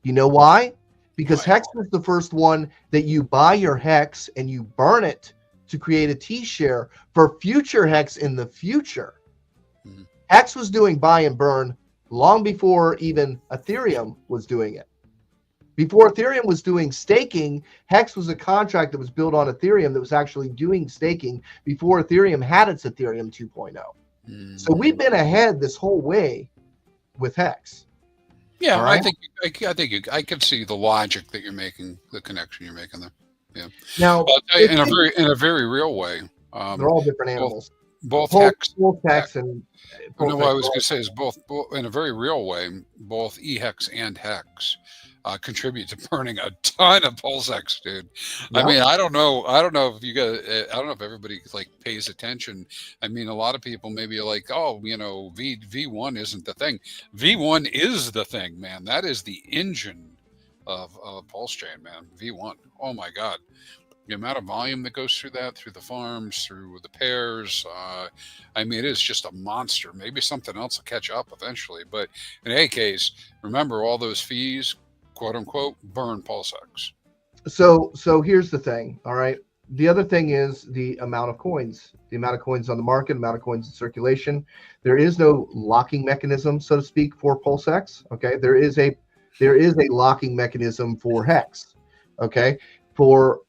You know why? Because
Why?
HEX was the first one that you buy your HEX and you burn it to create a T-share for future HEX in the future.
Mhm.
HEX was doing buy and burn long before even Ethereum was doing it. Before Ethereum was doing staking, HEX was a contract that was built on Ethereum that was actually doing staking before Ethereum had its Ethereum 2.0. So we've been ahead this whole way with HEX.
Yeah,
All
I
right.
think I could see the logic that you're making, the connection you're making there. Yeah,
Now,
I'll tell you in a very real way.
they're all different
Both
animals.
both
Pulse,
hex.
Pulse HEX and Pulse
No, I
HEX.
was going to say is both in a very real way. Both EHEX and HEX contribute to burning a ton of PulseX, dude. I
Yeah.
mean, I don't know. I don't know if you guys. I don't know if everybody like pays attention. I mean, a lot of people maybe are like, oh, V1 isn't the thing. V1 is the thing, man. That is the engine of Pulse Chain, man. V1. Oh my God. The amount of volume that goes through that, through the farms, through the pairs. I mean, it is just a monster. Maybe something else will catch up eventually. But in any case, remember all those fees, quote unquote, burn PulseX.
So here's the thing. All right. The other thing is the amount of coins, on the market, amount of coins in circulation. There is no locking mechanism, so to speak, for PulseX. Okay. There is a locking mechanism for HEX. Okay. For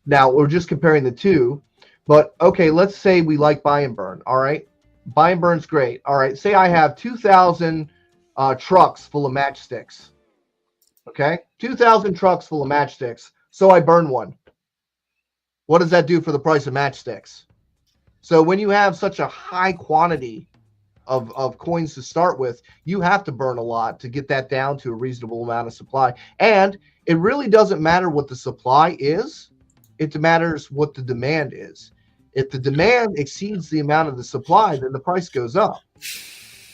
now, we're just comparing the two, but okay, let's say we like buy and burn. All right. Buy and burn's great. All right. Say I have 2,000 trucks full of matchsticks. Okay. 2,000 trucks full of matchsticks. So I burn one. What does that do for the price of matchsticks? So when you have such a high quantity of coins to start with, you have to burn a lot to get that down to a reasonable amount of supply. And it really doesn't matter what the supply is. It matters what the demand is. If the demand exceeds the amount of the supply, then the price goes up.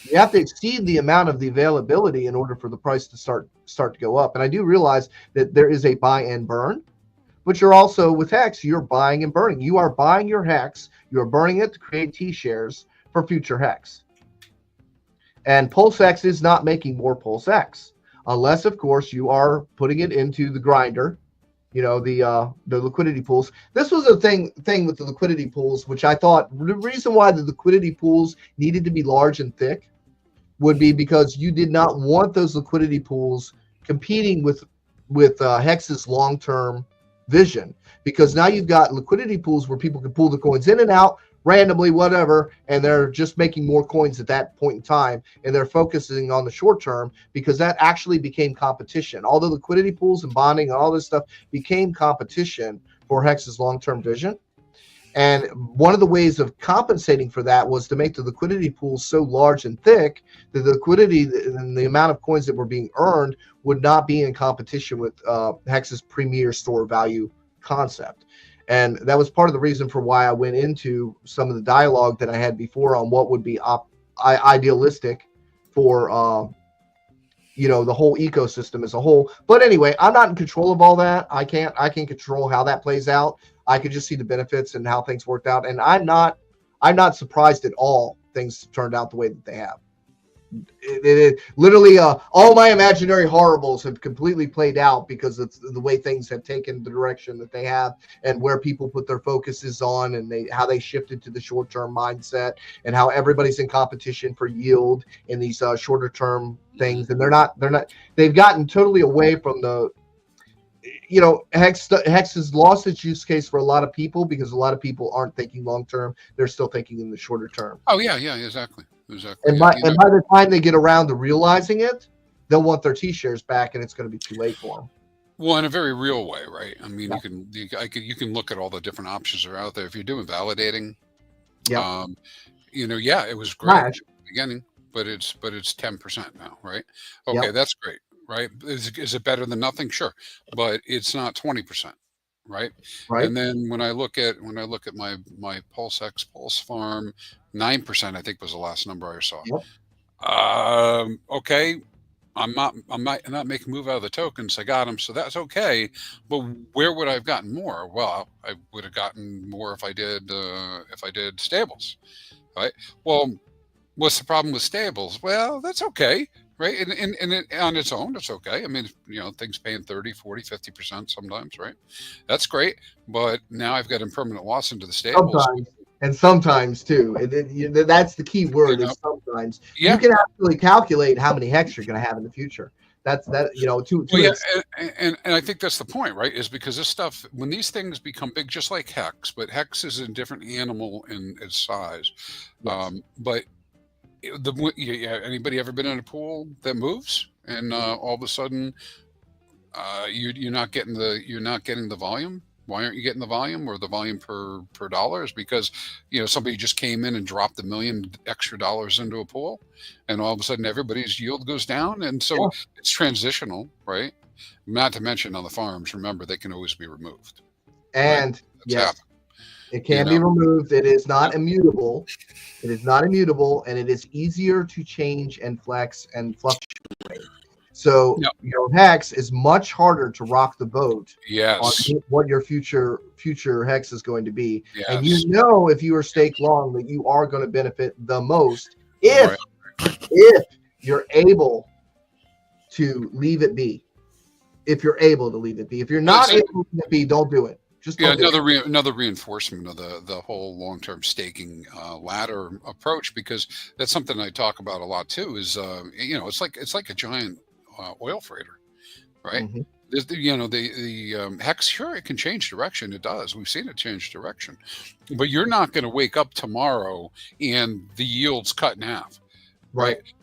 You have to exceed the amount of the availability in order for the price to start to go up. And I do realize that there is a buy and burn, but you're also with HEX, you're buying and burning. You are buying your HEX, you're burning it to create T-shares for future HEX. And PulseX is not making more PulseX, unless, of course, you are putting it into the grinder, the liquidity pools. This was a thing with the liquidity pools, which I thought the reason why the liquidity pools needed to be large and thick would be because you did not want those liquidity pools competing with HEX's long-term vision, because now you've got liquidity pools where people can pull the coins in and out randomly, whatever, and they're just making more coins at that point in time, and they're focusing on the short term because that actually became competition. All the liquidity pools and bonding and all this stuff became competition for HEX's long-term vision. And one of the ways of compensating for that was to make the liquidity pools so large and thick that the liquidity and the amount of coins that were being earned would not be in competition with HEX's premier store value concept. And that was part of the reason for why I went into some of the dialogue that I had before on what would be idealistic for the whole ecosystem as a whole. But anyway, I'm not in control of all that. I can't control how that plays out. I could just see the benefits and how things worked out. And I'm not surprised at all things turned out the way that they have. It literally all my imaginary horribles have completely played out because it's the way things have taken the direction that they have, and where people put their focuses on, and how they shifted to the short-term mindset, and how everybody's in competition for yield in these shorter term things. And they've gotten totally away from the HEX has lost its use case for a lot of people because a lot of people aren't thinking long term. They're still thinking in the shorter term.
Oh yeah, exactly.
And by the time they get around to realizing it, they'll want their T-shares back, and it's going to be too late for them.
Well, in a very real way, right? I mean, you can look at all the different options that are out there. If you're doing validating, it was great at the beginning, but it's 10% now, right? Okay, that's great, right? Is it better than nothing? Sure, but it's not 20%, right? And then when I look at my PulseX Pulse Farm, 9% I think was the last number I saw. Okay, I'm not making move out of the tokens. I got them, so that's okay. But where would I have gotten more? Well, I would have gotten more if I did stables, right? Well, what's the problem with stables? Well, that's okay. right? And on its own, it's okay. I mean, things paying 30, 40, 50% sometimes, right? That's great. But now I've got impermanent loss into the stables.
Sometimes, and sometimes too. That's the key
You
word
know,
is sometimes. You
yeah.
can actually calculate how many hex you're going to have in the future. That's that,
Well,
to
yeah,
an
and I think that's the point, right? Is because this stuff, when these things become big, just like Hex, but Hex is a different animal in its size.
yes.
But yeah, anybody ever been in a pool that moves, and all of a sudden you're not getting the volume? Why aren't you getting the volume, or the volume per dollar? Is because somebody just came in and dropped $1 million extra into a pool, and all of a sudden everybody's yield goes down, and so
Yeah.
it's transitional, right? Not to mention on the farms, remember they can always be removed, right?
And
That's
yes,
happened,
it
you
can be
know.
removed. It is
Yeah.
not immutable. It is not immutable, and it is easier to change and flex and fluctuate. So
Yeah.
hex is much harder to rock the boat on
Yes.
what your future hex is going to be. And
Yes.
if you are stake long, that you are going to benefit the most
Right.
if you're able to leave it be. If you're able to leave it be. If you're
Well,
not able to leave it be, don't do it. Just
yeah,
don't do it.
another reinforcement of the whole long term staking ladder approach, because that's something I talk about a lot too. Is it's like a giant oil freighter, right?
Mhm.
The hex, sure, it can change direction. It does. We've seen it change direction, but you're not going to wake up tomorrow and the yield's cut in half, right?
Right.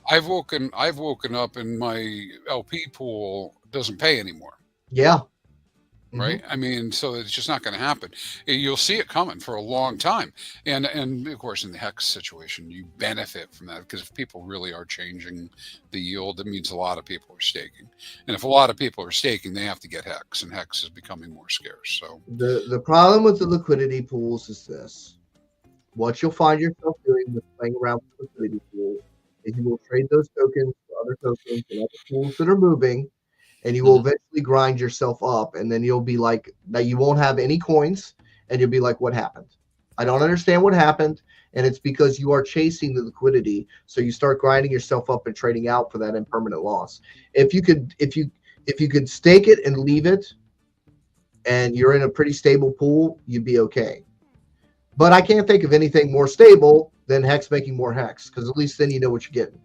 I've woken up and my LP pool doesn't pay anymore.
Yeah.
Right.
Mhm.
I mean, so it's just not going to happen. You'll see it coming for a long time. And of course, in the hex situation, you benefit from that, because if people really are changing the yield, it means a lot of people are staking. And if a lot of people are staking, they have to get hex, and hex is becoming more scarce. So,
The problem with the liquidity pools is this. What you'll find yourself doing with playing around with liquidity pools is you will trade those tokens for other tokens and other pools that are moving, and you will
mhm.
eventually grind yourself up, and then you'll be like that. You won't have any coins, and you'll be like, "What happened? I don't understand what happened." And it's because you are chasing the liquidity, so you start grinding yourself up and trading out for that impermanent loss. If you could stake it and leave it, and you're in a pretty stable pool, you'd be okay. But I can't think of anything more stable than hex making more hex, because at least then you know what you're getting.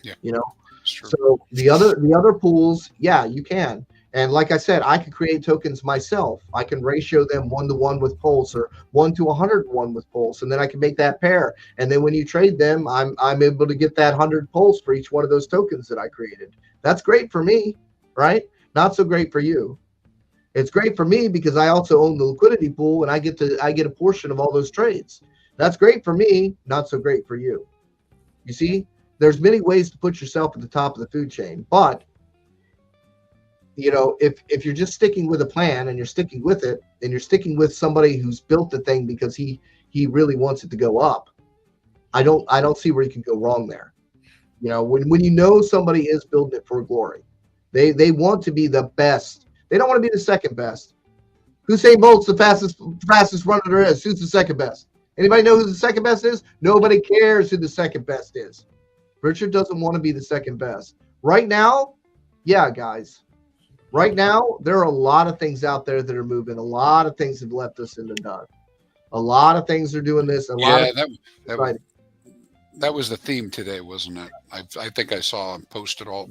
Yeah,
You know.
it's true.
So the other pools, yeah, you can. And like I said, I can create tokens myself. I can ratio them 1-to-1 with Pulse, or 1-to-101 with Pulse, and then I can make that pair. And then when you trade them, I'm able to get that 100 Pulse for each one of those tokens that I created. That's great for me, right? Not so great for you. It's great for me because I also own the liquidity pool, and I get a portion of all those trades. That's great for me, not so great for you. You see, there's many ways to put yourself at the top of the food chain, but if you're just sticking with a plan and you're sticking with it, and you're sticking with somebody who's built the thing because he really wants it to go up, I don't see where you can go wrong there. When somebody is building it for glory, they want to be the best. They don't want to be the second best. Usain Bolt's the fastest runner there is. Who's the second best? Anybody know who the second best is? Nobody cares who the second best is. Richard doesn't want to be the second best. Right now, yeah, guys. Right now, there are a lot of things out there that are moving. A lot of things have left us in the dust. A lot of things are doing this. A lot of
Yeah, that
right.
that was the theme today, wasn't it? I think I saw him posted all.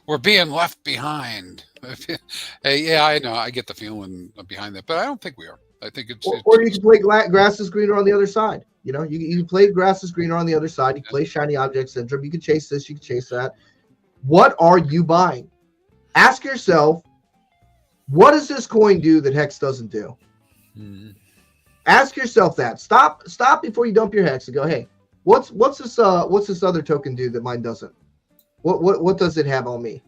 We're being left behind. Hey, yeah, I know. I get the feeling behind that, but I don't think we are. I think
Or you can play grass is greener on the other side. You can play grass is greener on the other side. You can play shiny object syndrome. You can chase this. You can chase that. What are you buying? Ask yourself, what does this coin do that Hex doesn't do?
Mhm.
Ask yourself that. Stop before you dump your Hex and go, hey, what's this other token do that mine doesn't? What does it have on me?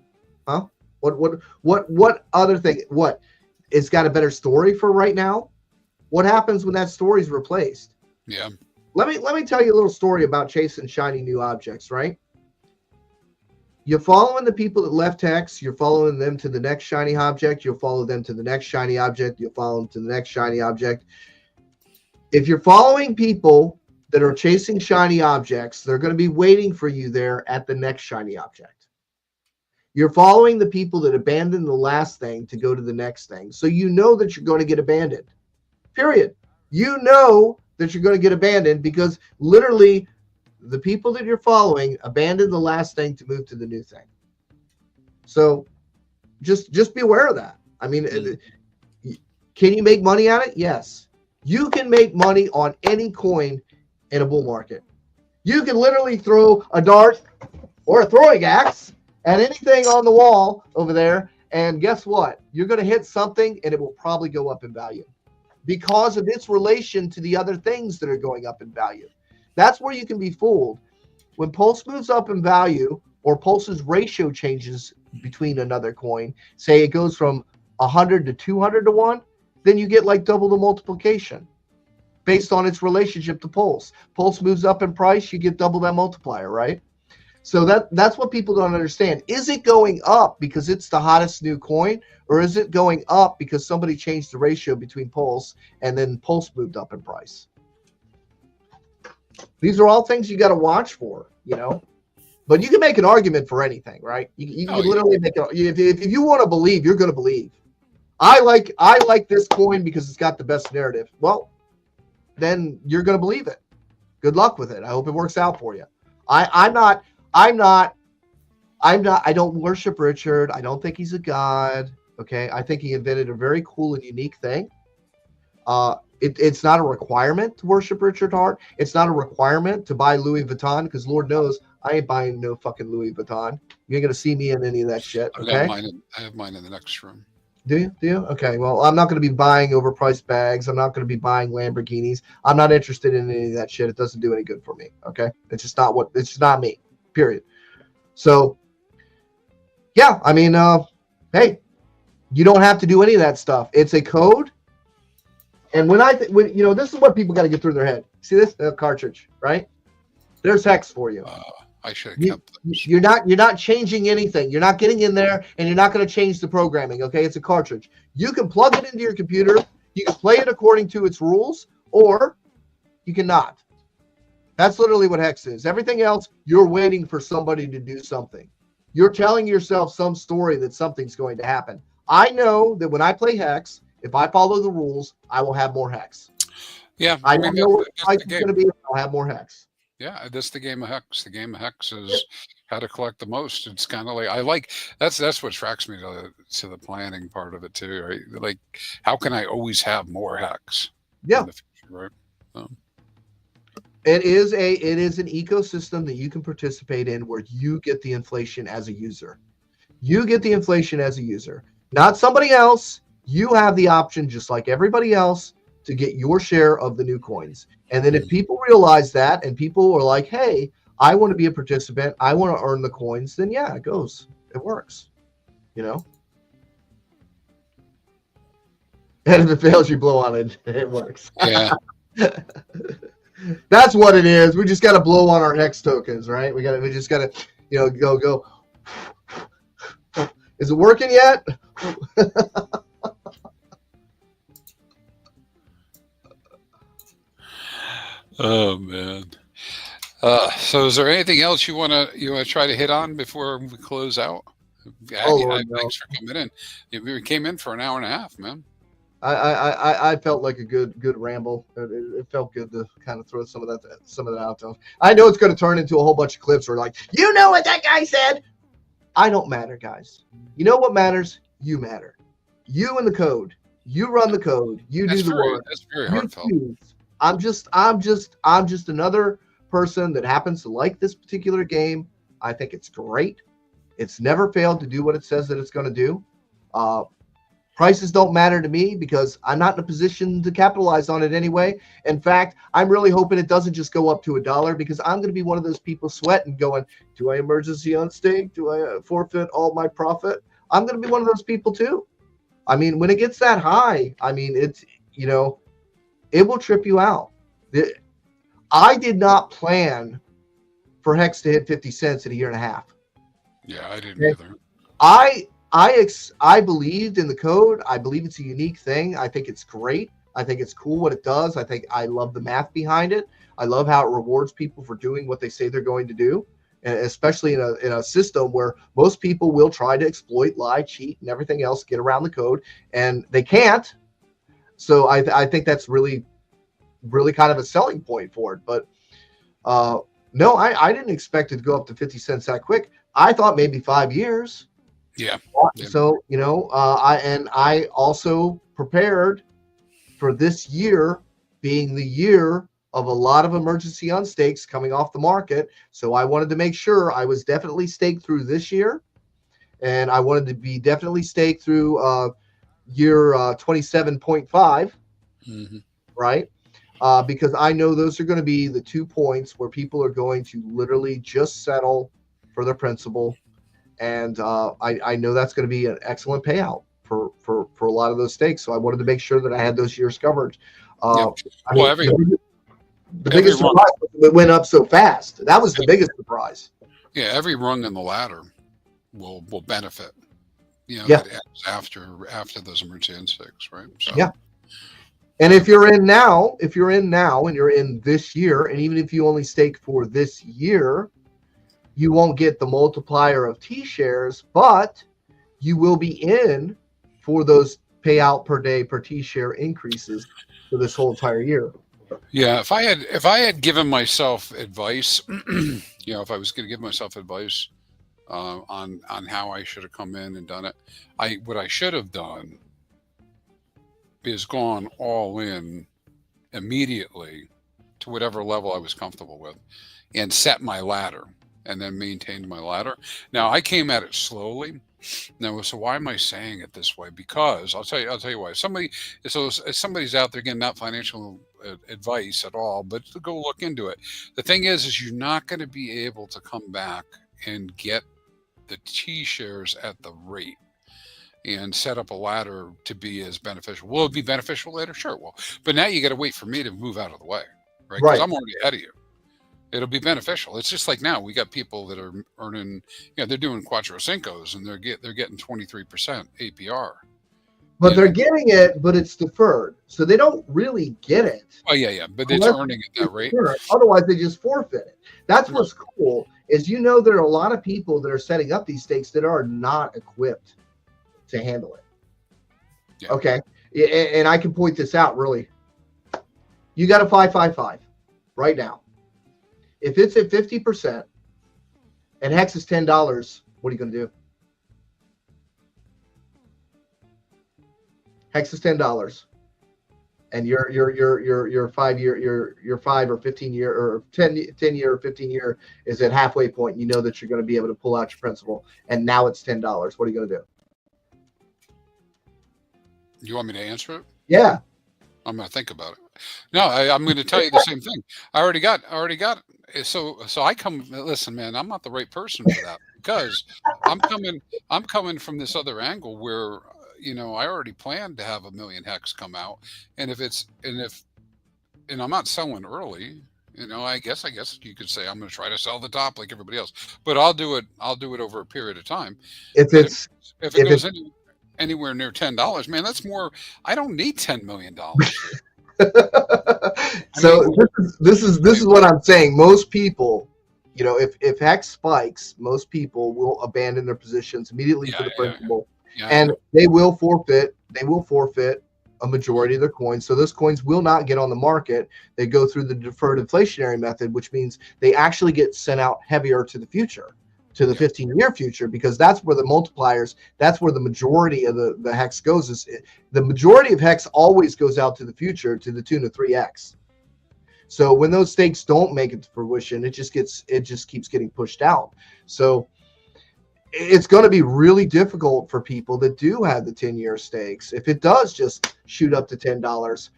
Huh? What other thing? What? It's got a better story for right now. What happens when that story is replaced?
Yeah.
Let me tell you a little story about chasing shiny new objects, right? You're following the people that left Hex. You're following them to the next shiny object. You'll follow them to the next shiny object. You'll follow them to the next shiny object. If you're following people that are chasing shiny objects, they're going to be waiting for you there at the next shiny object. You're following the people that abandoned the last thing to go to the next thing. So you know that you're going to get abandoned. Period. You know that you're going to get abandoned because literally the people that you're following abandoned the last thing to move to the new thing. So just be aware of that. I mean, can you make money on it? Yes. You can make money on any coin in a bull market. You can literally throw a dart or a throwing axe at anything on the wall over there, and guess what? You're going to hit something, and it will probably go up in value because of its relation to the other things that are going up in value. That's where you can be fooled. When Pulse moves up in value, or Pulse's ratio changes between another coin, say it goes from 100 to 200 to 1, then you get like double the multiplication based on its relationship to Pulse. Pulse moves up in price, you get double that multiplier, right? So that's what people don't understand. Is it going up because it's the hottest new coin, or is it going up because somebody changed the ratio between Pulse and then Pulse moved up in price? These are all things you got to watch for, you know. But you can make an argument for anything, right? You can literally make it. If you want to believe, you're going to believe. I like this coin because it's got the best narrative. Well, then you're going to believe it. Good luck with it. I hope it works out for you. I don't worship Richard. I don't think he's a god. Okay. I think he invented a very cool and unique thing. It's not a requirement to worship Richard Hart. It's not a requirement to buy Louis Vuitton because Lord knows I ain't buying no fucking Louis Vuitton. You ain't going to see me in any of that shit. Okay.
I have mine in the next room.
Do you? Okay. Well, I'm not going to be buying overpriced bags. I'm not going to be buying Lamborghinis. I'm not interested in any of that shit. It doesn't do any good for me. Okay. It's just not me. Period. So, yeah, I mean, hey, you don't have to do any of that stuff. It's a code. And when this is what people got to get through their head. See this cartridge, right? There's HEX for you.
I should have kept those.
You're not changing anything. You're not getting in there, and you're not going to change the programming. Okay, it's a cartridge. You can plug it into your computer. You can play it according to its rules, or you cannot. That's literally what HEX is. Everything else, you're waiting for somebody to do something. You're telling yourself some story that something's going to happen. I know that when I play HEX, if I follow the rules, I will have more HEX.
Yeah,
I don't know what the price is going to be. I'll have more HEX.
Yeah, that's the game of HEX. The game of HEX is how to collect the most. It's kind of like that's what attracts me to the planning part of it too, right? Like, how can I always have more HEX?
Yeah,
in the future, right.
It is an ecosystem that you can participate in where you get the inflation as a user. You get the inflation as a user, not somebody else. You have the option, just like everybody else, to get your share of the new coins. And then if people realize that and people are like, hey, I want to be a participant, I want to earn the coins, then yeah, it goes. It works. You know? And if it fails, you blow on it. It works.
Yeah.
That's what it is. We just got to blow on our HEX tokens, right? We just got to, go. Is it working yet?
Oh man. So is there anything else you want to try to hit on before we close out? Thanks for coming in. We came in for an hour and a half, man.
I felt like a good ramble. It felt good to kind of throw some of that out there. I know it's going to turn into a whole bunch of clips where like, you know what that guy said? I don't matter, guys. You know what matters? You matter. You and the code. You run the code. You do the work.
That's very heartfelt.
I'm just another person that happens to like this particular game. I think it's great. It's never failed to do what it says that it's going to do. Prices don't matter to me because I'm not in a position to capitalize on it anyway. In fact, I'm really hoping it doesn't just go up to $1 because I'm going to be one of those people sweating going, do I emergency unstake? Do I forfeit all my profit? I'm going to be one of those people too. I mean, when it gets that high, I mean, it's, it will trip you out. I did not plan for HEX to hit 50 cents in a year and a half.
Yeah, I didn't either.
I believed in the code. I believe it's a unique thing. I think it's great. I think it's cool what it does. I love the math behind it. I love how it rewards people for doing what they say they're going to do. and especially in a system where most people will try to exploit, lie, cheat, and everything else, get around the code, and they can't. So I think that's really kind of a selling point for it. But no, I didn't expect it to go up to 50 cents that quick. I thought maybe 5 years.
Yeah.
So, I also prepared for this year being the year of a lot of emergency unstakes coming off the market. So I wanted to make sure I was definitely staked through this year, and I wanted to be definitely staked through year 27.5, right? Because I know those are going to be the 2 points where people are going to literally just settle for their principal. And I know that's going to be an excellent payout for a lot of those stakes. So I wanted to make sure that I had those years covered.
Well,
the biggest surprise was it went up so fast. That was the biggest surprise.
Yeah, every rung in the ladder will benefit. After those emergency unstakes, right? So.
Yeah. And if you're in now, and you're in this year, and even if you only stake for this year, you won't get the multiplier of T-shares, but you will be in for those payout per day per T-share increases for this whole entire year.
Yeah, if I had given myself advice, if I was going to give myself advice on how I should have come in and done it, what I should have done is gone all in immediately to whatever level I was comfortable with, and set my ladder, and then maintained my ladder. Now I came at it slowly. Now, so why am I saying it this way? Because I'll tell you why. If somebody's out there, again, not financial advice at all, but to go look into it. The thing is you're not going to be able to come back and get the T-shares at the rate and set up a ladder to be as beneficial. Will it be beneficial later? Sure it will. But now you got to wait for me to move out of the way, right? Because I'm already ahead of you. It'll be beneficial. It's just like now we got people that are earning, they're doing Cuatro Cincos and they're getting 23% APR.
But they're getting it, but it's deferred, so they don't really get it.
Oh yeah, but it's earning at that rate.
Otherwise, they just forfeit it. That's what's cool is there are a lot of people that are setting up these stakes that are not equipped to handle it. Yeah. Okay, and I can point this out really. You got a 555 right now. If it's at 50% and HEX is $10, what are you going to do? HEX is $10, and your 5 year, your 5 or 15 year or 10 year or 15 year is at halfway point. You know that you're going to be able to pull out your principal, and now it's $10. What are you going to do?
You want me to answer it?
Yeah.
I'm going to think about it. No, I'm going to tell you the same thing. I already got it. So I come. Listen, man, I'm not the right person for that because I'm coming from this other angle where I already planned to have 1 million HEX come out, and I'm not selling early. I guess you could say I'm going to try to sell the top like everybody else, but I'll do it over a period of time. If it goes anywhere near $10, man, that's more. I don't need $10 million.
So this is what I'm saying. Most people, if HEX spikes, most people will abandon their positions immediately for the principal, and they will forfeit. They will forfeit a majority of their coins. So those coins will not get on the market. They go through the deferred inflationary method, which means they actually get sent out heavier to the future, to the 15-year future, because that's where the multipliers, that's where the majority of the HEX goes. The majority of HEX always goes out to the future to the tune of 3x. So when those stakes don't make it to fruition, it just keeps getting pushed out. So it's going to be really difficult for people that do have the 10-year stakes. If it does just shoot up to $10,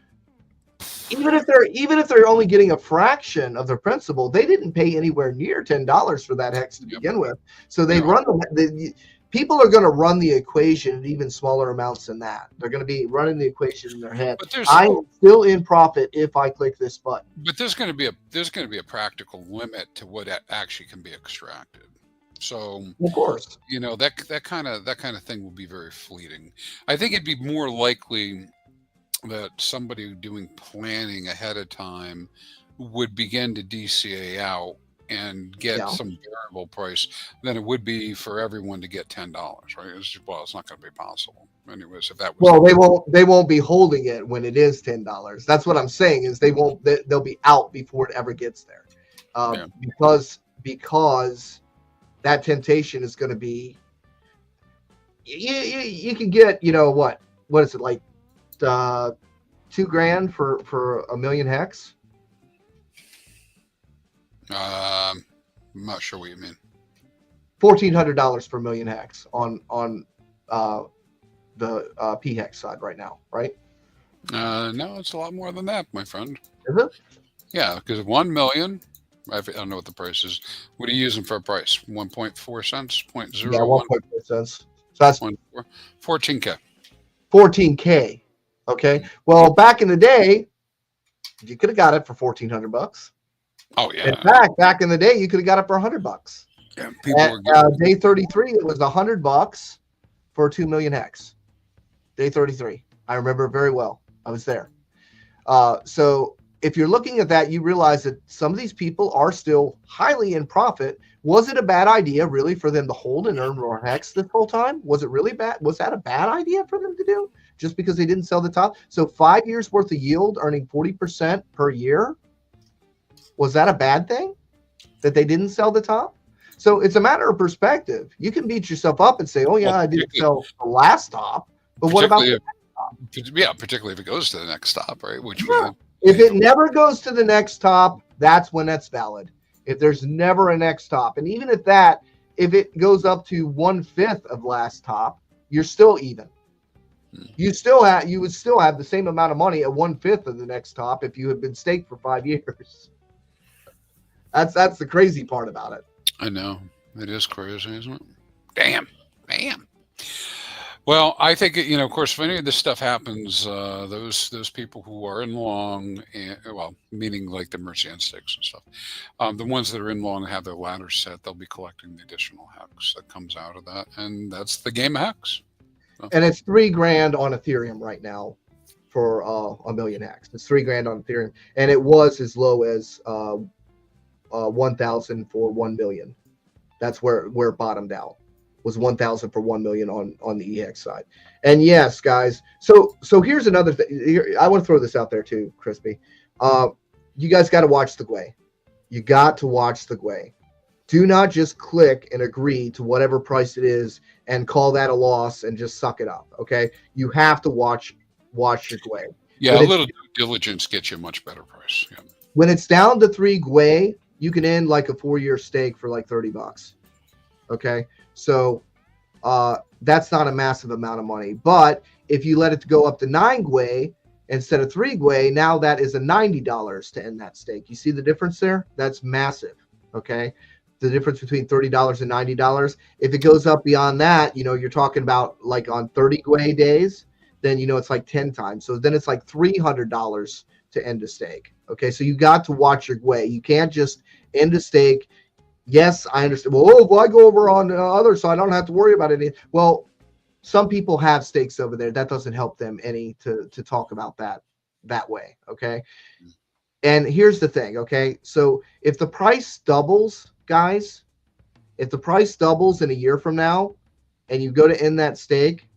even if they're only getting a fraction of their principal, they didn't pay anywhere near $10 for that HEX to begin with. So they people are going to run the equation at even smaller amounts than that. They're going to be running the equation in their head. I am still in profit if I click this button.
But there's going to be a practical limit to what actually can be extracted. So
of course,
that kind of thing will be very fleeting. I think it'd be more likely that somebody doing planning ahead of time would begin to DCA out and get
Yeah.
some variable price than it would be for everyone to get $10, right? It's not going to be possible. Anyways, if that was
Well, they won't be holding it when it is $10. That's what I'm saying is they'll be out before it ever gets there,
yeah.
because that temptation is going to be you can get what is it like $2,000 for a million hex.
I'm not sure what you mean.
$1,400 per million hex on the PHEX side right now, right?
No, it's a lot more than that, my friend.
Is it?
Yeah, because 1 million. I don't know what the price is. What are you using for a price? 1.4 cents,
Yeah,
0.01,
1.4 cents. So that's
14K.
14K. Okay. Well, back in the day, you could have got it for $1,400.
Oh
In
yeah.
fact, back in the day, you could have got it for $100.
Yeah, people
At
were getting
day 33, it was $100 for 2 million hex. Day 33. I remember it very well. I was there. So if you're looking at that, you realize that some of these people are still highly in profit. Was it a bad idea really for them to hold and earn more hex this whole time? Was it really bad? Was that a bad idea for them to do just because they didn't sell the top? So 5 years worth of yield, earning 40% per year. Was that a bad thing that they didn't sell the top? So it's a matter of perspective. You can beat yourself up and say, oh yeah, I didn't sell the last top, but what about the
particularly if it goes to the next stop, right? Which
if it never goes to the next top, that's when that's valid. If there's never a next top, and even at that, if it goes up to 1/5 of last top, you're still even. You would still have the same amount of money at 1/5 of the next top if you had been staked for 5 years. That's the crazy part about it.
I know. It is crazy, isn't it? Damn. Well, I think of course, if any of this stuff happens, those people who are in long, meaning like the Mercian stakes and stuff, the ones that are in long have their ladder set. They'll be collecting the additional hex that comes out of that, and that's the game of hex. So.
And it's $3,000 on Ethereum right now for a million hex. It's $3,000 on Ethereum, and it was as low as 1,000 for 1 million. That's where it bottomed out. Was 1,000 for 1 million on the EHEX side. And yes, guys. So here's another thing. I want to throw this out there too, Crispy. You guys got to watch the GUI. You got to watch the GUI. Do not just click and agree to whatever price it is and call that a loss and just suck it up. Okay, you have to watch your GUI.
Yeah, a little due diligence gets you a much better price. Yeah.
When it's down to 3 GUI, you can end like a 4-year stake for like $30. Okay, so that's not a massive amount of money. But if you let it go up to 9 GUI instead of 3 GUI, now that is a $90 to end that stake. You see the difference there? That's massive. Okay, the difference between $30 and $90. If it goes up beyond that, you're talking about like on 30 GUI days, then it's like 10 times. So then it's like $300 to end a stake. Okay, so you got to watch your GUI. You can't just end a stake. Yes, I understand. Well, I go over on the other side, I don't have to worry about it. Well, some people have stakes over there. That doesn't help them any to talk about that way. Okay. And here's the thing. Okay. So if the price doubles, guys, if the price doubles in a year from now and you go to end that stake,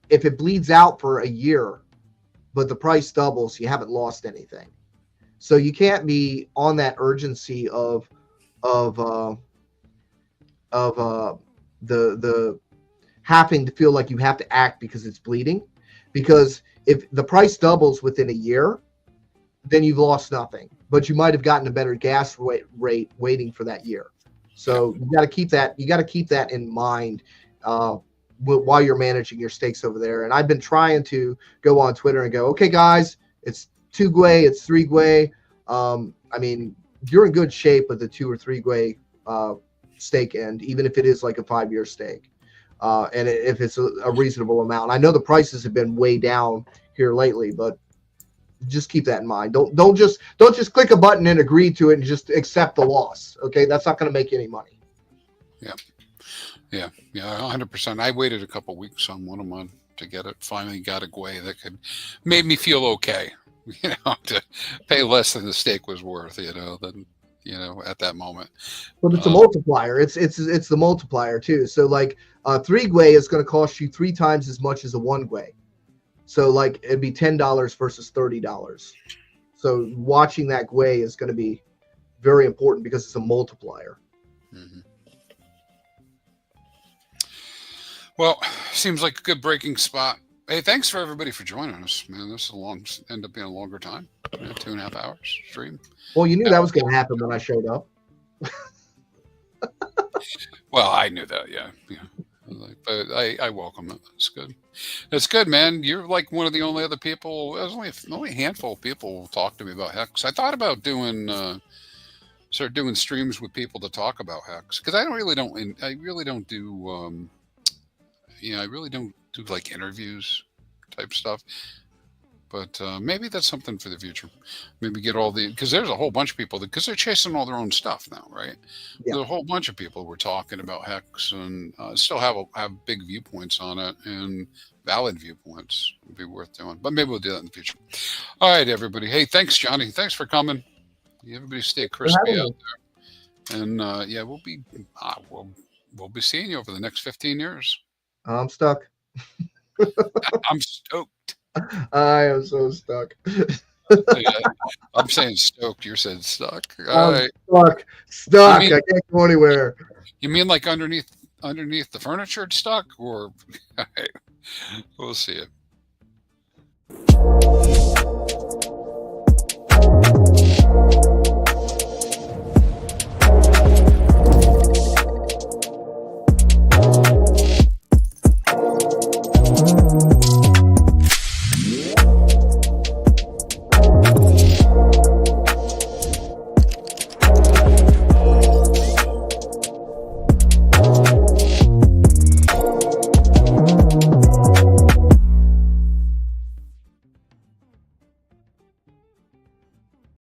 if it bleeds out for a year, but the price doubles, you haven't lost anything. So you can't be on that urgency of the having to feel like you have to act because it's bleeding. Because if the price doubles within a year, then you've lost nothing. But you might have gotten a better gas rate waiting for that year. So you got to keep that. You got to keep that in mind while you're managing your stakes over there. And I've been trying to go on Twitter and go, okay, guys, it's 2 GUI, it's 3 GUI. I mean, you're in good shape with the 2 or 3 GUI stake end, even if it is like a 5-year stake. And if it's a reasonable amount. I know the prices have been way down here lately, but just keep that in mind. Don't just click a button and agree to it and just accept the loss. Okay, that's not going to make you any money.
Yeah, 100%. I waited a couple weeks on one of mine to get it. Finally got a GUI that made me feel okay. to pay less than the stake was worth, than, at that moment.
But it's a multiplier. It's the multiplier too. So like 3 gwei is going to cost you 3 times as much as a 1 gwei. So like it'd be $10 versus $30. So watching that gwei is going to be very important because it's a multiplier.
Mm-hmm. Well, seems like a good breaking spot. Hey, thanks for everybody for joining us, man. This will end up being a longer time, 2.5 hours stream.
Well, you knew that was going to happen when I showed up.
Well, I knew that, yeah. But I welcome it. It's good. It's good, man. You're like one of the only other people. There's only a handful of people who talk to me about HEX. I thought about start doing streams with people to talk about HEX, because I really don't do like interviews type stuff. But maybe that's something for the future. Maybe get because there's a whole bunch of people because they're chasing all their own stuff now, right? Yeah. There's a whole bunch of people who are talking about HEX and still have big viewpoints on it, and valid viewpoints would be worth doing. But maybe we'll do that in the future. All right, everybody. Hey, thanks, Johnny. Thanks for coming. Everybody stay crispy out there. And we'll be seeing you over the next 15 years.
I'm stuck.
I'm stoked.
I am so stuck.
I'm saying stoked. You're saying stuck.
I'm stuck. I can't go anywhere.
You mean like underneath the furniture it's stuck, or? All right. We'll see you.